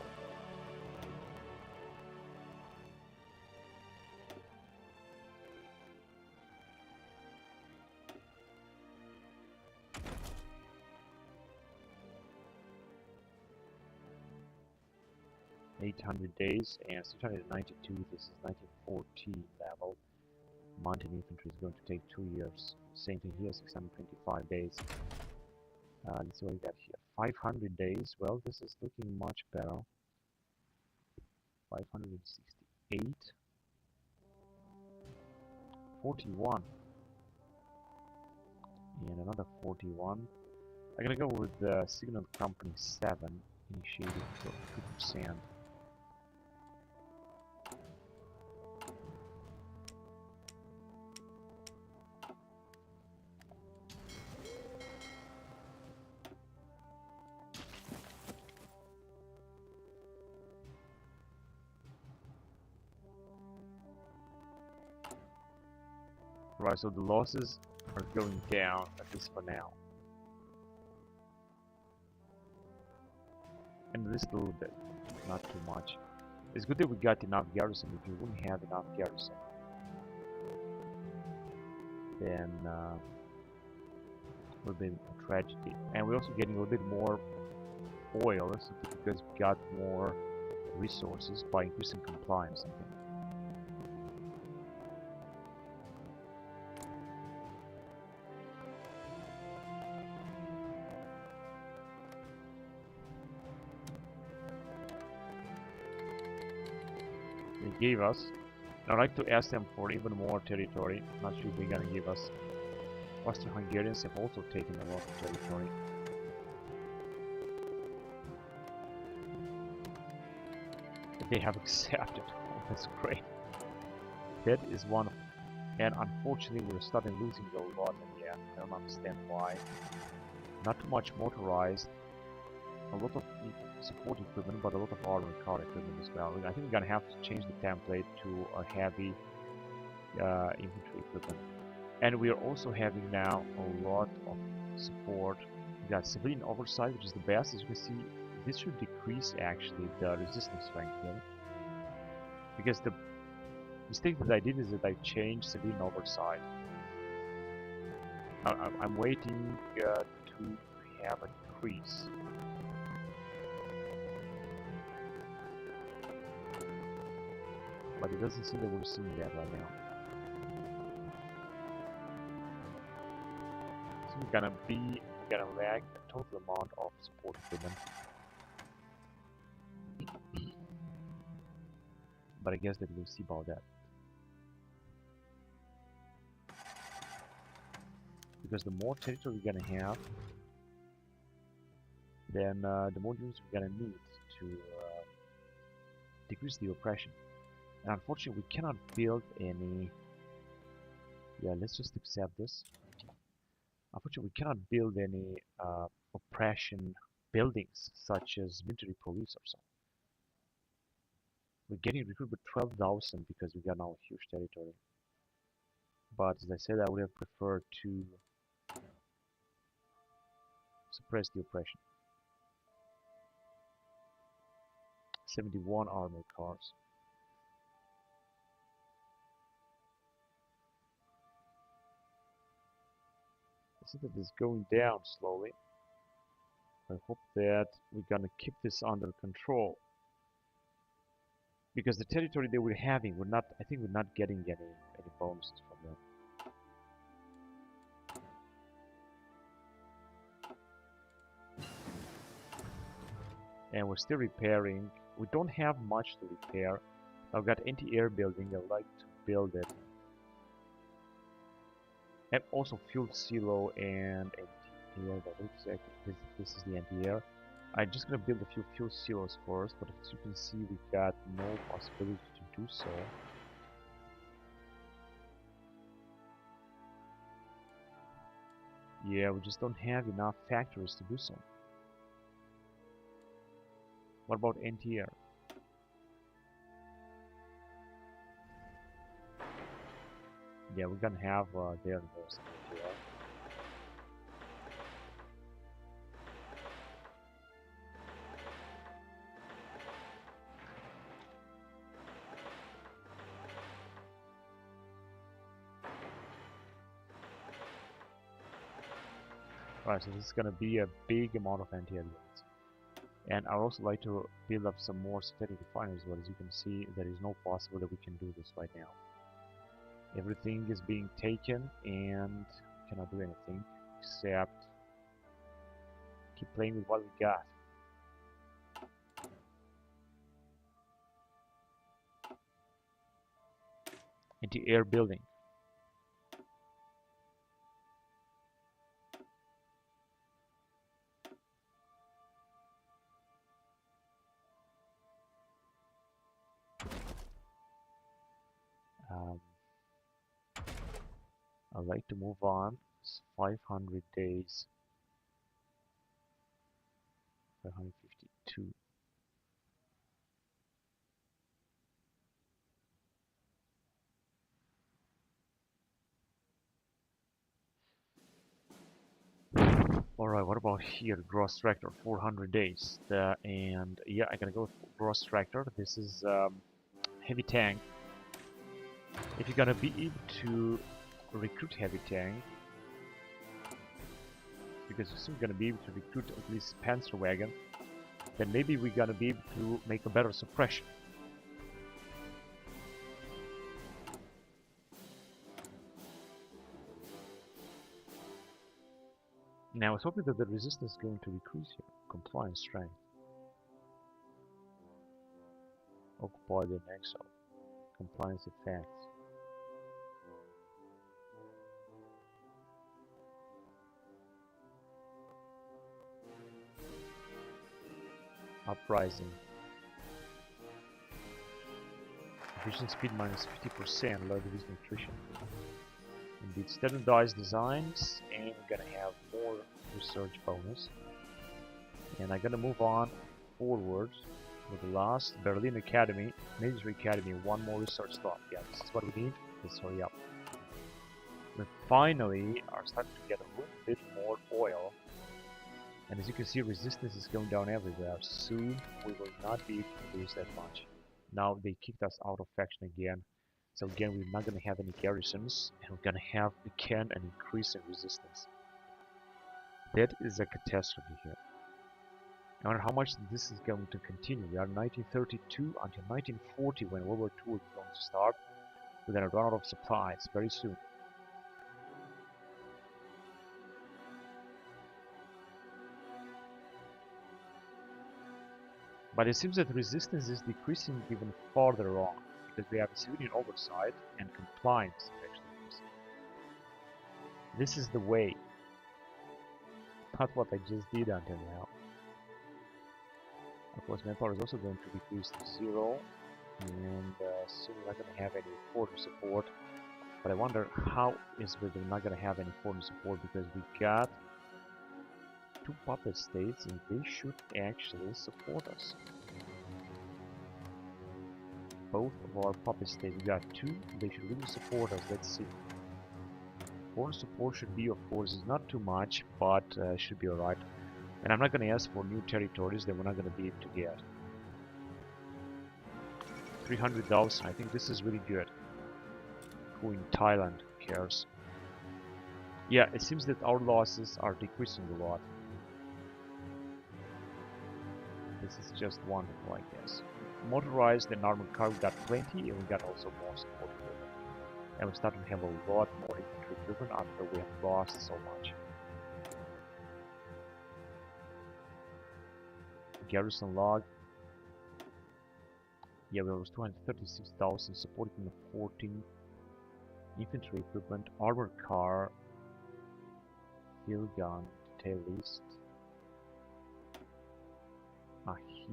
days and 692. This is 1914 level. Mountain infantry is going to take 2 years. Same thing here, 625 days. Let's see what we got here. 500 days. Well, this is looking much better. 568. 41. And another 41. I'm gonna go with the Signal Company 7, initiated for 2%. Right, so the losses are going down, at least for now. And just a little bit, not too much. It's good that we got enough garrison. If we wouldn't have enough garrison, then it would be a tragedy. And we're also getting a little bit more oil because we got more resources by increasing compliance, I think. They gave us. I'd like to ask them for even more territory. Not sure if they're gonna give us. Austro-Hungarians have also taken a lot of territory. They have accepted. Oh, that's great. That is one of them. And unfortunately we're starting losing a lot in the end. I don't understand why. Not too much motorized. A lot of support equipment, but a lot of armored car equipment as well. I think we're gonna have to change the template to a heavy infantry equipment. And we are also having now a lot of support. We got civilian oversight, which is the best. As you can see, this should decrease actually the resistance strength here. Because the mistake that I did is that I changed civilian oversight. I'm waiting to have a decrease. But it doesn't seem that we're seeing that right now. So we're gonna lack a total amount of support equipment. But I guess that we'll see about that. Because the more territory we're gonna have, then the more units we're gonna need to decrease the oppression. And unfortunately, we cannot build any. Yeah, let's just accept this. Unfortunately, we cannot build any oppression buildings such as military police or so. We're getting recruited with 12,000 because we got now a huge territory. But as I said, I would have preferred to suppress the oppression. 71 armored cars. I see that it's going down slowly. I hope that we're gonna keep this under control. Because the territory that we're having, I think we're not getting any bonuses from them. And we're still repairing. We don't have much to repair. I've got anti-air building. I'd like to build it. And also fuel silo and anti-air. Exactly. This is the anti-air. I'm just gonna build a few fuel silos first, but as you can see, we got no possibility to do so. Yeah, we just don't have enough factories to do so. What about anti-air? Yeah, we're gonna have there's anti-air. Alright, so this is gonna be a big amount of anti-air units. And I'd also like to build up some more synthetic refineries, but as you can see, there is no possible that we can do this right now. Everything is being taken and we cannot do anything except keep playing with what we got. Anti-air building. I'd like to move on. It's 500 days. 552. Alright, what about here? Gross tractor, 400 days. And yeah, I'm gonna go with gross tractor. This is heavy tank. If you're gonna be able to recruit heavy tank, because you're still gonna be able to recruit at least Panzer wagon, then maybe we're gonna be able to make a better suppression. Now I was hoping that the resistance is going to decrease here. Compliance strength. Occupy the Nexo. Compliance effects. Uprising. Division speed minus 50%, low division attrition. Indeed, standardized designs, and we're gonna have more research bonus. And I'm gonna move on forward with the last Berlin Academy, Military Academy, one more research slot. Yeah, this is what we need. Let's hurry up. we finally are starting to get a little bit more oil. And as you can see, resistance is going down everywhere. Soon we will not be able to lose that much. Now they kicked us out of faction again. So again, we're not going to have any garrisons, and we're going to have again an increase in resistance. That is a catastrophe here. I wonder how much this is going to continue. We are 1932 until 1940 when World War II is going to start. We're going to run out of supplies very soon. But it seems that resistance is decreasing even farther on, because we have civilian oversight and compliance actually. This is the way, not what I just did until now. Of course, manpower is also going to decrease to 0, and soon we're not going to have any foreign support. But I wonder how is we're not going to have any foreign support, because we got 2 puppet states and they should actually support us. Both of our puppet states, we got 2, they should really support us. Let's see. Foreign support should be, of course, is not too much, but should be alright. And I'm not going to ask for new territories that we're not going to be able to get. 300,000, I think this is really good. Who in Thailand cares? Yeah, it seems that our losses are decreasing a lot. This is just wonderful, I guess. Motorized and armored car, we got plenty, and we got also more support equipment. And we're starting to have a lot more infantry equipment after we have lost so much. Garrison log. Yeah, we lost 236,000, supporting the 14 infantry equipment, armored car, field gun, tail list.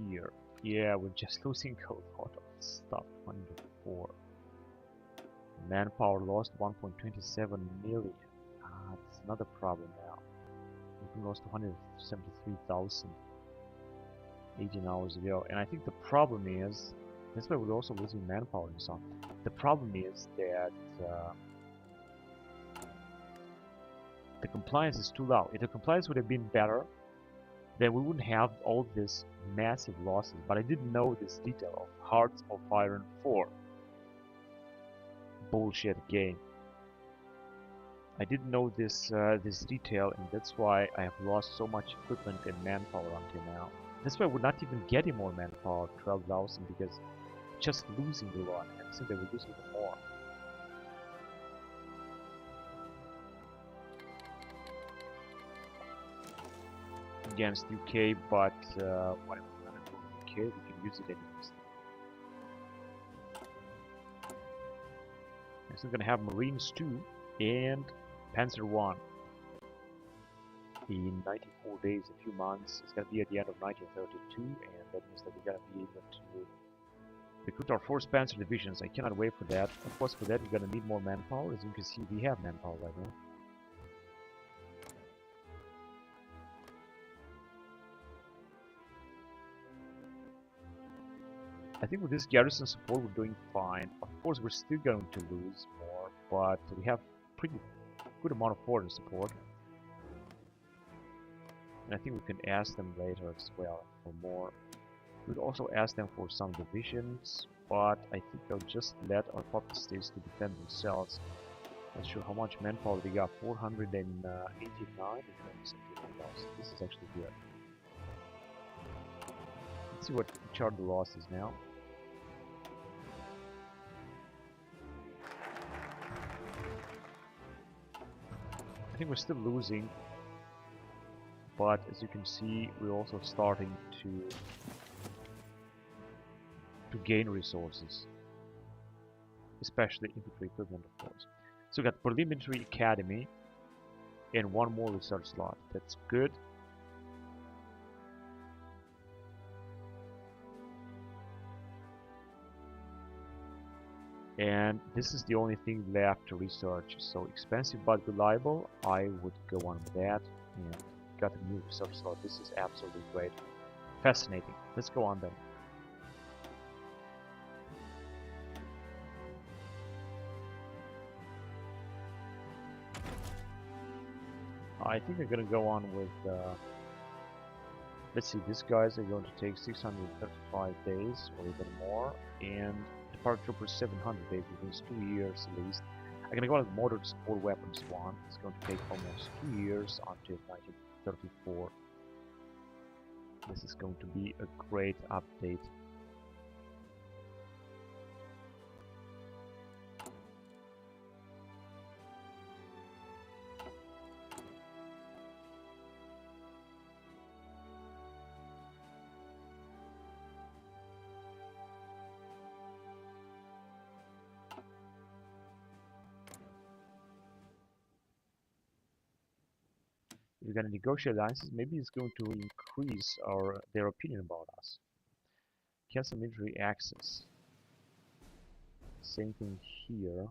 Here. Yeah, we're just losing a lot of stuff. 104. Manpower lost 1.27 million. That's another problem now. We lost 273,000 18 hours ago. And I think the problem is, that's why we're also losing manpower and so on. The problem is that the compliance is too low. If the compliance would have been better, then we wouldn't have all this massive losses. But I didn't know this detail of Hearts of Iron 4. Bullshit game. I didn't know this this detail, and that's why I have lost so much equipment and manpower until now. That's why we're not even getting more manpower, 12,000, because just losing a lot, and so they will lose even more. Against UK, but whatever, we're gonna go to UK, we can use it anyways. So we're gonna have Marines 2 and Panzer 1 in 94 days, a few months. It's gonna be at the end of 1932, and that means that we're gonna be able to recruit our 4th Panzer divisions. I cannot wait for that. Of course, for that we're gonna need more manpower. As you can see, we have manpower right now. I think with this garrison support we're doing fine. Of course we're still going to lose more, but we have pretty good amount of foreign support. And I think we can ask them later as well for more. We'd also ask them for some divisions, but I think they'll just let our puppet states to defend themselves. Not sure how much manpower they got, 489. This is actually good. Let's see which are the losses now. I think we're still losing, but as you can see, we're also starting to gain resources, especially infantry equipment, of course. So we got Parliamentary Academy and 1 more research slot. That's good. And this is the only thing left to research. So expensive but reliable, I would go on with that. And got a new research slot. This is absolutely great. Fascinating. Let's go on then. I think I'm gonna go on with, let's see, these guys are going to take 635 days or even more, and the paratroopers 700 days, which means 2 years at least. I'm gonna go on with modern support weapons one. It's going to take almost 2 years until 1934. This is going to be a great update. We're going to negotiate alliances. Maybe it's going to increase their opinion about us. Cancel military access. Same thing here.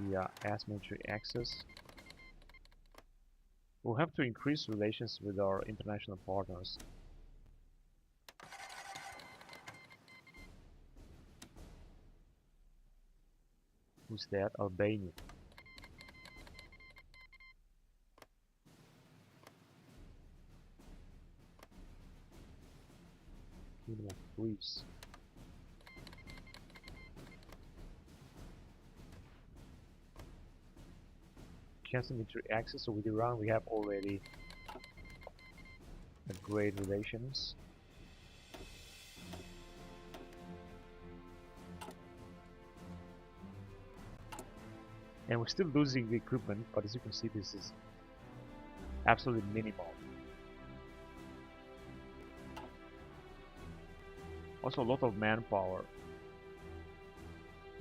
Yeah, as military access. We'll have to increase relations with our international partners. Who's that? Albania. Kingdom of Greece. Cancel military access. So with Iran we have already a great relations. And we're still losing the equipment, but as you can see, this is absolutely minimal. Also a lot of manpower,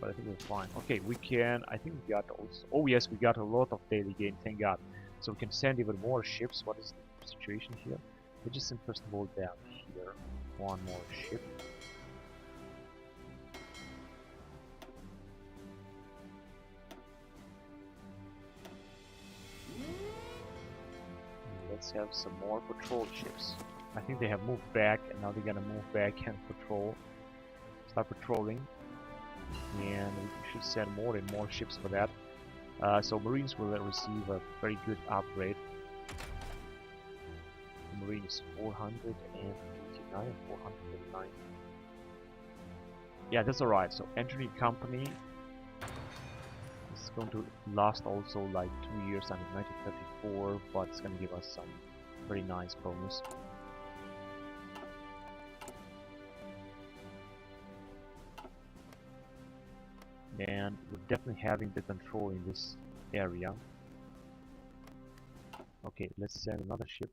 but I think we're fine. Okay, we can, I think we got also, oh yes, we got a lot of daily gain, thank God. So we can send even more ships. What is the situation here? We just send first of all down here, one more ship. Let's have some more patrol ships. I think they have moved back, and now they're gonna move back and patrol. Start patrolling, and we should send more and more ships for that. So Marines will receive a very good upgrade. The Marines 489 and 489. Yeah, that's alright. So entry company is going to last also like 2 years until 1934, but it's going to give us some very nice bonus. And we're definitely having the control in this area. Okay, let's send another ship.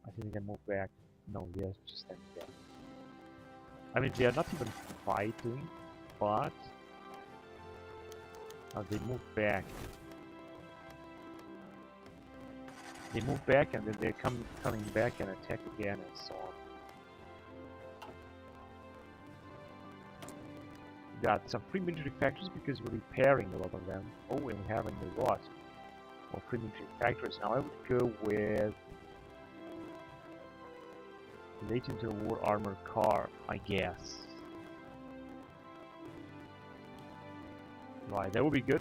I think they can move back. No, they're just standing there. I mean, they are not even fighting, but they move back. They move back and then they're coming back and attack again and so on. We got some free military factories because we're repairing a lot of them. Oh, and we're having a lot of free military factories. Now I would go with late interwar armored car, I guess. Right, that would be good.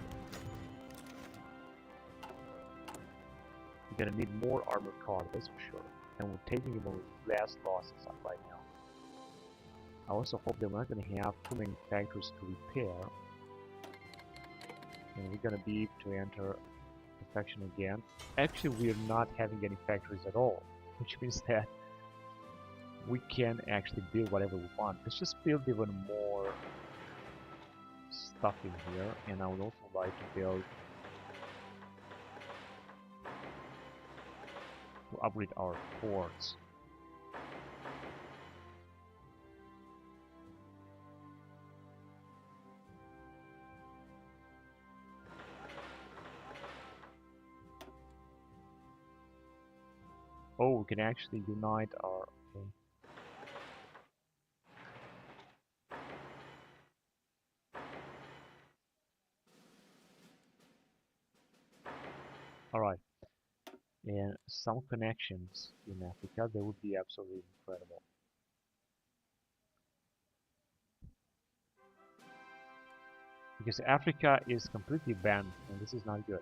We're gonna need more armored car, that's for sure. And we're taking even less losses right now. I also hope that we're not gonna have too many factories to repair. And we're gonna be able to enter the faction again. Actually, we are not having any factories at all, which means that we can actually build whatever we want. Let's just build even more stuff in here, and I would also like to build to upgrade our ports. Oh, we can actually unite our... Okay. and some connections in Africa, that would be absolutely incredible. Because Africa is completely banned, and this is not good.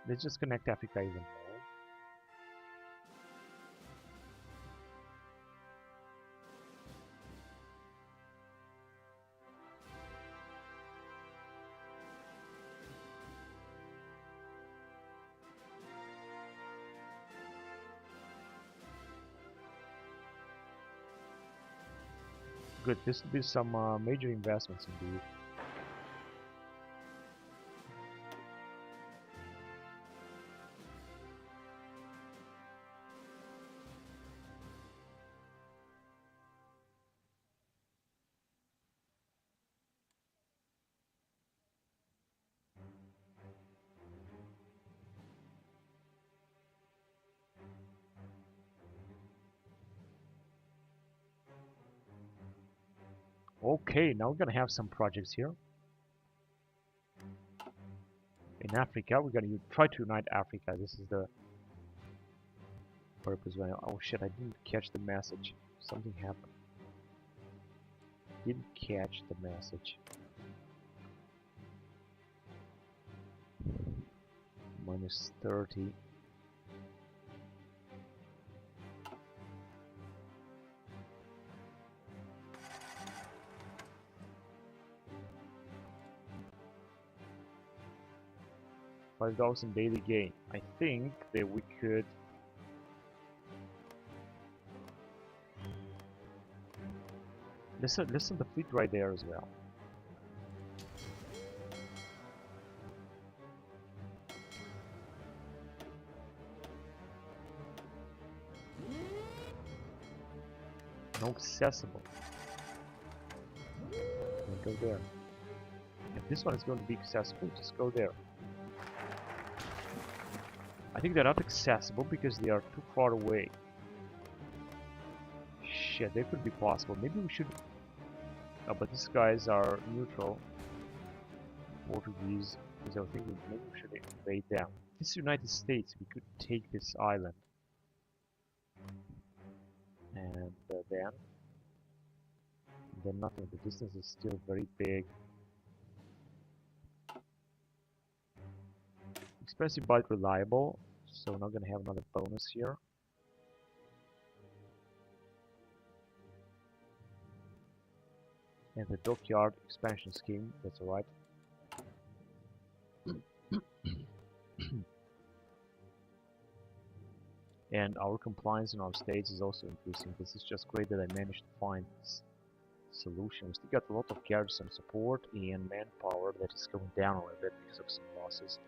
Let's just connect Africa even more. Good, this will be some major investments indeed. Okay, now we're gonna have some projects here. In Africa, we're gonna try to unite Africa. This is the purpose. Oh shit, I didn't catch the message. Something happened. Didn't catch the message. Minus 30. $5,000 daily gain. I think that we could listen the fleet right there as well. No accessible. Go there. If this one is going to be accessible, just go there. I think they're not accessible because they are too far away. Shit, they could be possible. Maybe we should... Oh, but these guys are neutral. Portuguese. So I think maybe we should invade them. This is United States. We could take this island. And then nothing. The distance is still very big. Expensive but reliable. So we're not gonna have another bonus here. And the dockyard expansion scheme, that's alright. And our compliance in our states is also increasing. This is just great that I managed to find this solution. We still got a lot of garrison support and manpower that is going down a little bit because of some losses.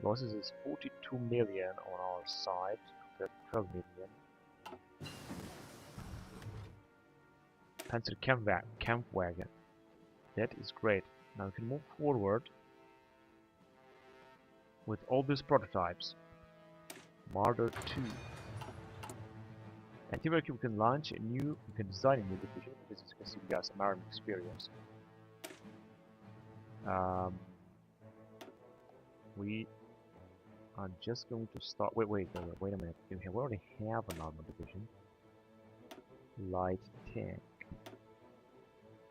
Losses is 42 million on our side compared to 12 million. Panzer camp wagon. That is great. Now we can move forward with all these prototypes. Marder 2. And theoretically we can launch a new, we can design a new division because as you can see we got some army experience. We are just going to start, wait a minute, we already have an armor division. Light tank.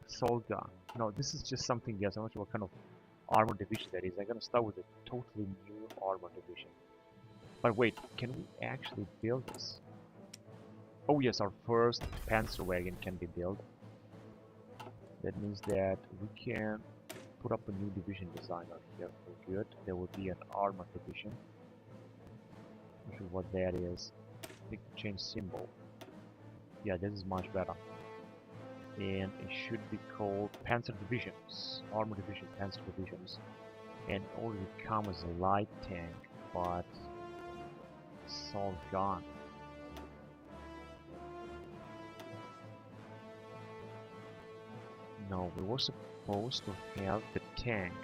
Assault gun. No, this is just something else. I'm not sure what kind of armor division that is. I'm gonna start with a totally new armor division. But wait, can we actually build this? Oh yes, our first Panzer wagon can be built. That means that we can put up a new division design out here for good. There will be an armor division. Not sure what that is. I think change symbol. Yeah, this is much better. And it should be called Panzer Divisions. Armor Division, Panzer Divisions. And it already comes as a light tank, but assault gun. No, we were supposed to have the tank.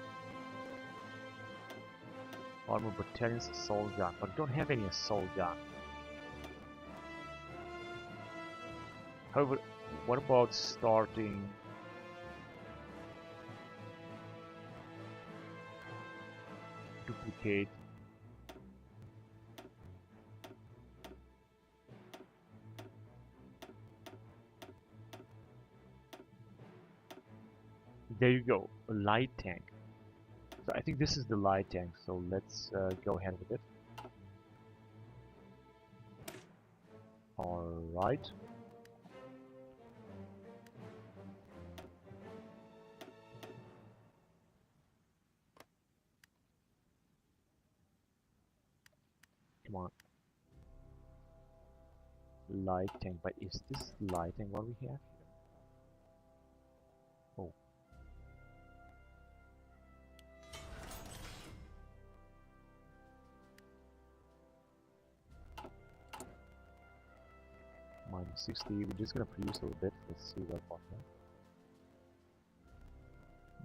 Armor battalions, assault gun, but we don't have any assault gun. However, what about starting duplicate? There you go, a light tank. So I think this is the light tank, so let's go ahead with it. Alright. Come on. Light tank, but is this light tank what we have here? Oh. -60, we're just gonna produce a little bit. Let's see what happens.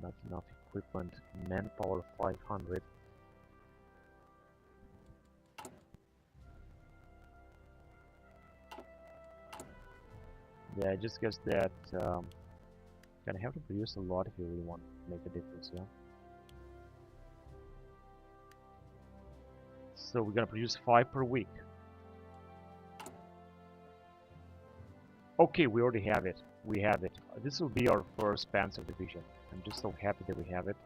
Not enough equipment. Manpower 500. Yeah, I just guess that gonna have to produce a lot if you really want to make a difference, yeah. So we're gonna produce 5 per week. Okay, we already have it. We have it. This will be our first Panzer division. I'm just so happy that we have it.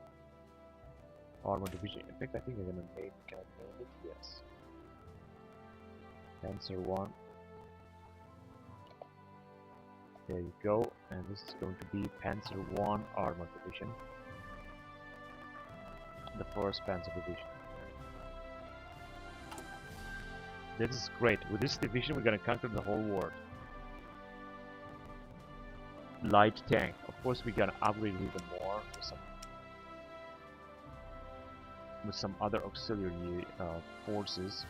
Armor division. In fact, I think I'm gonna name it. Yes. Panzer 1. There you go. And this is going to be Panzer 1 Armor Division. The first Panzer Division. This is great. With this division, we're gonna conquer the whole world. Light tank. Of course, we're gonna upgrade even more with some other auxiliary forces.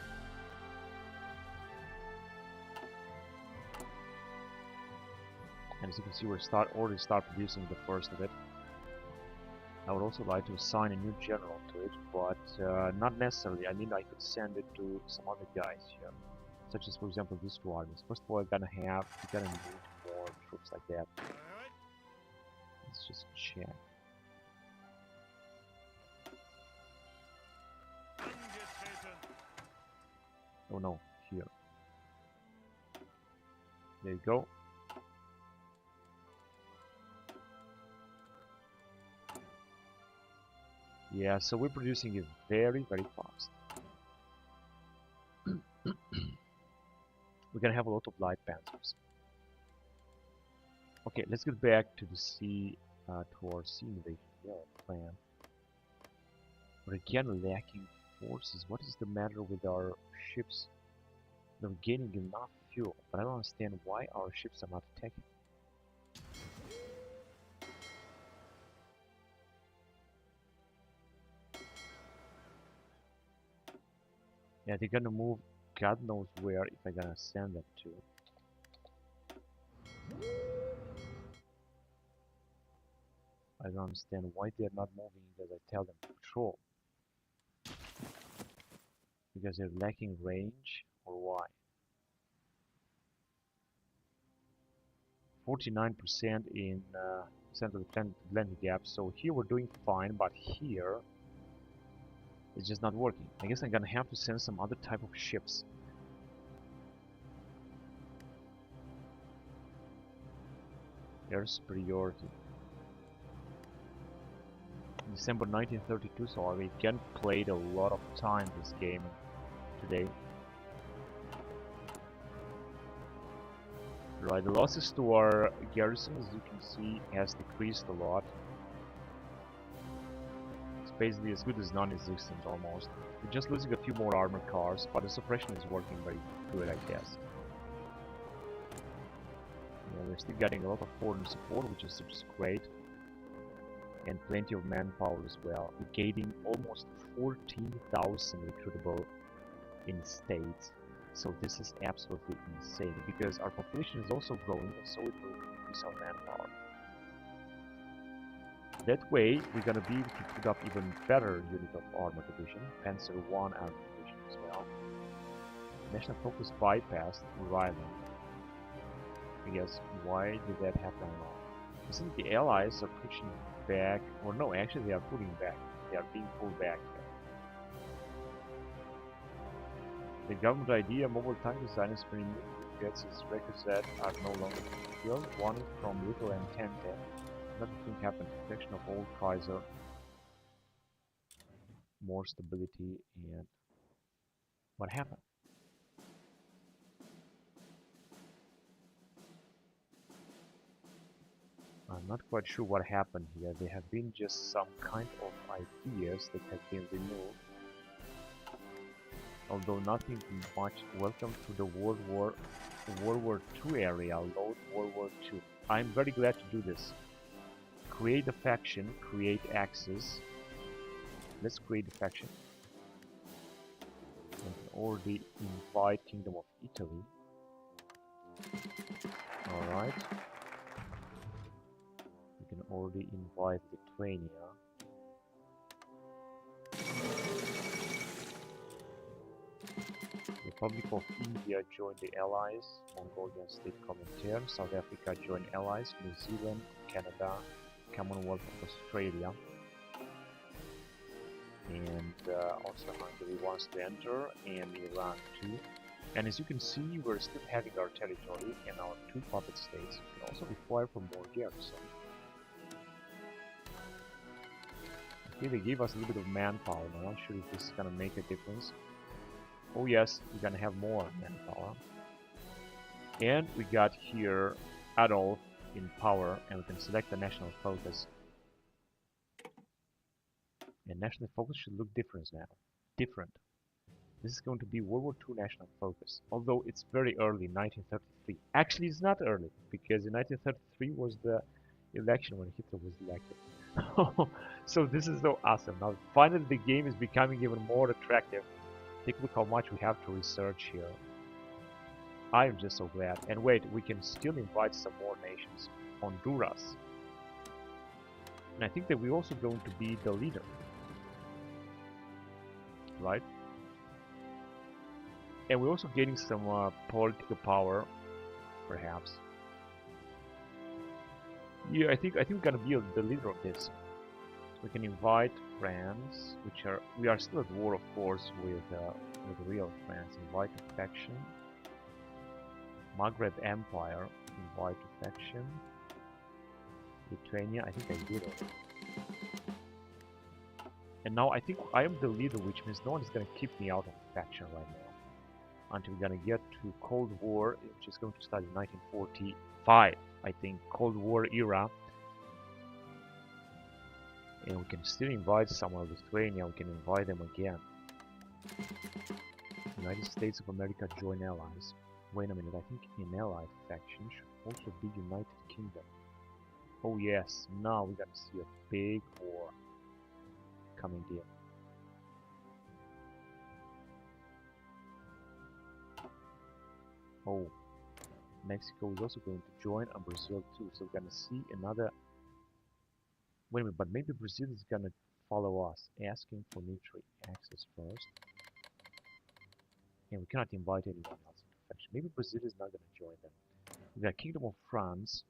And as you can see, we already start producing the first of it. I would also like to assign a new general to it, but not necessarily. I mean, I could send it to some other guys here, such as, for example, these two armies. First of all, we're gonna need more troops like that. Let's just check. Oh no, here. There you go. Yeah, so we're producing it very, very fast. We're gonna have a lot of light panzers. Okay, let's get back to the sea, to our sea invasion plan. We're again lacking forces. What is the matter with our ships? They're gaining enough fuel, but I don't understand why our ships are not attacking. Yeah, they're gonna move God knows where if I'm gonna send them to. I don't understand why they're not moving as I tell them to patrol. Because they're lacking range, or why? 49% in Central Atlantic Gap, so here we're doing fine, but here it's just not working. I guess I'm gonna have to send some other type of ships. Air superiority. December 1932, so I again played a lot of time this game today. Right, the losses to our garrison, as you can see, has decreased a lot. It's basically as good as non-existent almost. We're just losing a few more armored cars, but the suppression is working very good, I guess. Yeah, we're still getting a lot of foreign support, which is great. And plenty of manpower as well. We're gaining almost 14,000 recruitable in states. So this is absolutely insane, because our population is also growing, and so it will increase our manpower. That way, we're gonna be able to put up even better unit of armor division, Panzer 1 armor division as well. National focus bypassed Ryland. Yes, why did that happen now? I think the allies are pushing back, or no, actually they are pulling back. They are being pulled back here. The government idea mobile tank designers for gets its records that are no longer fulfilled. Warning from Little and Tente. Nothing happened. Protection of old Kaiser. More stability, and what happened? I'm not quite sure what happened here. There have been just some kind of ideas that have been removed. Although nothing much. Welcome to the World War II area. Load World War II. I'm very glad to do this. Create a faction. Create access. Let's create a faction. We can already invite Kingdom of Italy. Alright. We can already invite Lithuania. Republic of India joined the Allies. Mongolian State Comintern. South Africa joined Allies. New Zealand, Canada, Commonwealth of Australia. And Austria-Hungary wants to enter, and Iran too. And as you can see, we're still having our territory and our two puppet states. We can also require for more garrison. Okay, they gave us a little bit of manpower. I'm not sure if this is gonna make a difference. Oh yes, we're gonna have more manpower. And we got here Adolf in power, and we can select the national focus. And national focus should look different now. Different. This is going to be World War II national focus. Although it's very early, 1933. Actually, it's not early, because in 1933 was the election when Hitler was elected. So this is so awesome. Now finally the game is becoming even more attractive. Take a look how much we have to research here. I am just so glad. And wait, we can still invite some more nations. Honduras. And I think that we're also going to be the leader. Right? And we're also getting some political power, perhaps. Yeah, I think we're gonna be the leader of this. We can invite France, we are still at war, of course, with real France. Invite a faction. Maghreb Empire, invite a faction. Lithuania, I think I did it. And now I think I am the leader, which means no one is gonna keep me out of the faction right now. Until we're gonna get to Cold War, which is going to start in 1945, I think, Cold War era. And we can still invite someone, Lithuania, we can invite them again. United States of America join allies. Wait a minute, I think an allied faction should also be United Kingdom. Oh yes, now we're gonna see a big war coming here. Oh, Mexico is also going to join, and Brazil too. So we're gonna see another. Wait a minute, but maybe Brazil is gonna follow us, asking for military access first. And we cannot invite anyone else into faction. Maybe Brazil is not gonna join them. We got Kingdom of France,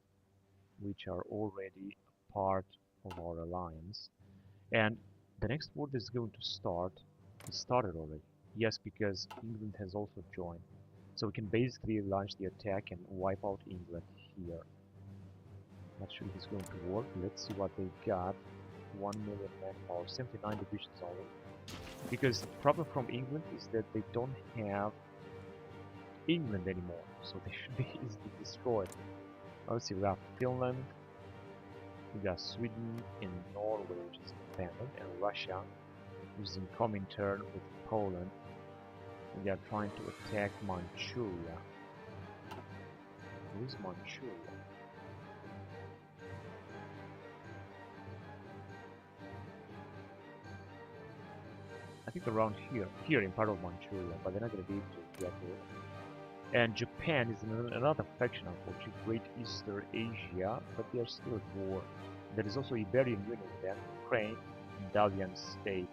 which are already part of our alliance. And the next war that is going to start, it started already. Yes, because England has also joined. So we can basically launch the attack and wipe out England here. Not sure if it's going to work. Let's see what they've got. 1 million manpower, 79 divisions only. Because the problem from England is that they don't have England anymore, so they should be easily destroyed. Let's see, we got Finland, we got Sweden and Norway, which is independent, and Russia, which is in Comintern with Poland. And they are trying to attack Manchuria. Where is Manchuria? I think around here in part of Manchuria, but they're not going to be able to get there. And Japan is another faction, unfortunately, Great Eastern Asia, but they are still at war. There is also Iberian Union with them, Ukraine, and Dalian State.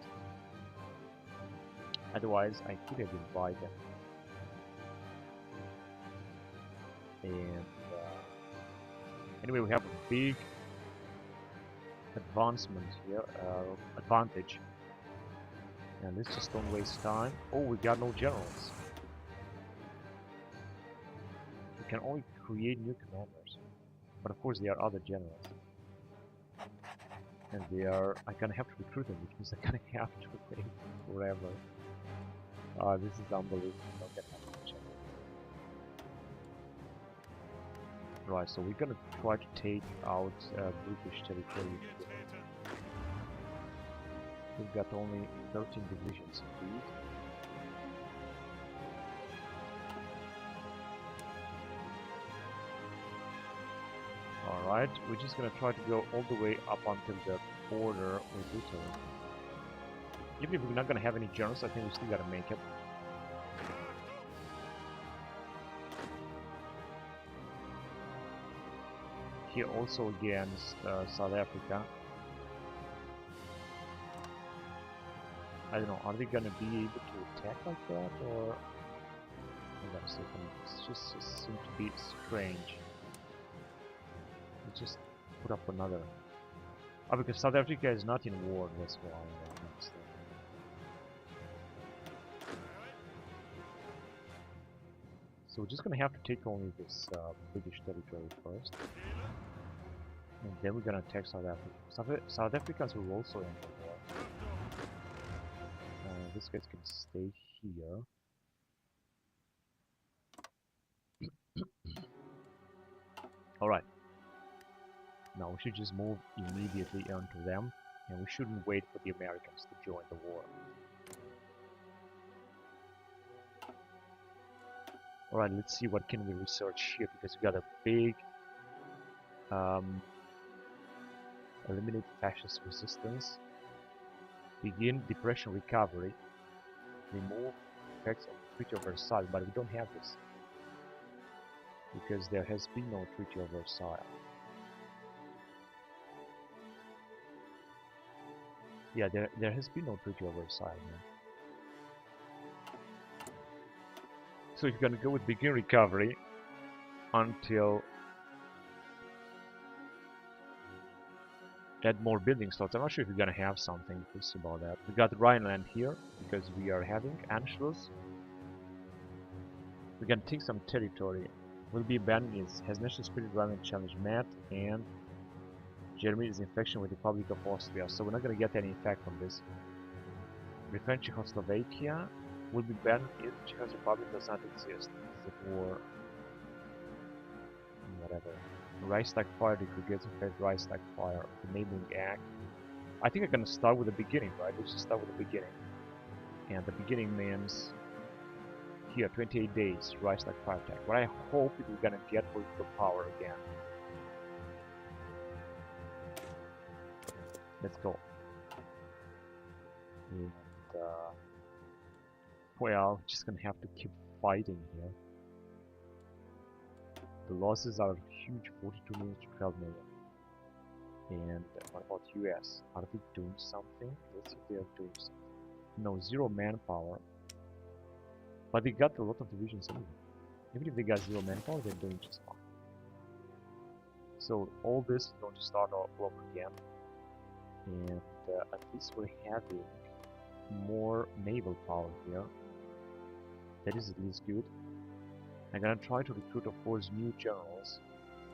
Otherwise, I could have invited them. And Anyway, we have a big advancement here, advantage. And let's just don't waste time. Oh, we got no generals. We can only create new commanders. But of course there are other generals. And they are... I'm gonna have to recruit them, which means I'm gonna have to wait forever. This is unbelievable. Not gonna have much. Right, so we're gonna try to take out British territory. We've got only 13 divisions indeed. Alright, we're just gonna try to go all the way up until the border with Italy. Even if we're not gonna have any generals, I think we still gotta make it. Here also against South Africa. I don't know, are they gonna be able to attack like that, or... Hold on a second, it just seems to be strange. Let's just put up another... Oh, because South Africa is not in war, that's why. So we're just gonna have to take only this British territory first. And then we're gonna attack South Africa. South Africans will also enter war. These guys can stay here. Alright. Now we should just move immediately onto them. And we shouldn't wait for the Americans to join the war. Alright, let's see what can we research here, because we got a big eliminate fascist resistance, begin depression recovery, remove effects of the Treaty of Versailles, but we don't have this because there has been no Treaty of Versailles. Yeah, there has been no Treaty of Versailles. Man. So you're gonna go with begin recovery until add more building slots. I'm not sure if we're gonna have something. We'll see about that. We got Rhineland here because we are having Anschluss. We're gonna take some territory. Will be abandoned. Has national spirit Rhineland challenge met, and Germany is in infection with the Republic of Austria. So we're not gonna get any effect from this. Defend Czechoslovakia will be banned if Czech Republic does not exist. War. Whatever. Reichstag fire decreates effect Reichstag fire. Enabling act. I think I'm gonna start with the beginning, right? Let's just start with the beginning. And the beginning means here 28 days Reichstag fire attack. What I hope is we're gonna get political power again. Let's go. And well, just gonna have to keep fighting here. The losses are huge, 42 million to 12 million. And what about US? Are they doing something? Let's see if they are doing something. No, 0 manpower. But they got a lot of divisions anyway. Even if they got 0 manpower, they're doing just fine. So all this is going to start all over again. And at least we're having more naval power here. That is at least good. I'm gonna try to recruit, of course, new generals,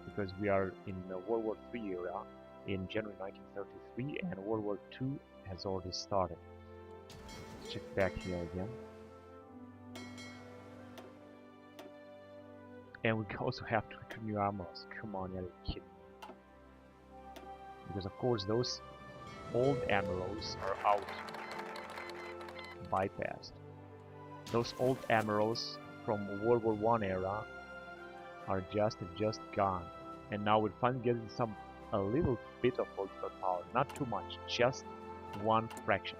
because we are in the World War III era in January 1933, and World War II has already started. Let's check back here again. And we also have to recruit new armors. Come on, you're kidding me. Because of course those old admirals are out. Bypassed. Those old admirals from World War I era are just gone, and now we're finally getting a little bit of political power, not too much, just one fraction.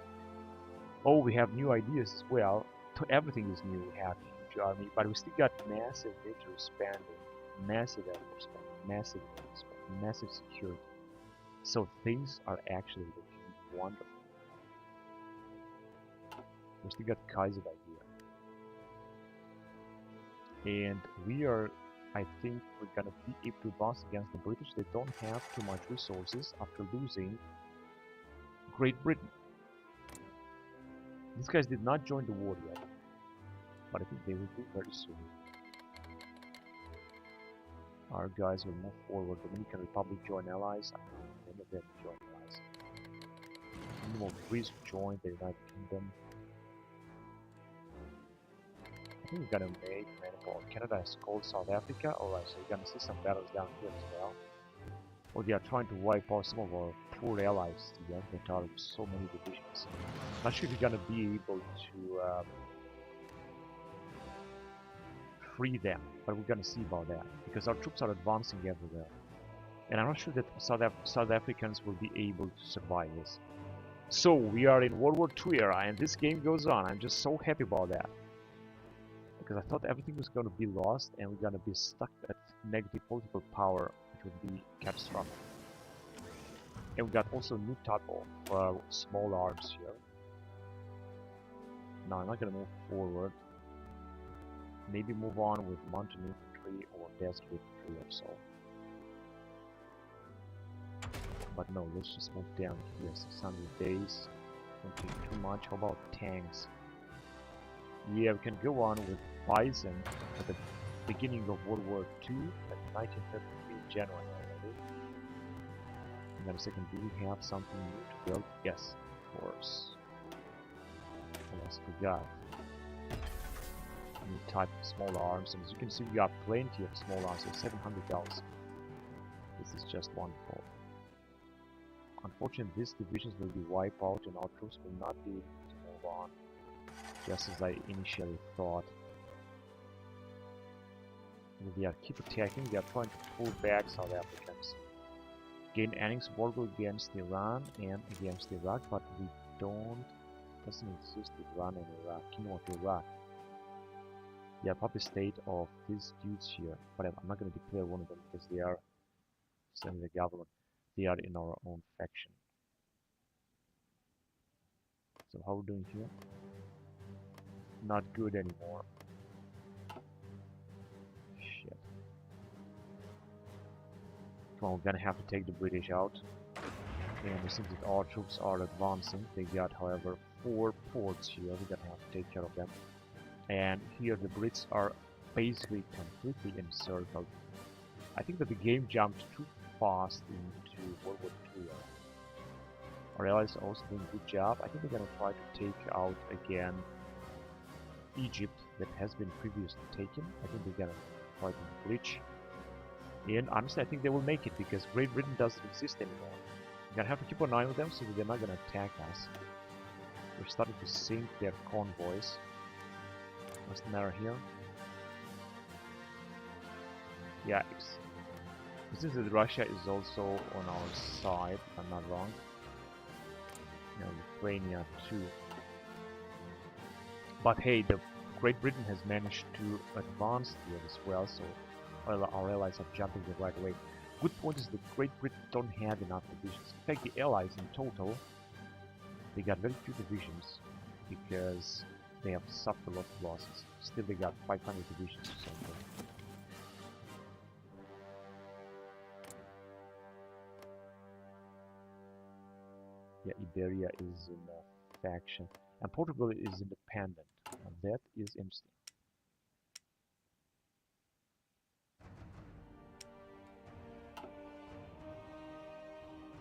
Oh, we have new ideas as well. Everything is new. We have a huge army, but we still got massive military spending, massive airforce spending, massive naval spending, massive security. So things are actually looking wonderful. We still got Kaiser idea. And we are, I think we're gonna be able to advance against the British. They don't have too much resources after losing Great Britain. These guys did not join the war yet, but I think they will do very soon. Our guys will move forward. Dominican Republic join allies. I think many of them join allies. Kingdom of Greece joined the United Kingdom. I think we're gonna make manpower. Canada has called South Africa. Alright, so we're gonna see some battles down here as well. Or they are trying to wipe out some of our poor allies here that are with so many divisions. Not sure if we're gonna be able to free them, but we're gonna see about that because our troops are advancing everywhere, and I'm not sure that South Africans will be able to survive this. So we are in World War II era, and this game goes on. I'm just so happy about that because I thought everything was going to be lost, and we're going to be stuck at negative political power, which would be catastrophic. And we got also a new type of small arms here. Now I'm not going to move forward. Maybe move on with mountain infantry or desert infantry or so. But no, let's just move down here. 600 days. Don't take too much. How about tanks? Yeah, we can go on with Bison at the beginning of World War II at 1933 January already. And then a second, do we have something new to build? Yes, of course. Almost forgot. New type of small arms, and as you can see we got plenty of small arms, so 700,000. This is just wonderful. Unfortunately, these divisions will be wiped out and our troops will not be able to move on, just as I initially thought. And they are keep attacking, they are trying to pull back South Africans. Gain annexed border against Iran and against Iraq, but we doesn't exist Iran and Iraq, Kingdom of Iraq. Yeah, puppet state of these dudes here, but I'm not going to declare one of them because they are sending the government. They are in our own faction. So how are we doing here? Not good anymore. Shit. Come on, we're gonna have to take the British out. And it seems that our troops are advancing. They got, however, 4 ports here. We're gonna have to take care of them. And here the Brits are basically completely encircled. I think that the game jumped too fast into World War II. Our allies are also doing a good job. I think they're gonna try to take out again Egypt that has been previously taken. I think they're gonna try to breach. And honestly, I think they will make it because Great Britain doesn't exist anymore. We're gonna have to keep an eye on them so that they're not gonna attack us. We're starting to sink their convoys. What's the matter here? Yeah, it seems that Russia is also on our side, if I'm not wrong. And Lithuania too. But hey, the Great Britain has managed to advance here as well, so our allies are jumping the right away. Good point is that Great Britain don't have enough divisions. In fact, the allies in total, they got very few divisions because they have suffered a lot of losses. Still, they got 500 divisions or something. Yeah, Iberia is in a faction, and Portugal is independent, and that is interesting.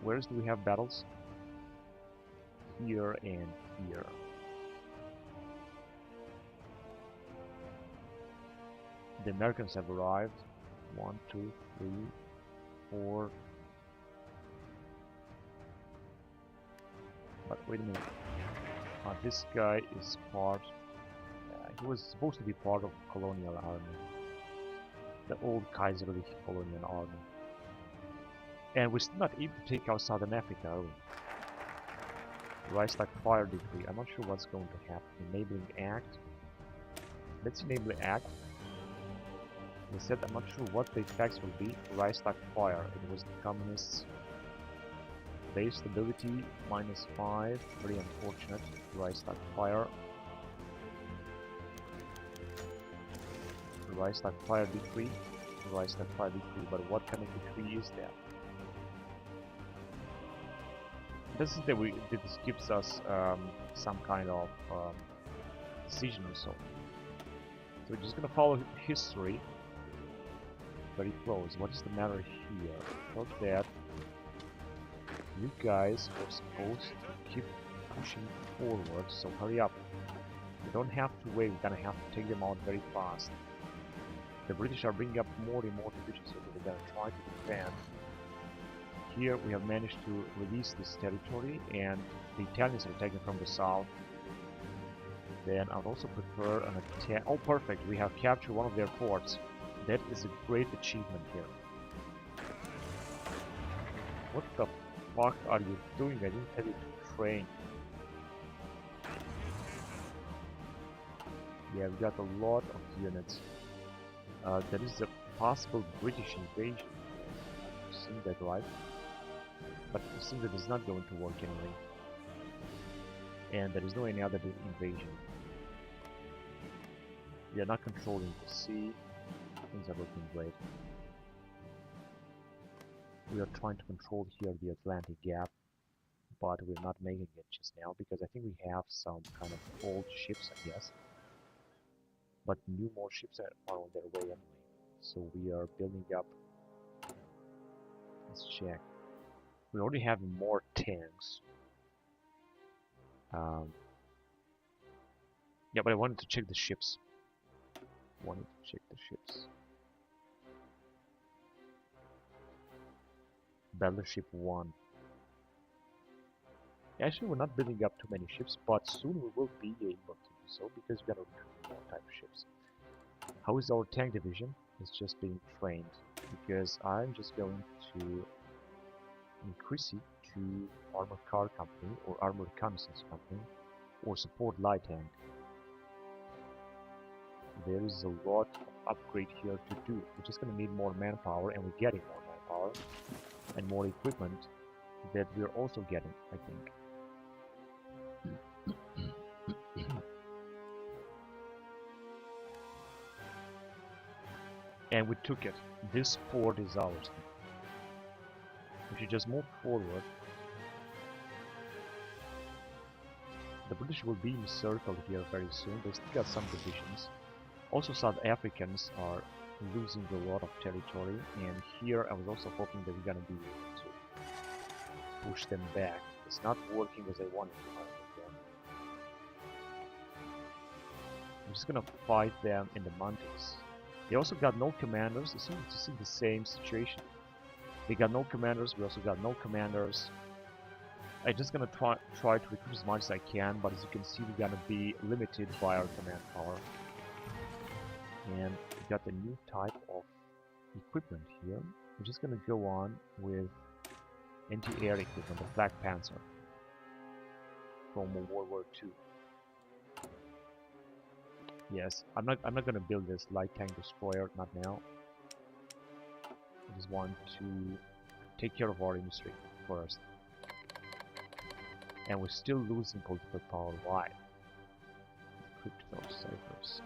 Where else do we have battles? Here and here. The Americans have arrived. 1, 2, 3, 4. But wait a minute. This guy is part. He was supposed to be part of the colonial army, the old Kaiserlich colonial army. And we're still not able to take out Southern Africa, are we? Reichstag fire decree. I'm not sure what's going to happen. Enabling act. Let's enable act. They said I'm not sure what the effects will be. Reichstag fire. It was the communists. Base stability -5. Very unfortunate. Reichstag fire. Reichstag fire decree. authorize that file decree, but what kind of decree is that? This is this gives us some kind of decision or so. So we're just gonna follow history very close. What is the matter here? Not that you guys were supposed to keep pushing forward, so hurry up. We don't have to wait, we're gonna have to take them out very fast. The British are bringing up more and more divisions, so we're gonna try to defend. Here we have managed to release this territory, and the Italians are taken from the south. Then I would also prefer an attack. Oh, perfect, we have captured one of their forts. That is a great achievement here. What the fuck are you doing? I didn't tell you to train. Yeah, we got a lot of units. There is a possible British invasion. You see that, right? But it seems that it's not going to work anyway. And there is no any other invasion. We are not controlling the sea. Things are looking great. We are trying to control here the Atlantic Gap, but we're not making it just now because I think we have some kind of old ships, I guess. But more ships are on their way anyway. So we are building up. Let's check. We already have more tanks. Yeah, but I wanted to check the ships. Battleship 1. Actually, we're not building up too many ships, but soon we will be able to do so because we're gonna recruit more type of ships. How is our tank division? It's just being trained because I'm just going to increase it to armored car company or armored reconnaissance company or support light tank. There is a lot of upgrade here to do. We're just gonna need more manpower, and we're getting more manpower and more equipment that we're also getting, I think. And we took it. This fort is ours. We should just move forward. The British will be encircled here very soon. They still got some divisions. Also, South Africans are losing a lot of territory, and here I was also hoping that we're gonna be able to push them back. It's not working as I wanted to. I'm just gonna fight them in the mountains. They also got no commanders. It seems to see the same situation. They got no commanders. We also got no commanders. I'm just gonna try to recruit as much as I can, but as you can see, we're gonna be limited by our command power. And we got a new type of equipment here. We're just gonna go on with anti-air equipment, the Black Panther from World War II. Yes, I'm not gonna build this light tank destroyer, not now. I just want to take care of our industry first. And we're still losing political power. Why? Crypto ciphers.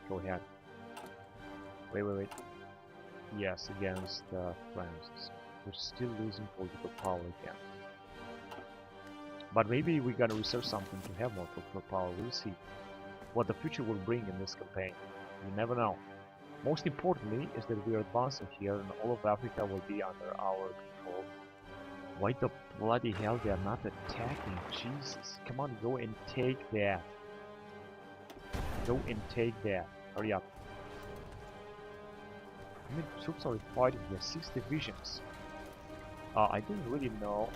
Go ahead. Wait. Yes, against France. We're still losing political power again. But maybe we gotta research something to have more political power. We'll see what the future will bring in this campaign. You never know. Most importantly is that we are advancing here and all of Africa will be under our control. Why the bloody hell they are not attacking? Jesus, come on, go and take that. Go and take that. Hurry up. How many troops are fighting here? 6 divisions. I don't really know.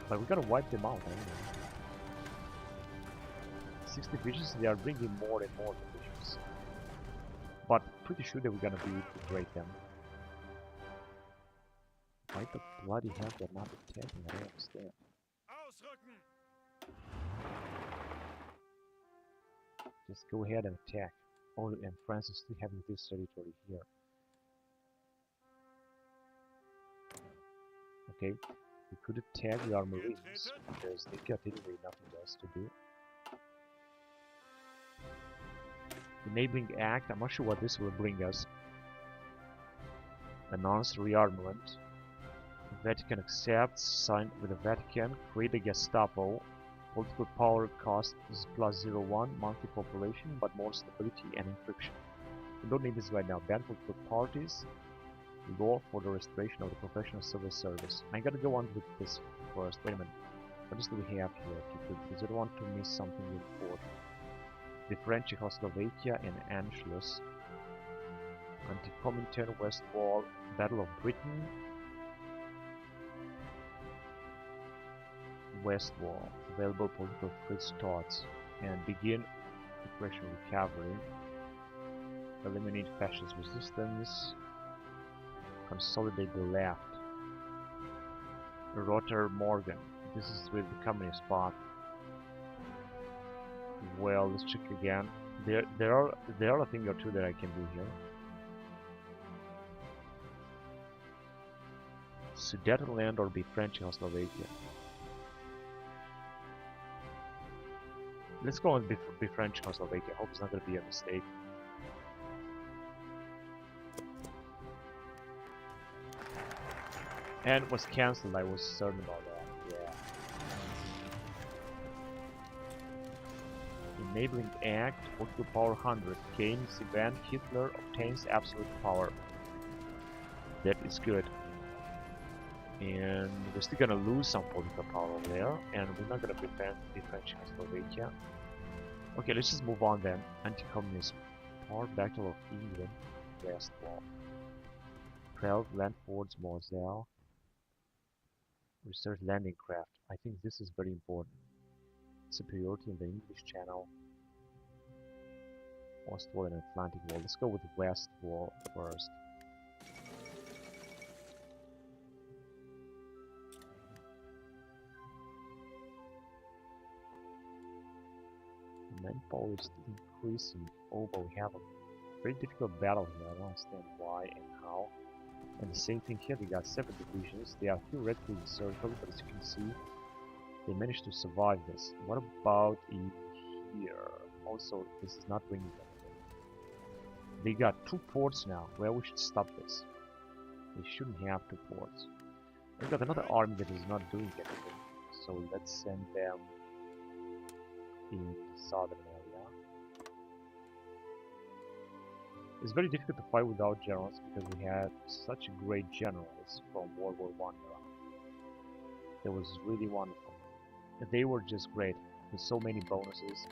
But we gotta wipe them out anyway. 6 divisions, they are bringing more and more divisions. But pretty sure that we're gonna be able to break them. Why the bloody hell they're not attacking? I don't understand. Just go ahead and attack. Oh, and France is still having this territory here. Okay, we could attack our marines because they got anyway nothing else to do. Enabling Act, I'm not sure what this will bring us. Announce rearmament. Vatican accepts, signed with the Vatican, create a Gestapo. Political power cost is +0.1, monthly population, but more stability and encryption. We don't need this right now. Ban political parties. Law for the restoration of the professional civil service. I gotta go on with this first. Wait a minute. What else do we have here? Because I don't want to miss something important. The French Czechoslovakia and Anschluss. Anti-Comintern, West Wall, Battle of Britain. West Wall, available political free starts, and begin depression recovery. Eliminate fascist resistance. Consolidate the left. Rotter Morgan. This is with the Communist Party. Well, let's check again. There are a thing or two that I can do here. Sudetenland or be French Czechoslovakia. Let's go and be French Czechoslovakia. I hope it's not going to be a mistake. And it was cancelled, I was certain about that, yeah. Enabling Act, political power 100, gains event, Hitler obtains absolute power. That is good. And we're still gonna lose some political power over there, and we're not gonna defend French Czechoslovakia. Okay, let's just move on then. Anti-communist power, Battle of England, West Wall. 12 land forts, Moselle. Research landing craft. I think this is very important. Superiority in the English Channel. West Wall and Atlantic Wall. Let's go with West Wall first. Manpower is increasing. Oh, but we have a very difficult battle here. I don't understand why and how. And the same thing here, they got 7 divisions. They are theoretically encircled, but as you can see, they managed to survive this. What about in here? Also, this is not bringing anything. They got 2 ports now. Where we should stop this? They shouldn't have 2 ports. They've got another army that is not doing anything. So let's send them in the southern area. It's very difficult to fight without generals because we had such great generals from World War I era. It was really wonderful. They were just great with so many bonuses.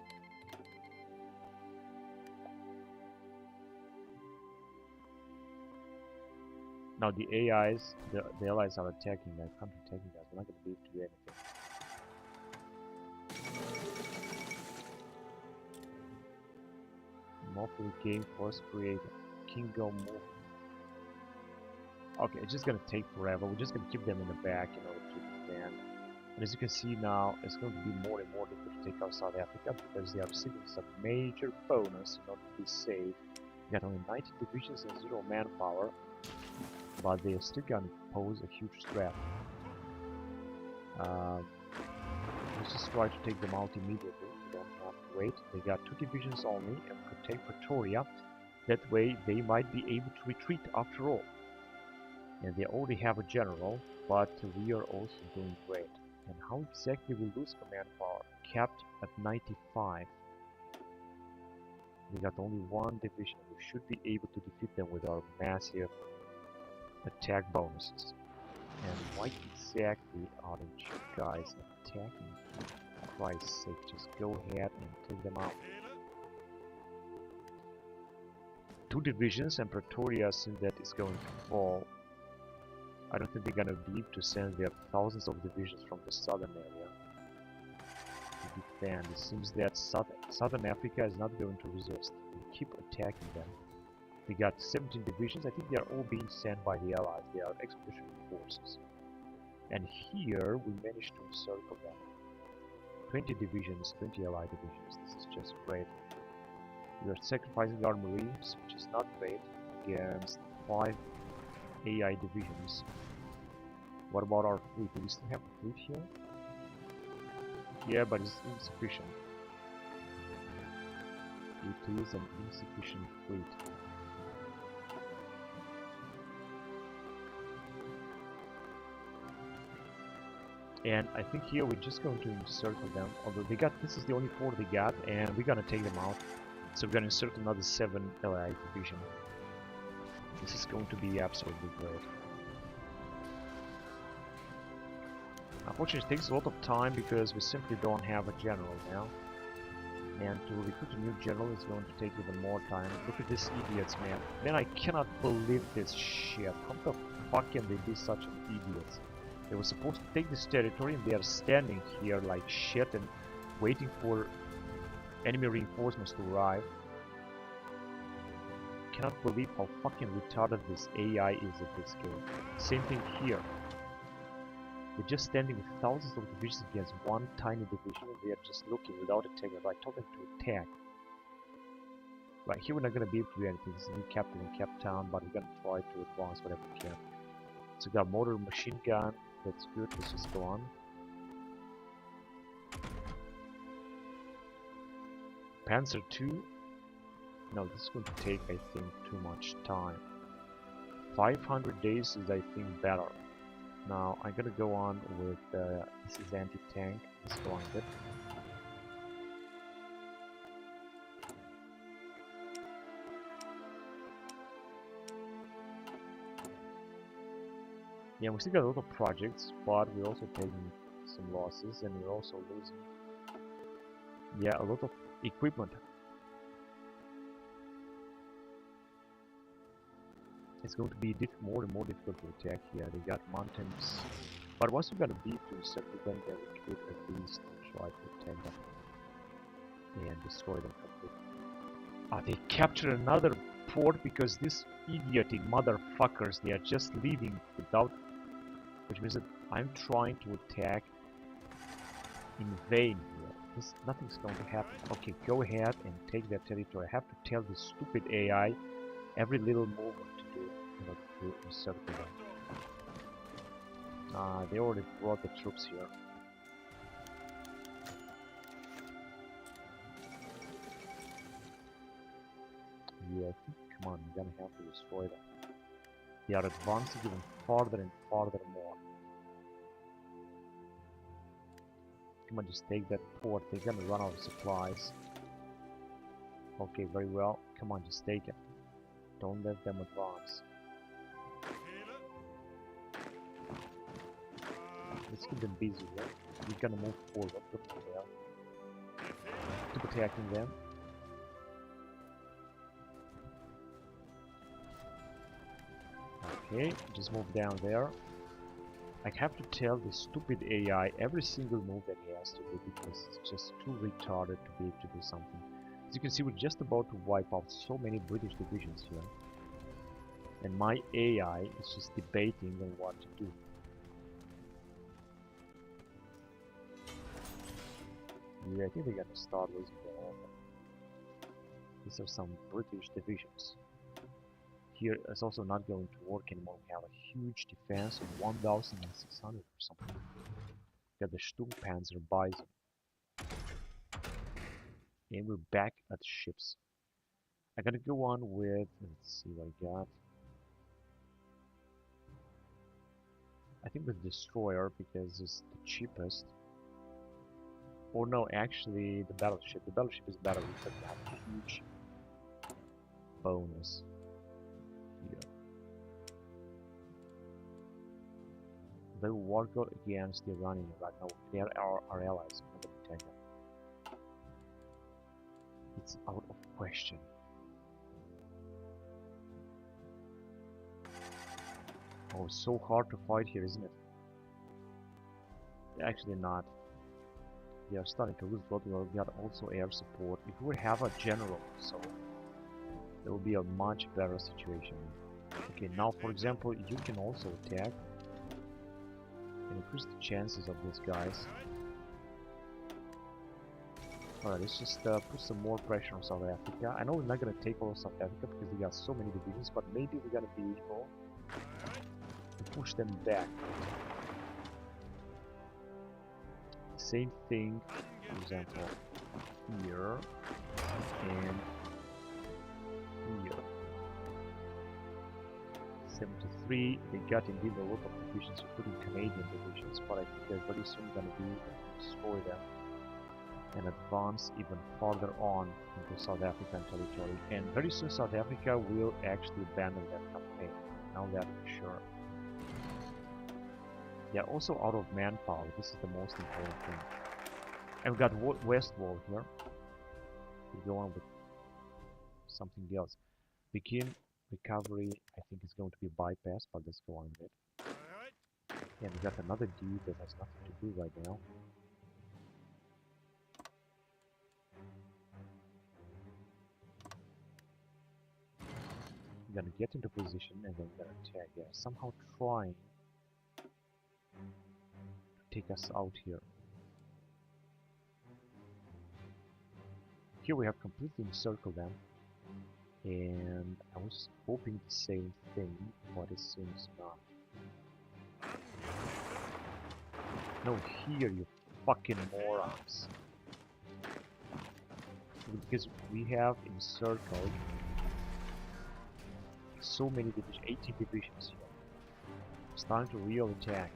Now the AIs, the allies are attacking us, counter-attacking us. We're not going to be able to do anything. Monopoly game first created. Kingdom move. Okay, it's just gonna take forever. We're just gonna keep them in the back in order to defend. And as you can see now, it's going to be more and more difficult to take out South Africa because they are receiving some major bonus in order to be safe. They got only 90 divisions and 0 manpower, but they are still gonna pose a huge threat. Let's just try to take them out immediately. We don't have to wait. They got 2 divisions only and could take Pretoria. That way they might be able to retreat after all. And they already have a general, but we are also doing great. And how exactly we lose command power? Capped at 95. We got only 1 division. We should be able to defeat them with our massive attack bonuses. And why exactly aren't you guys attacking? For Christ's sake, just go ahead and take them out. 2 divisions and Pretoria, since that is going to fall. I don't think they're gonna be able to send their thousands of divisions from the southern area to defend. It seems that southern Africa is not going to resist. We keep attacking them. We got 17 divisions. I think they are all being sent by the Allies. They are expeditionary forces. And here we managed to encircle them. 20 divisions, 20 Allied divisions. This is just great. We are sacrificing our Marines, which is not great, against 5 AI divisions. What about our fleet? Do we still have a fleet here? Yeah, but it's insufficient. It is an insufficient fleet. And I think here we're just going to encircle them, although they got, this is the only 4 they got, and we're gonna take them out. So we're gonna encircle another 7 allied division. This is going to be absolutely great. Unfortunately, it takes a lot of time because we simply don't have a general now. And to recruit a new general is going to take even more time. Look at these idiots, man. Man, I cannot believe this shit. How the fuck can they be such idiots? They were supposed to take this territory and they are standing here like shit and waiting for enemy reinforcements to arrive. Cannot believe how fucking retarded this AI is at this game. Same thing here. They're just standing with thousands of divisions against one tiny division and they are just looking without attacking. I told them to attack. Right, here we're not going to be able to do anything. This is a new capital in Cape Town, but we're going to try to advance whatever we can. So we got mortar machine gun. That's good, let's just go on. Panzer II. No, this is going to take, I think, too much time. 500 days is, I think, better. Now, I'm gonna go on with, this is anti-tank. Let's go on with it. Yeah, we still got a lot of projects, but we're also taking some losses, and we're also losing, yeah, a lot of equipment. It's going to be more and more difficult to attack here. They got mountains, but once we're gonna be to settle them, then we could at least try to attack them and destroy them completely. They captured another port because these idiotic motherfuckers, they are just leaving without. Which means that I'm trying to attack in vain here. Nothing's going to happen. Okay, go ahead and take that territory. I have to tell this stupid AI every little movement to do in order to encircle them. They already brought the troops here. Yeah, I think, come on, we're gonna have to destroy them. They are advancing even farther and farther more. Come on, just take that port. They're gonna run out of supplies. Okay, very well. Come on, just take it. Don't let them advance. Let's keep them busy here. We're gonna move forward. Look at there. Keep attacking them. Okay, just move down there. I have to tell this stupid AI every single move that he has to do because it's just too retarded to be able to do something. As you can see, we're just about to wipe out so many British divisions here. And my AI is just debating on what to do. Yeah, I think they're gonna start losing their army. These are some British divisions. Here it's also not going to work anymore. We have a huge defense of 1,600 or something. We got the Sturmpanzer Bison. And we're back at ships. I'm gonna go on with, let's see what I got. I think the destroyer because it's the cheapest. Or no, actually the battleship. The battleship is better because we have a huge bonus. Here. They will work out against the Iranian right now. They are our allies. I'm gonna protect them. It's out of question. Oh, it's so hard to fight here, isn't it? Actually not. They are starting to lose blood. We got also air support. If we have a general, so there will be a much better situation. Okay, now for example, you can also attack and increase the chances of these guys. Alright, let's just put some more pressure on South Africa. I know we're not gonna take all of South Africa because they got so many divisions, but maybe we're gonna be able to push them back. Same thing, for example, here. And here 73, they got indeed a lot of divisions, including Canadian divisions, but I think they're very soon going to be able to destroy them and advance even further on into South African territory. And very soon South Africa will actually abandon that campaign. Now that for sure. Yeah, also out of manpower. This is the most important thing. And we've got West Wall here. We go on with something else. Begin recovery, I think is going to be bypassed, but let's go on with it. And we got another dude that has nothing to do right now. We're gonna get into position and then we're gonna attack. Yeah, somehow trying to take us out here. Here we have completely encircled them. And I was hoping the same thing, but it seems not. No, here, you fucking morons. Because we have encircled so many divisions, 18 divisions here. It's time to real attack.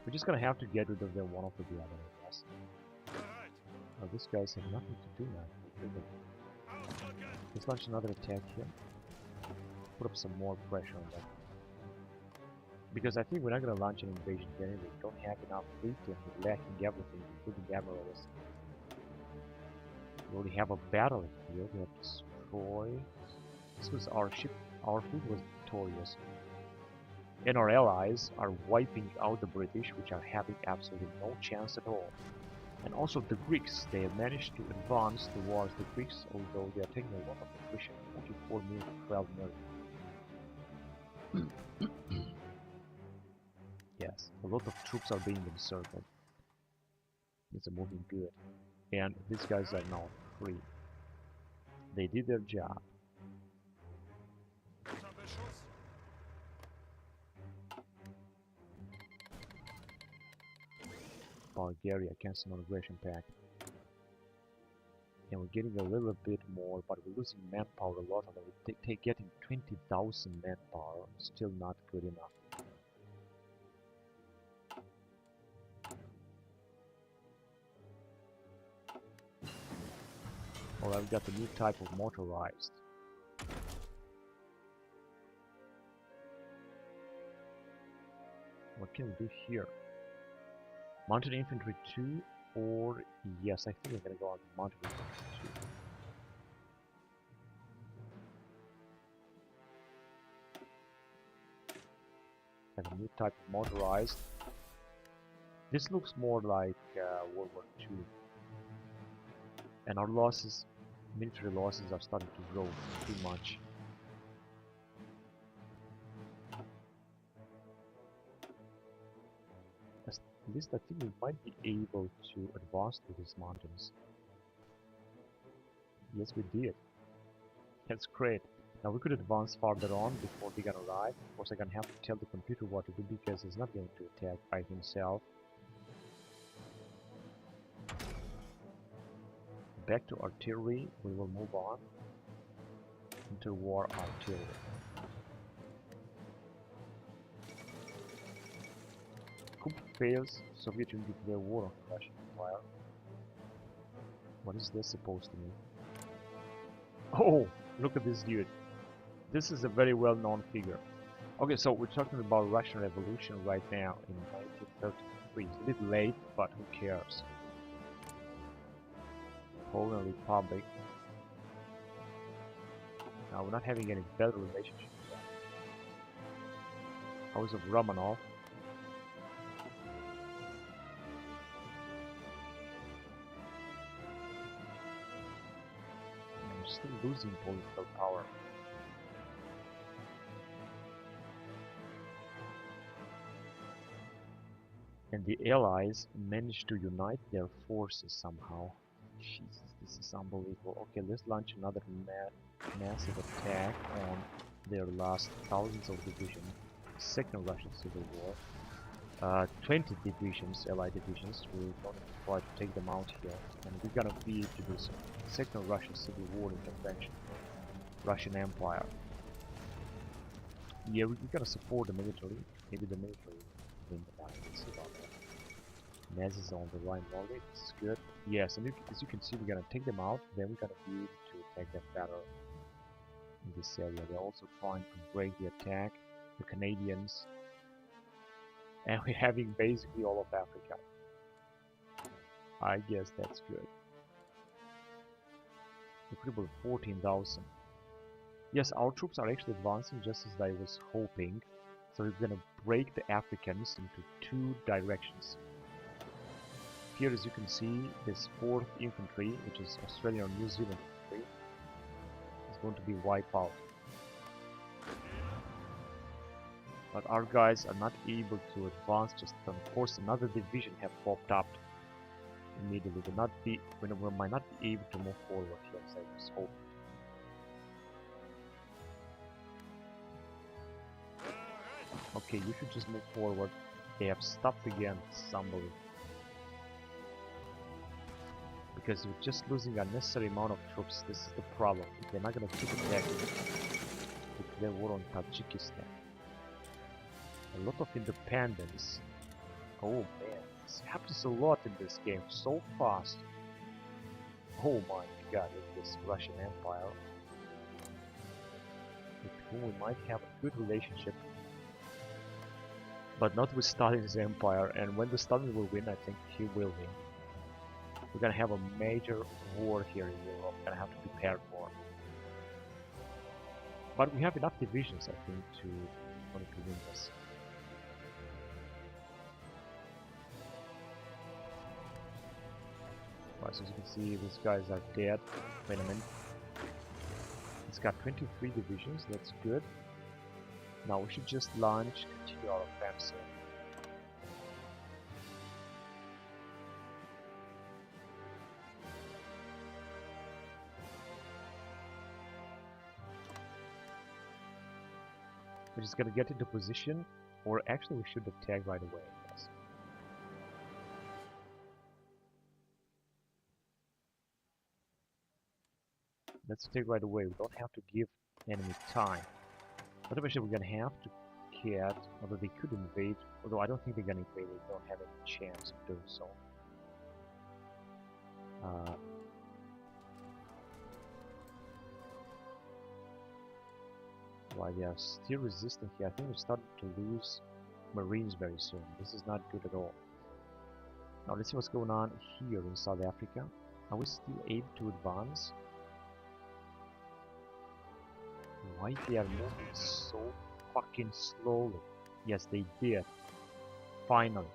We're just gonna have to get rid of them one after the other, I guess. Oh, these guys have nothing to do now. Let's launch another attack here. Put up some more pressure on them. Because I think we're not gonna launch an invasion here anyway. We don't have enough fleet and we're lacking everything, including admirals. We already have a battle here. We have destroyed. This was our ship. Our fleet was victorious. And our allies are wiping out the British, which are having absolutely no chance at all. And also the Greeks, they have managed to advance towards the Greeks, although they are taking a lot of attrition, 44 million, 12 million. Yes, a lot of troops are being encircled. It's moving good. And these guys are now free. They did their job. Bulgaria cancel non-aggression pact. And we're getting a little bit more, but we're losing manpower a lot. And we're getting 20,000 manpower, still not good enough. Well, I've got a new type of motorized. What can we do here? Mounted infantry 2, or yes, I think I'm gonna go on mounted infantry 2. Have a new type of motorized. This looks more like World War II. And our losses, military losses, are starting to grow too much. At least I think we might be able to advance through these mountains. Yes, we did. That's great. Now we could advance farther on before they can arrive. Of course, I'm gonna have to tell the computer what to do because he's not going to attack by himself. Back to artillery, we will move on. Interwar artillery. Coup fails, Soviet Union declare war on Russian Empire. What is this supposed to mean? Oh, look at this dude. This is a very well-known figure. Okay, so we're talking about Russian Revolution right now in 1933. It's a bit late, but who cares? Poland Republic. Now we're not having any better relationship with that. House of Romanov. I'm still losing political power. And the Allies managed to unite their forces somehow. Jesus, this is unbelievable. Okay, let's launch another massive attack on their last thousands of divisions. Second Russian Civil War. 20 divisions, allied divisions. We're going to try to take them out here, and we're gonna be to do some second Russian Civil War intervention, Russian Empire. Yeah, we're gonna support the military. Maybe the military win the battle. Let's see about that. Nazis on the Rhine Valley. This is good. Yes, and as you can see, we're gonna take them out. Then we're gonna be able to attack them better in this area. They're also trying to break the attack. The Canadians. And we're having basically all of Africa. I guess that's good. Equitable 14,000. Yes, our troops are actually advancing just as I was hoping. So we're gonna break the Africans into two directions. Here, as you can see, this 4th Infantry, which is Australian or New Zealand infantry, is going to be wiped out. But our guys are not able to advance. Just of course, another division have popped up immediately. We might not be able to move forward here as I was hoping. Okay, you should just move forward. They have stopped again, somebody. Because we're just losing a unnecessary amount of troops. This is the problem. If they're not gonna keep attacking, declare war on Tajikistan. A lot of independence. Oh man, this happens a lot in this game, so fast. Oh my god, look at this Russian Empire, with whom we might have a good relationship, but not with Stalin's empire. And when the Stalin will win, I think he will win. We're gonna have a major war here in Europe, and I have to prepare for. But we have enough divisions, I think, to win this. Right, so as you can see, these guys are dead. Wait a minute. It's got 23 divisions, that's good. Now we should just launch, continue our offensive. We're just gonna get into position, or actually we should attack right away, yes. Let's attack right away. We don't have to give enemy time. But eventually we're gonna have to get, although they could invade, although I don't think they're gonna invade, they don't have any chance of doing so. While they are still resisting here, I think we're starting to lose Marines very soon. This is not good at all. Now let's see what's going on here in South Africa. Are we still able to advance? Why they are moving so fucking slowly? Yes, they did. Finally.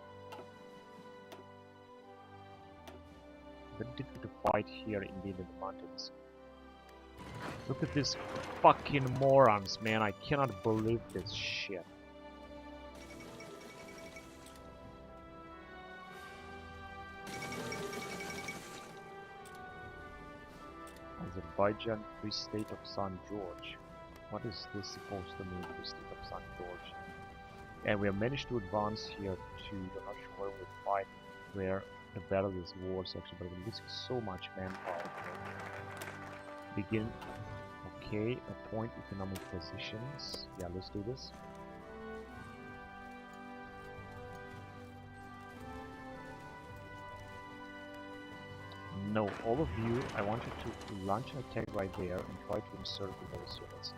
Very difficult to fight here indeed in the mountains. Look at these fucking morons, man. I cannot believe this shit. Azerbaijan, Free State of St. George. What is this supposed to mean, Free State of St. George? And we have managed to advance here to, I'm not sure where we fight, where the battle is wars actually, but we're losing so much manpower. Begin. Okay, appoint economic positions. Yeah, let's do this. No, all of you, I want you to launch an attack right there and try to insert with those units.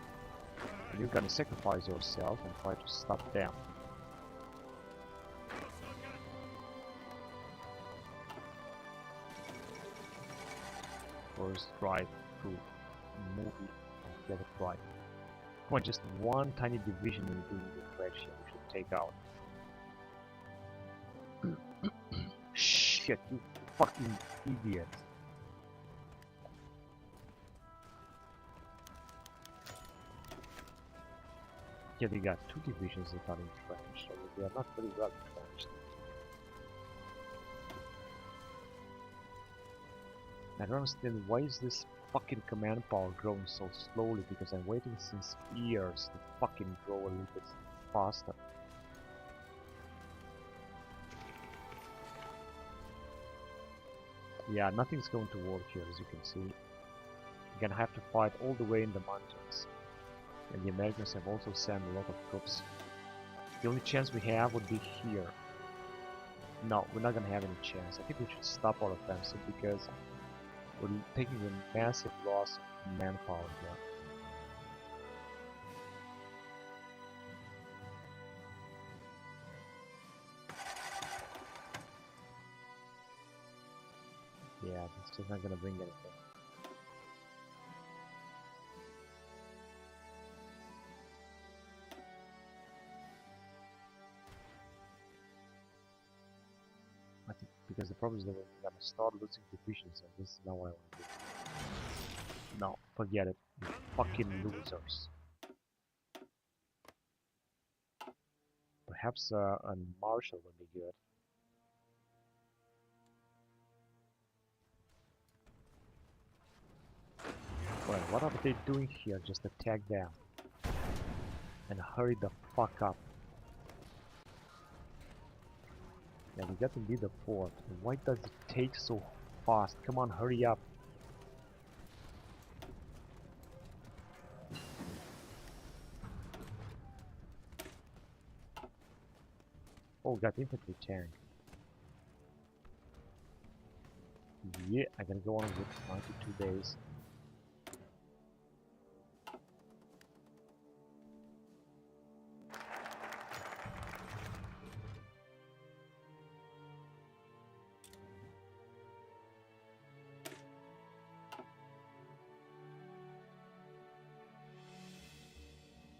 And you're gonna sacrifice yourself and try to stop them. First drive through movie and get it right. Come on, just one tiny division in doing the threat here we should take out. Shit, you fucking idiot. Yeah, they got two divisions that are entrenched, so they are not very well entrenched. I don't understand why is this fucking command power growing so slowly, because I'm waiting since years to fucking grow a little bit faster. Yeah, nothing's going to work here, as you can see. You're gonna have to fight all the way in the mountains. And the Americans have also sent a lot of troops. The only chance we have would be here. No, we're not gonna have any chance. I think we should stop our offensive because we're taking a massive loss of manpower here. Yeah, it's just not gonna bring anything. I think because the problem is that we're gonna start losing divisions, and this is not what I want to do. No, forget it. You fucking losers. Perhaps a marshal would be good. Well, what are they doing here? Just attack them. And hurry the fuck up. Yeah, we got indeed the fort. Why does it take so fast? Come on, hurry up. Oh, got infantry tank. Yeah, I gotta go on with 92 days.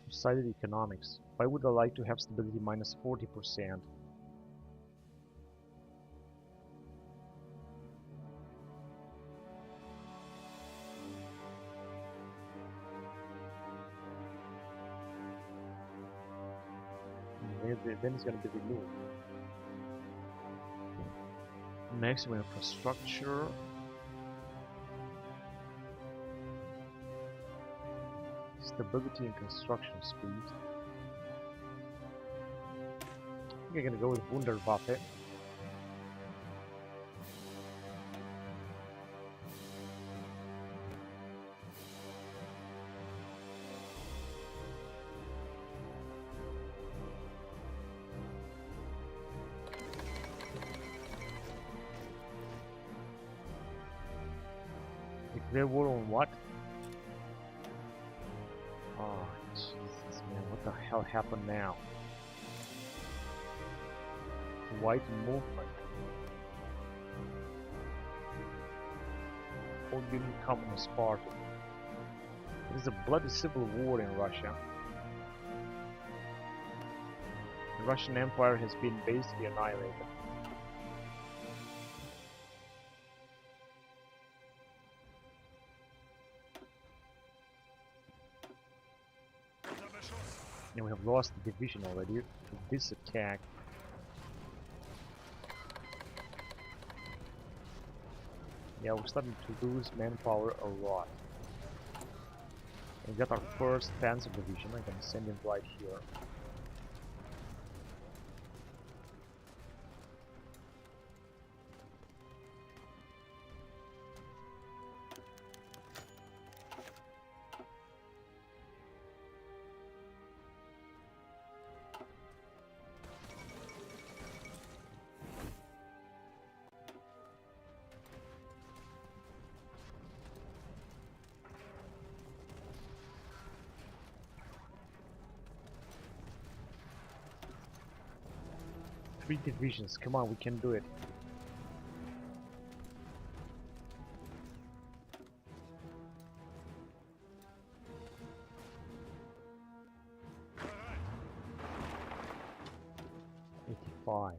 Decided economics. Why would I like to have stability minus 40%? Then it's gonna be removed. Maximum infrastructure. Stability and construction speed. I think I'm gonna go with Wunderwaffe. Declare war on what? Oh, Jesus, man, what the hell happened now? White movement. Oh, didn't come on Sparta. It is a bloody civil war in Russia. The Russian Empire has been basically annihilated. And we have lost the division already to this attack. Yeah, we're starting to lose manpower a lot. We got our first Panzer division. I can send him right here. Three divisions, come on, we can do it. '85.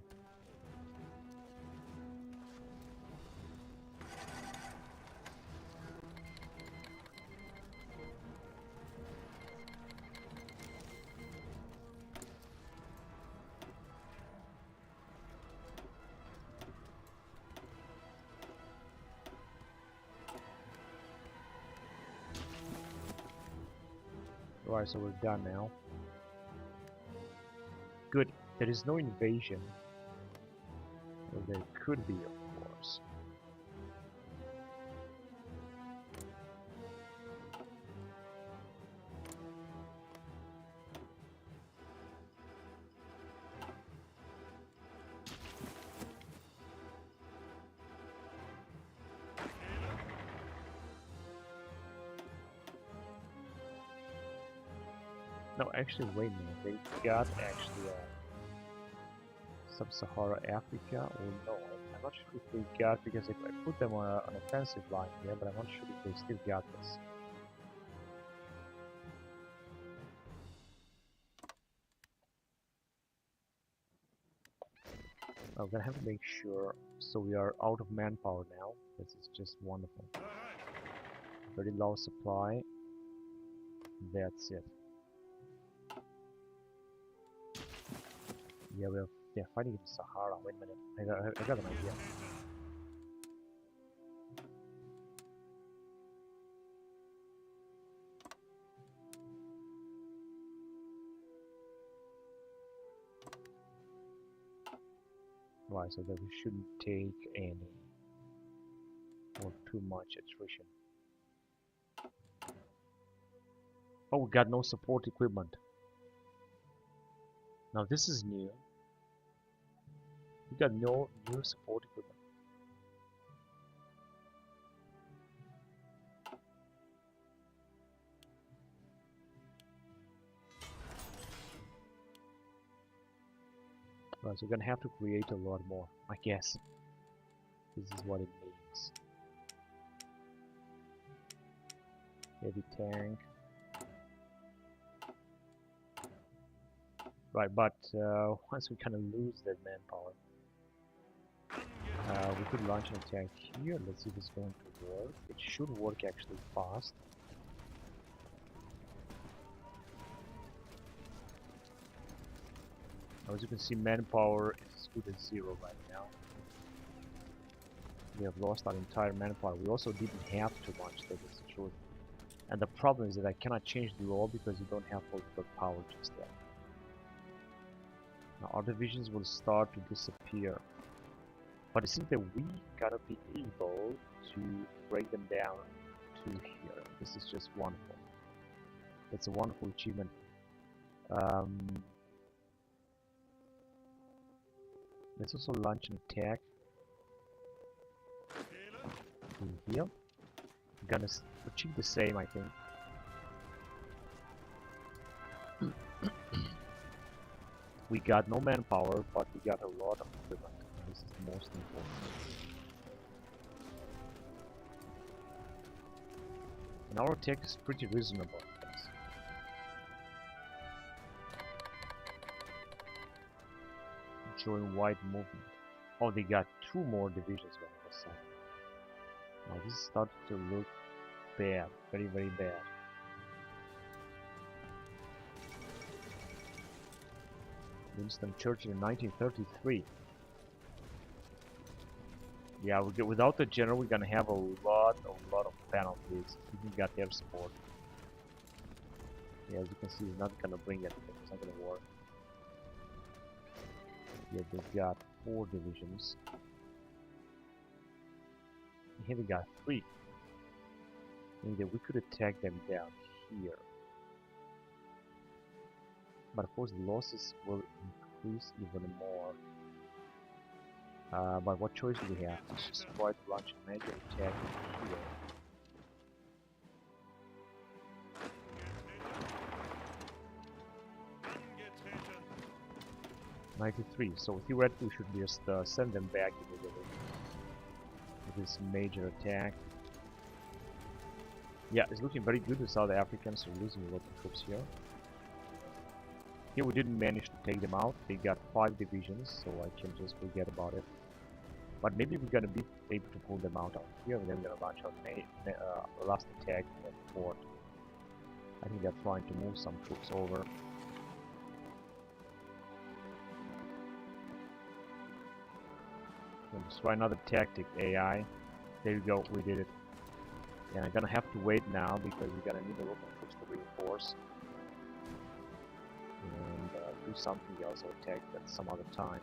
Right, so we're done now. Good. There is no invasion. Well, there could be, of course. No, actually, wait a minute. They got actually Sub-Sahara Africa, or no? I'm not sure if they got, because I put them on an offensive line here, but I'm not sure if they still got this. I'm gonna have to make sure. So we are out of manpower now. This is just wonderful. Very low supply. That's it. Yeah, they're fighting in Sahara. Wait a minute. I got an idea. Right, so that we shouldn't take any or too much attrition. Oh, we got no support equipment. Now this is new. We got no new support equipment. Right, so we're gonna have to create a lot more, I guess. This is what it means. Heavy tank. Right, but once we kind of lose that manpower, we could launch an attack here. Let's see if it's going to work. It should work actually fast. As you can see, manpower is as good as 0 right now. We have lost our entire manpower. We also didn't have too much, that is the truth. And the problem is that I cannot change the law because you don't have political power just yet. Now our divisions will start to disappear. But it seems that we gotta be able to break them down to here. This is just wonderful. It's a wonderful achievement. Let's also launch an attack in here. We're gonna achieve the same, I think. We got no manpower, but we got a lot of equipment. This is the most important. And our attack is pretty reasonable. Join wide movement. Oh, they got 2 more divisions on this side. Now this is starting to look bad, very, very bad. Winston Churchill in 1933. Yeah, without the general, we're gonna have a lot of penalties. We got their support. Yeah, as you can see, it's not gonna bring anything. It's not gonna work. Yeah, they've got 4 divisions. And here we got 3. Meaning that we could attack them down here. But of course the losses will increase even more. But what choice do we have? Let's just try to launch a major attack here. '93. So theoretically we should just send them back immediately with this major attack. Yeah, it's looking very good with South Africans. We're losing a lot of troops here. Here we didn't manage to take them out. They got 5 divisions, so I can just forget about it. But maybe we're gonna be able to pull them out here, and then we're gonna launch our last attack at port. I think they're trying to move some troops over. Let's try another tactic, AI. There you go, we did it. And I'm gonna have to wait now because we're gonna need a lot of troops to reinforce. And do something else or attack at some other time.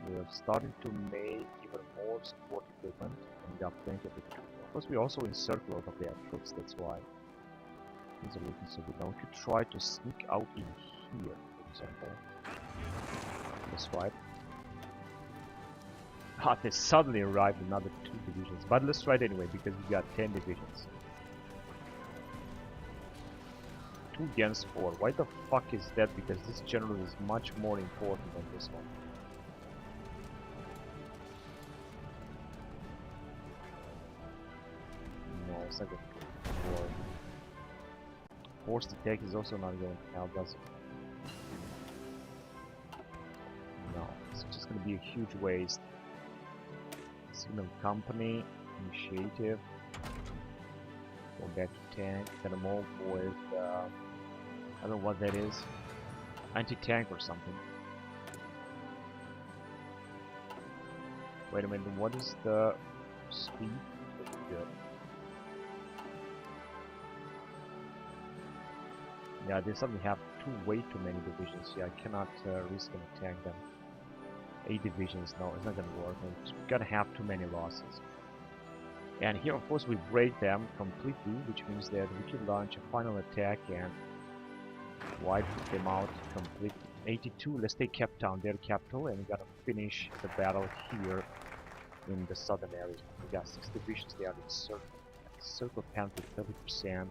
We're starting to make even more support equipment, and we got plenty of it. Of course, we also encircle a lot of their troops, that's why things are looking so good. Now we could try to sneak out in here, for example. That's right. Ah, they suddenly arrived another 2 divisions, but let's try it anyway because we got 10 divisions. 2 against 4. Why the fuck is that? Because this general is much more important than this one. No, it's not going to work. Forced attack is also not going to help, does it? No, it's just going to be a huge waste. Signal company, initiative. Go back to tank. Gonna move with, I don't know what that is. Anti-tank or something. Wait a minute, what is the speed? Good. Yeah, they suddenly have way too many divisions here. I cannot risk an attack them. 8 divisions, no, it's not gonna work. It's gonna have too many losses. And here, of course, we break them completely, which means that we can launch a final attack and wipe them out completely. 82, let's take Cape Town, their capital, and we gotta finish the battle here in the southern area. We got 6 divisions there in circle. Circle penalty 30%.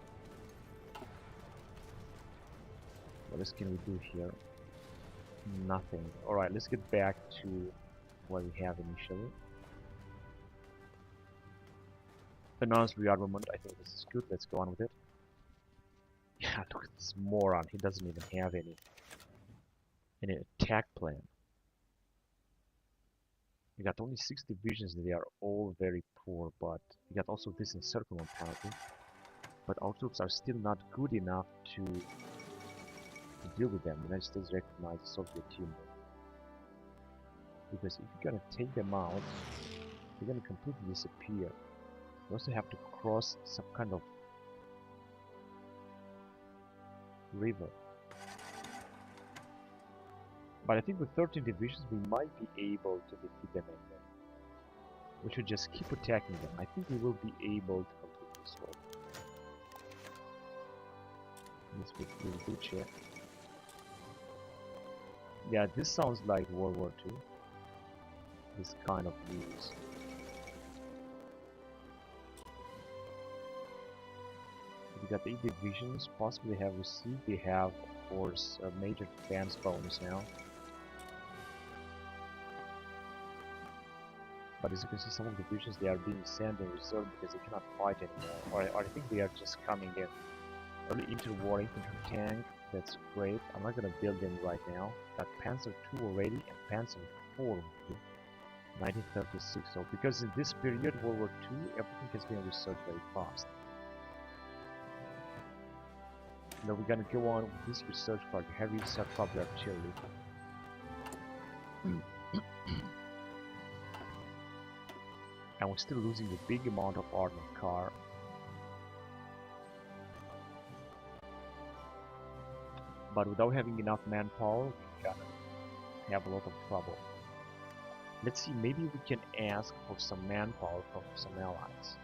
What else can we do here? Nothing. Alright, let's get back to what we have initially. Announced rearmament, I think this is good, let's go on with it. Yeah, look at this moron, he doesn't even have any attack plan. We got only 6 divisions, they are all very poor, but we got also this encirclement penalty. But our troops are still not good enough to deal with them. The United States recognize the Soviet Union. Because if you're gonna take them out, they're gonna completely disappear. You also have to cross some kind of river. But I think with 13 divisions we might be able to defeat them anyway. We should just keep attacking them. I think we will be able to complete this way. This would be a good check. Yeah, this sounds like World War II. This kind of news. We got 8 divisions, possibly have received. They have, of course, a major defense bonus now. But as you can see, some of the divisions, they are being sent in reserve because they cannot fight anymore. Or I think they are just coming in. Early interwar infantry tank, that's great. I'm not gonna build them right now. Got Panzer II already and Panzer IV already. 1936. So because in this period, World War II, everything has been researched very fast. Now we're gonna go on with this research part, heavy self-propelled artillery. And we're still losing a big amount of armored car. But without having enough manpower, we're gonna have a lot of trouble. Let's see, maybe we can ask for some manpower from some allies.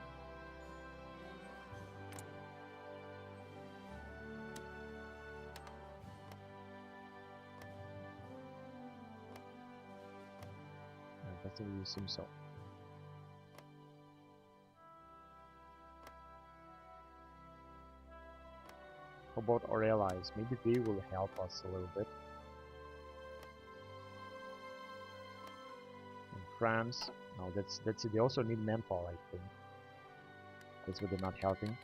Doesn't really seem so. How about our allies? Maybe they will help us a little bit. And France, no, that's it. They also need manpower, I think. That's why they're not helping.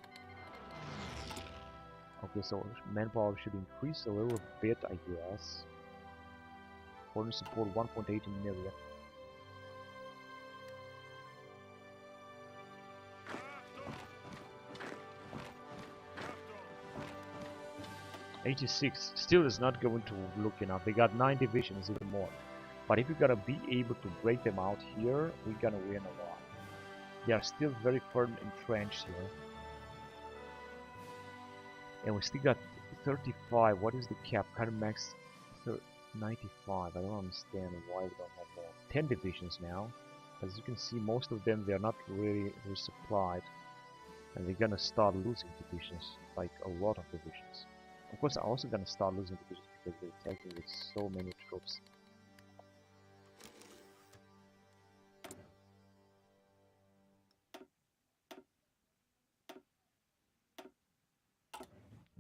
Okay, so manpower should increase a little bit, I guess. Foreign support 1.8 million. '86 still is not going to look enough. They got 9 divisions, even more. But if we're gonna be able to break them out here, we're gonna win a lot. They are still very firm entrenched here. And we still got 35. What is the cap? Kind of max 95. I don't understand why we don't have more. 10 divisions now. As you can see, most of them, they're not really resupplied. And they're gonna start losing divisions, like a lot of divisions. Of course, I'm also gonna start losing divisions because they're attacking with so many troops.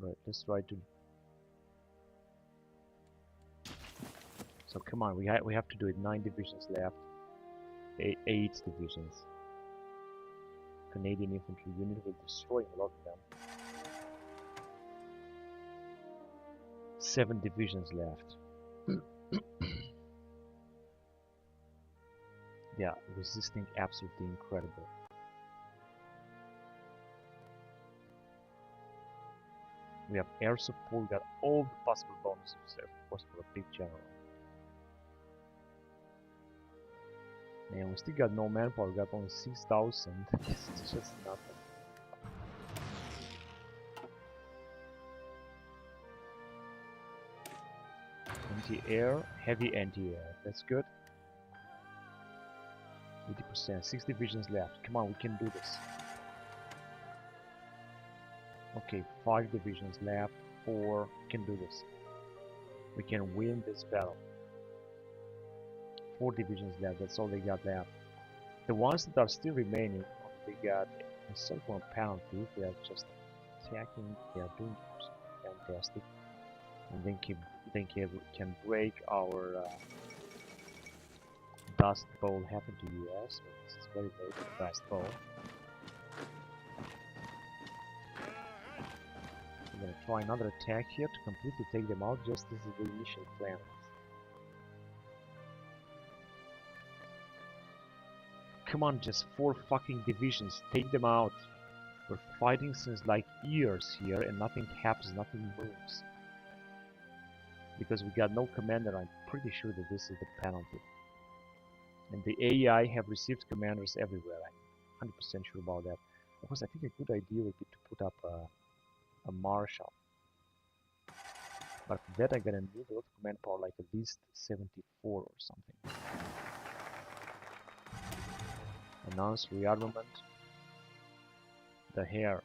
Right, let's try to. So come on, we have to do it. 9 divisions left. 8 divisions. Canadian infantry unit will destroy a lot of them. 7 divisions left. Yeah, resisting absolutely incredible. We have air support, got all the possible bonuses, of course, for a big general. Man, we still got no manpower, we got only 6,000. It's just nothing. Anti-air, heavy anti-air, that's good. 80%, 6 divisions left. Come on, we can do this. Okay, 5 divisions left, 4, we can do this. We can win this battle. 4 divisions left, that's all they got left. The ones that are still remaining, they got a certain penalty. They are just attacking, they are doing fantastic. And then can break our Dust Bowl happened to US, so this is very late, Dust Bowl. I'm gonna try another attack here to completely take them out, just as the initial plan was. Come on, just 4 fucking divisions, take them out. We're fighting since like years here and nothing happens, nothing moves. Because we got no commander, I'm pretty sure that this is the penalty. And the AI have received commanders everywhere, I'm 100% sure about that. Of course, I think a good idea would be to put up a marshal. But for that I'm gonna need a lot of command power, like at least 74 or something. Announce rearmament. The hair.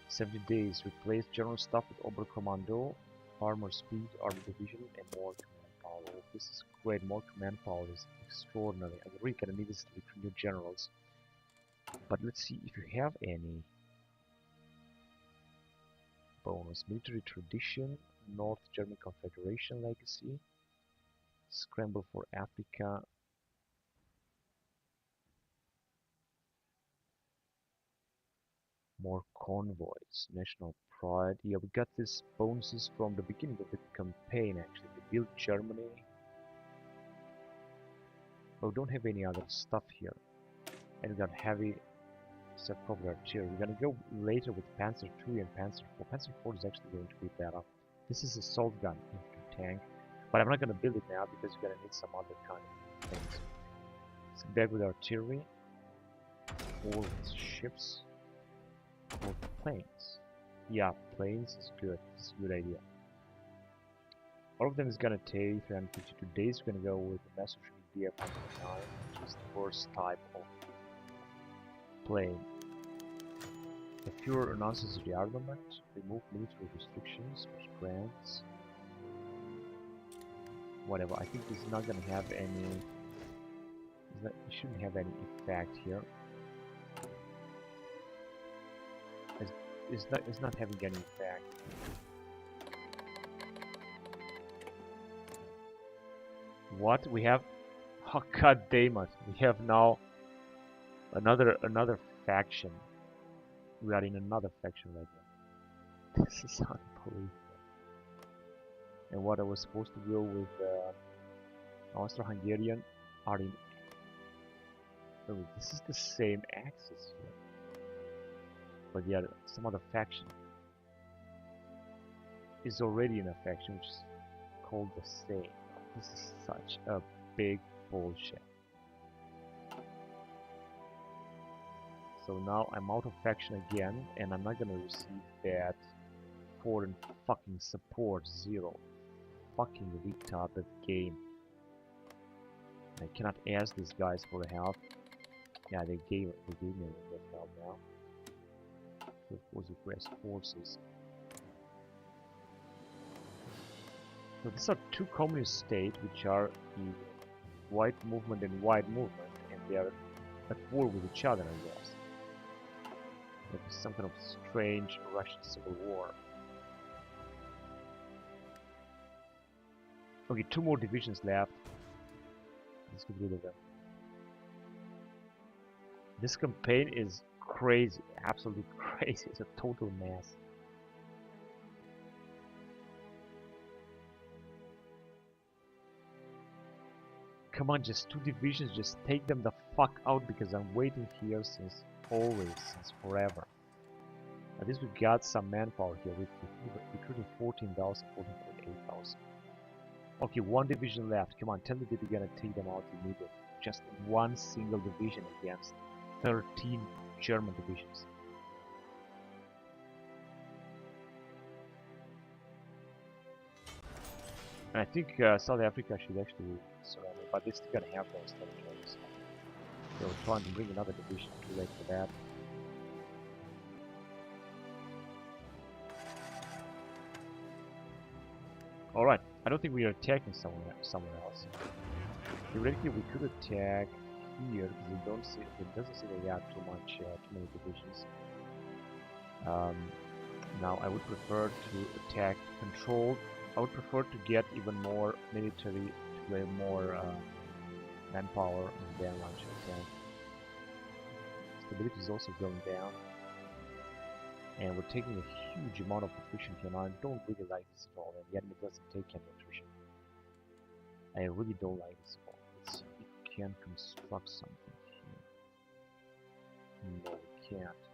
70 days. Replace general staff with Oberkommando, armor speed, armor division, and more command power. Oh, this is great. More command power is extraordinary. I'm really gonna need this to recruit new generals. But let's see if you have any bonus. Military tradition, North German Confederation legacy, scramble for Africa. More convoys, national pride. Yeah, we got these bonuses from the beginning of the campaign actually. We built Germany. But we don't have any other stuff here. And we got heavy self-propelled artillery. We're gonna go later with Panzer II and Panzer IV. Panzer IV is actually going to be better. This is assault gun infantry tank. But I'm not gonna build it now because you're gonna need some other kind of things. So back with artillery. 4 with ships. 4 planes. Yeah, planes is good. It's a good idea. All of them is gonna take 352 days. We're gonna go with the Messerschmitt DF-109, which is the first type of plane. The Führer announces rearmament, remove military restrictions, grants. Whatever. I think this is not gonna have any. It shouldn't have any effect here. It's not having any effect. What we have? Oh god damn it! We have now another faction. We are in another faction right now. This is unbelievable. And what I was supposed to go with Austro-Hungarian are in. Oh, this is the same axis here. But yeah, some other faction is already in a faction which is called the same. This is such a big bullshit. So now I'm out of faction again, and I'm not gonna receive that foreign fucking support 0. Fucking retarded game. I cannot ask these guys for help. Yeah, they gave me a little bit of help now. So of course request forces. So these are 2 communist states which are in white movement and white movement, and they are at war with each other, I guess. Like some kind of strange Russian civil war. Okay, 2 more divisions left. Let's get rid of them. This campaign is crazy, absolutely crazy. It's a total mess. Come on, just 2 divisions, just take them the fuck out, because I'm waiting here since always, since forever. At least we got some manpower here. We're recruiting 14,000, 14,800. Okay, 1 division left. Come on, tell me that you're gonna take them out immediately. Just 1 single division against 13 German divisions. And I think South Africa should actually surrender, but they're still gonna have those territories. They were trying to bring another division, too late for that. Alright, I don't think we are attacking somewhere else. Theoretically, we could attack here because it doesn't seem they got too many divisions. Now I would prefer to attack controlled. I would prefer to get even more military, to play more manpower, and then launch an attack. Stability is also going down, and we're taking a huge amount of attrition here. Now I don't really like this at all, and the enemy doesn't take any attrition. I really don't like this at all. Let's see if we can construct something here. No, we can't.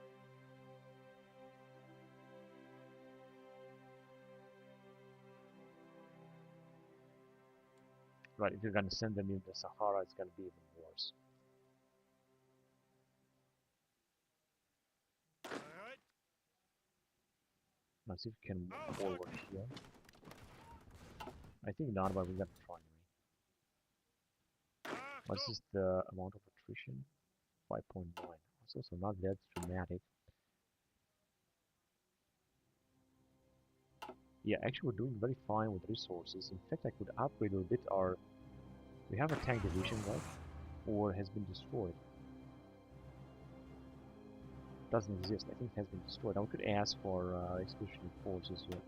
Right, if you're gonna send them into the Sahara, it's gonna be even worse. Let's see if we can move forward here. I think not, but we're gonna try anyway. What's this the amount of attrition? 5.9. It's also not that dramatic. Yeah, actually we're doing very fine with resources. In fact, I could upgrade a little bit our... We have a tank division, right? Or has been destroyed. Doesn't exist. I think it has been destroyed. I could ask for expeditionary forces here.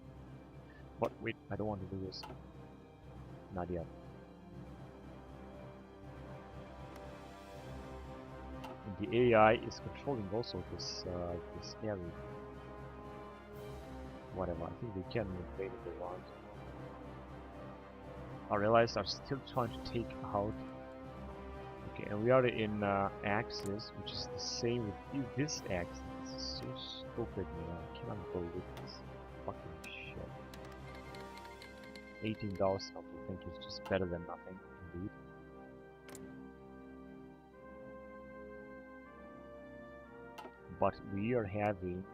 But wait, I don't want to do this. Not yet. And the AI is controlling also this area. Whatever, I think they can invade if they want. Our allies are still trying to take out. Okay, and we are in axis, which is the same with this axis. This is so stupid, man. I cannot believe this fucking shit. 18,000, I think is just better than nothing, indeed. But we are having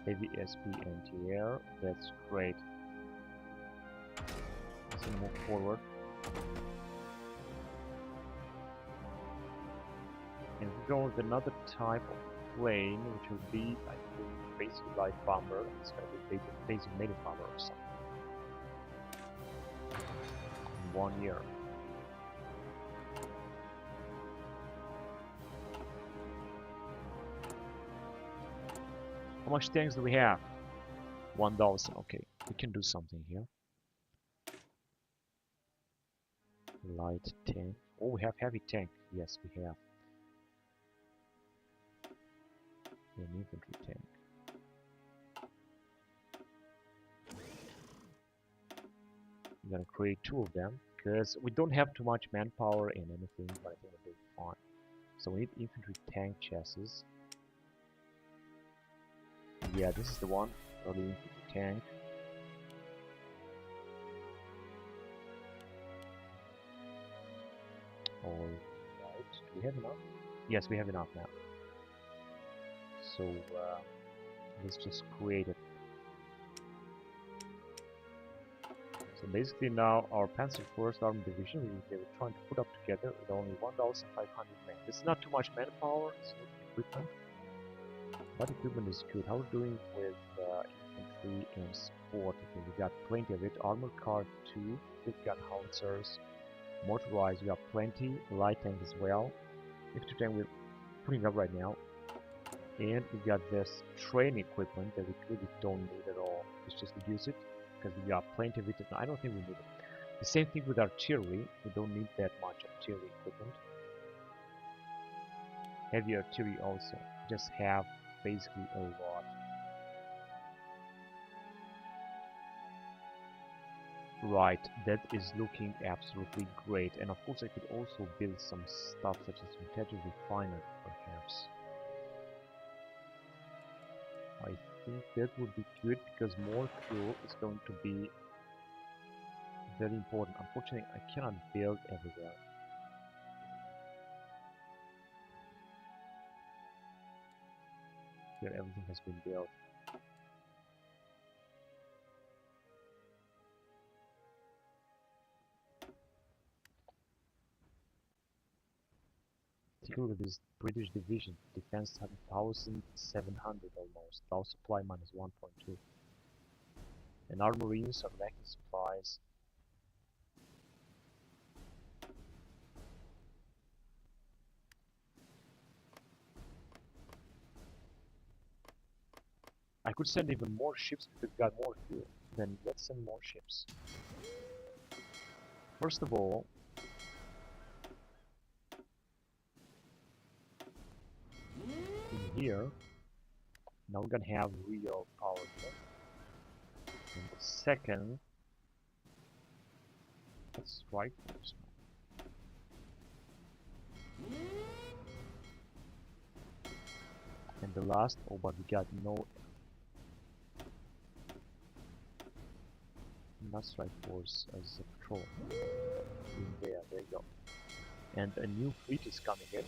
heavy SP anti-air. That's great. Let's move forward. And we go with another type of plane, which will be, I think, basically light bomber. It's going to be basic main bomber or something. In 1 year. How much tanks do we have? 1,000. Okay, we can do something here. Light tank. Oh, we have heavy tank. Yes, we have. An infantry tank. I'm gonna create 2 of them because we don't have too much manpower in anything, but I think we're doing fine. So we need infantry tank chassis. Yeah, this is the one. Early infantry tank. Alright, do we have enough? Yes, we have enough now. So let's just create it. So basically now our Panzer First Army Division, they were trying to put up together with only 1,500 men. This is not too much manpower, it's not equipment. But equipment is good. How are we doing with infantry and support? Okay, we got plenty of it. Armored car 2, we've got howitzers. Motorized, we have plenty. Light tank as well. Infantry tank we're putting up right now. And we got this training equipment that we really don't need at all. Let's just use it because we got plenty of it. I don't think we need it. The same thing with artillery. We don't need that much artillery equipment. Heavy artillery also. Just have basically a lot. Right, that is looking absolutely great. And of course I could also build some stuff such as intelligent refinement perhaps. I think that would be good because more fuel is going to be very important. Unfortunately I cannot build everywhere. Here everything has been built. Particularly this British division, defense 1,700 almost, our supply minus 1.2. And our marines are lacking supplies. I could send even more ships because we got more fuel. Then let's send more ships. First of all, in here, now we're gonna have real power here. And the second, let's strike first. And the last, oh, but we got no. Not strike force as a patrol. In there you go. And a new fleet is coming in.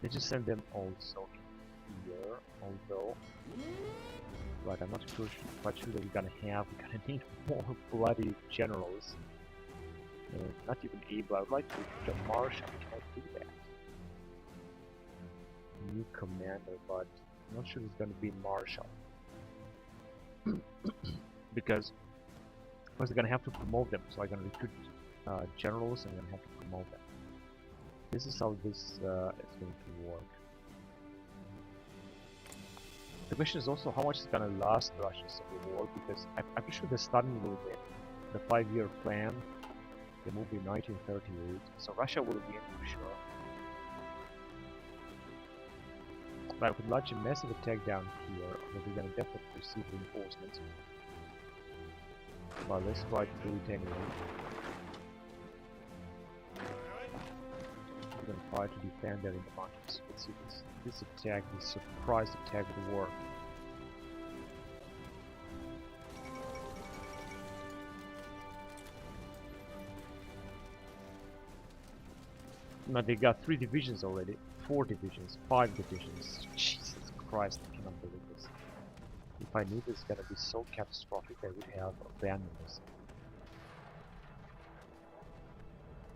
Let's just send them also in here, although but I'm not quite sure that we're gonna need more bloody generals. Not even able. I would like to put a marshal. Can I do that? New commander, but I'm not sure it's gonna be marshal. Because first I'm gonna have to promote them, so I'm gonna recruit generals and I'm gonna have to promote them. This is how this is going to work. The question is also how much is going to last Russia's civil war, because I'm pretty sure they're starting with the 5-year plan. They moved in 1938, so Russia will win for sure. But I would launch a massive attack down here, but we're going to definitely receive reinforcements. But let's try to do it anyway. We're going to try to defend there in the mountains. Let's see this attack, this surprise attack will work. Now they got 3 divisions already, 4 divisions, 5 divisions. Jesus Christ, I cannot believe this. If I knew this is gonna be so catastrophic, I would have abandoned this.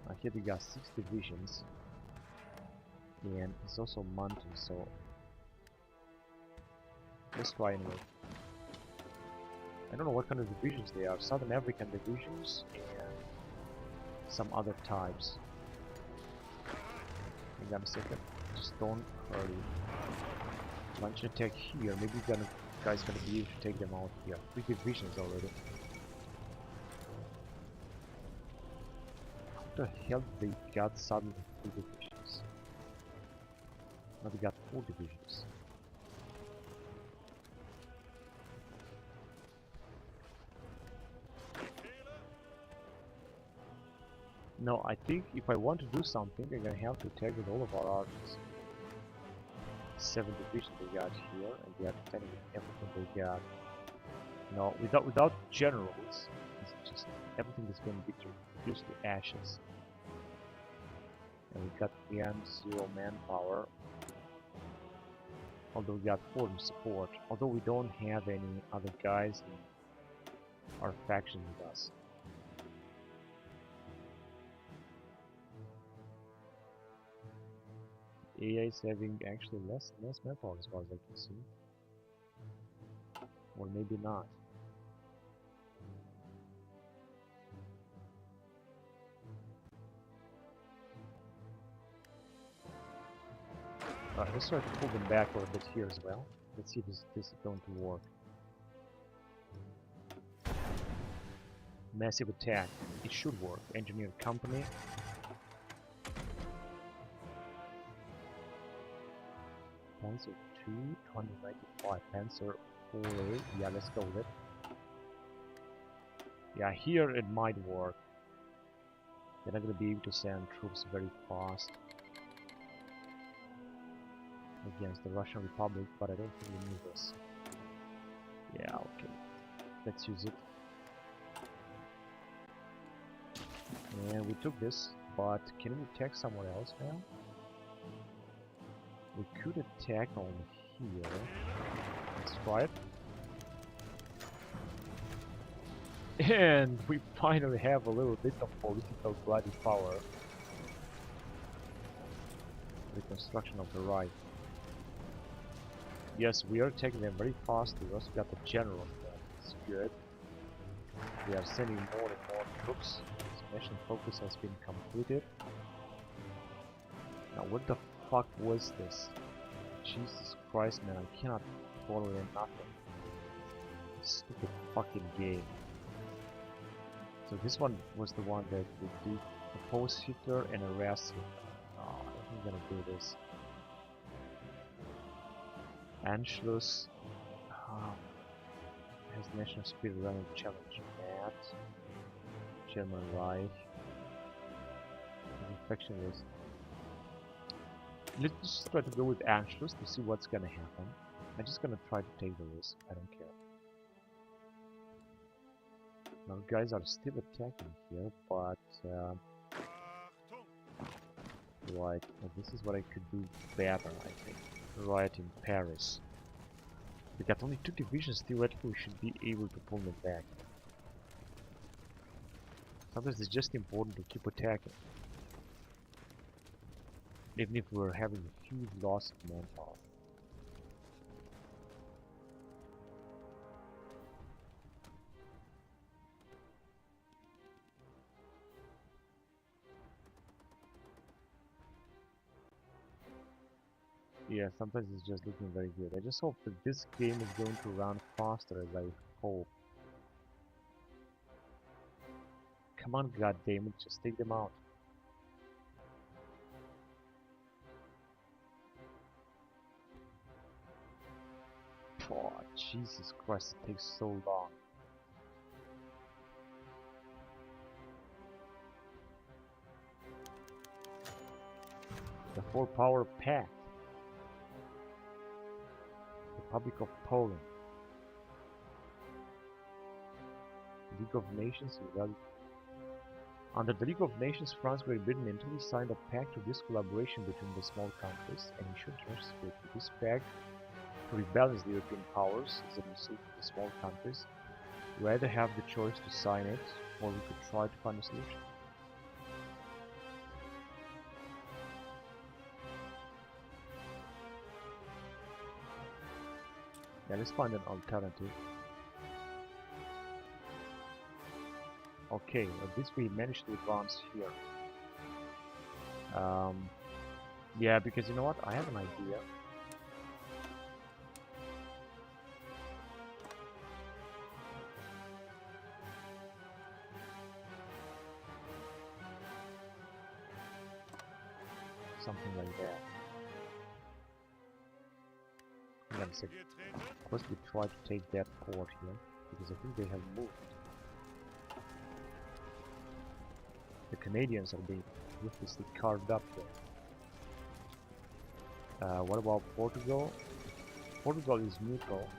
Now here we got 6 divisions. And it's also mountain, so let's try anyway. I don't know what kind of divisions they are. Southern African divisions and some other types. Hang on a second. Just don't hurry. Launch an attack here. Maybe guys gonna be able to take them out here. 3 divisions already. How the hell did they got suddenly 3 divisions? Now we got 4 divisions. No, I think if I want to do something, I'm gonna have to attack with all of our armies. 7 divisions they got here, and we are defending with everything they got. No, without generals, it's just everything is going to be reduced to ashes. And we got PM0 manpower. Although we got foreign support, although we don't have any other guys in our faction with us. AI is having actually less manpower as far as I can see. Or maybe not. Right, let's try to pull them back a little bit here as well. Let's see if this is going to work. Massive attack. It should work. Engineer company. Panzer 2, 295. Panzer 4A. Yeah, let's go with it. Yeah, here it might work. They're not going to be able to send troops very fast against the Russian Republic, but I don't think we need this. Yeah, okay. Let's use it. And we took this, but can we attack somewhere else now? We could attack on here. Let's try it. And we finally have a little bit of political bloody power. Reconstruction of the right. Yes, we are taking them very fast. We also got the general. It's good. We are sending more and more troops. Mission focus has been completed. Now, what the fuck was this? Jesus Christ, man! I cannot follow in nothing. Stupid fucking game. So this one was the one that we did oppose Hitler and arrest him. Oh, I don't think I'm gonna do this. Anschluss has national speed running challenge. Mad. German Reich. Infection risk. Let's just try to go with Anschluss to see what's gonna happen. I'm just gonna try to take the risk. I don't care. Now guys are still attacking here, but right, well, this is what I could do better, I think. Right in Paris. We got only 2 divisions, theoretically we should be able to pull them back. Sometimes it's just important to keep attacking. Even if we're having a huge loss of manpower. Yeah, sometimes it's just looking very good. I just hope that this game is going to run faster as I hope. Come on, goddammit, just take them out. Oh, Jesus Christ, it takes so long. The 4-power pact. Republic of Poland. League of Nations. Under the League of Nations, France, Great Britain, and Italy signed a pact to this collaboration between the small countries and ensured participate with this pact to rebalance the European powers as a result of the small countries. We either have the choice to sign it, or we could try to find a solution. Yeah, let's find an alternative. Okay, at least we managed to advance here. Yeah, because you know what? I have an idea. Something like that. Hang on a second. First we try to take that port here, because I think they have moved. The Canadians are being ruthlessly carved up here. What about Portugal? Portugal is neutral.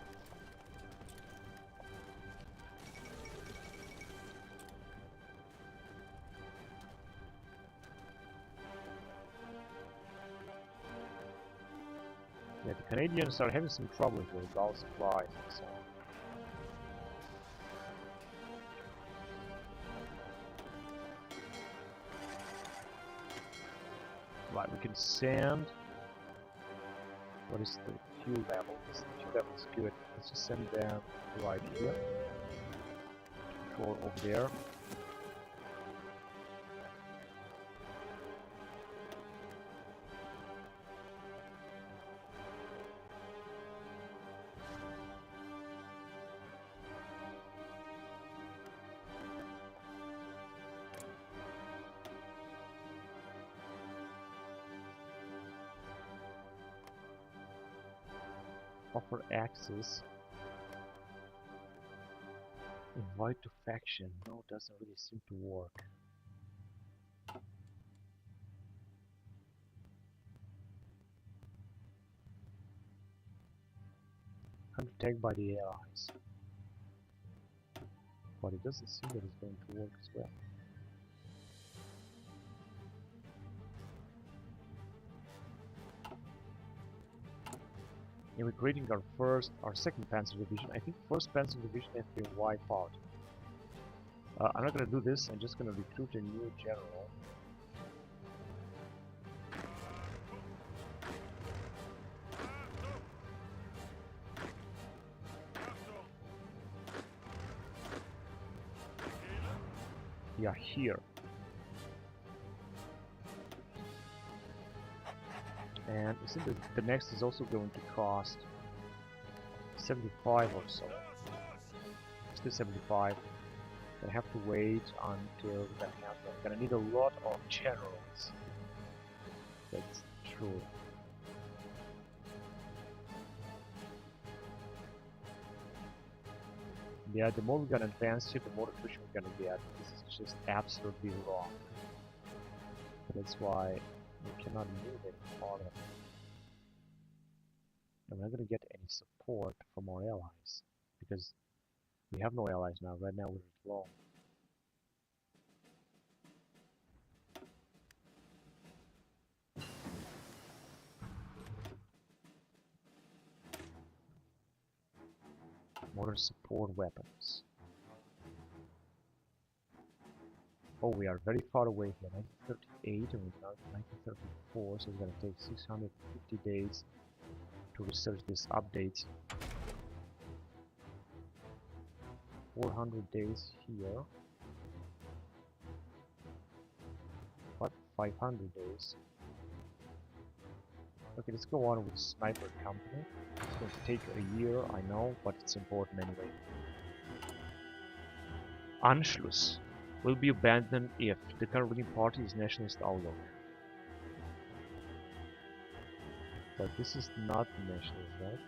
Yeah, the Canadians are having some trouble here with all supplies and so on. Right, we can send. What is the fuel level? The fuel level is good. Let's just send them right here. Control over there. Offer access. Invite to faction. No, doesn't really seem to work. Undertaken by the allies. But it doesn't seem that it's going to work as well. And we're creating our second Panzer Division. I think first Panzer Division has been wiped out. I'm not going to do this. I'm just going to recruit a new general. Yeah, here. And you see that the next is also going to cost 75 or so. Still 75. I have to wait until we're gonna need a lot of generals. That's true. Yeah, the more we're gonna advance here, the more efficient we're gonna get. This is just absolutely wrong. That's why we cannot move it farther. And we're not gonna get any support from our allies because we have no allies now. Right now we're low. Modern support weapons. Oh, we are very far away here. 1938 and we're now 1934, so it's gonna take 650 days to research this update. 400 days here. What? 500 days. Okay, let's go on with Sniper Company. It's going to take a year, I know, but it's important anyway. Anschluss will be abandoned if the current ruling party is nationalist outlook. But this is not nationalist, right?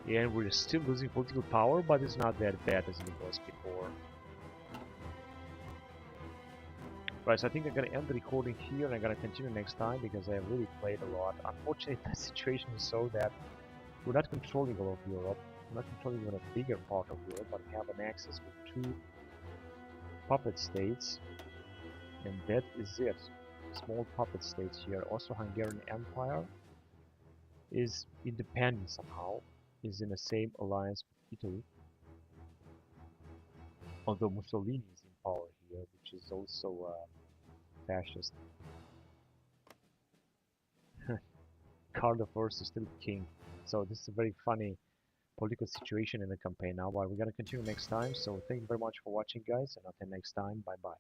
Yeah, and we're still losing political power, but it's not that bad as it was before. Right, so I think I'm gonna end the recording here and I'm gonna continue next time because I really played a lot. Unfortunately, the situation is so that we're not controlling all of Europe. We're not controlling even a bigger part of Europe, but we have an access with 2 puppet states, and that is it. Small puppet states here. Also, Hungarian Empire is independent somehow, is in the same alliance with Italy. Although Mussolini is in power here, which is also fascist. Karl I is still king. So this is a very funny political situation in the campaign now, but we're gonna continue next time. So thank you very much for watching, guys, and until next time, bye bye.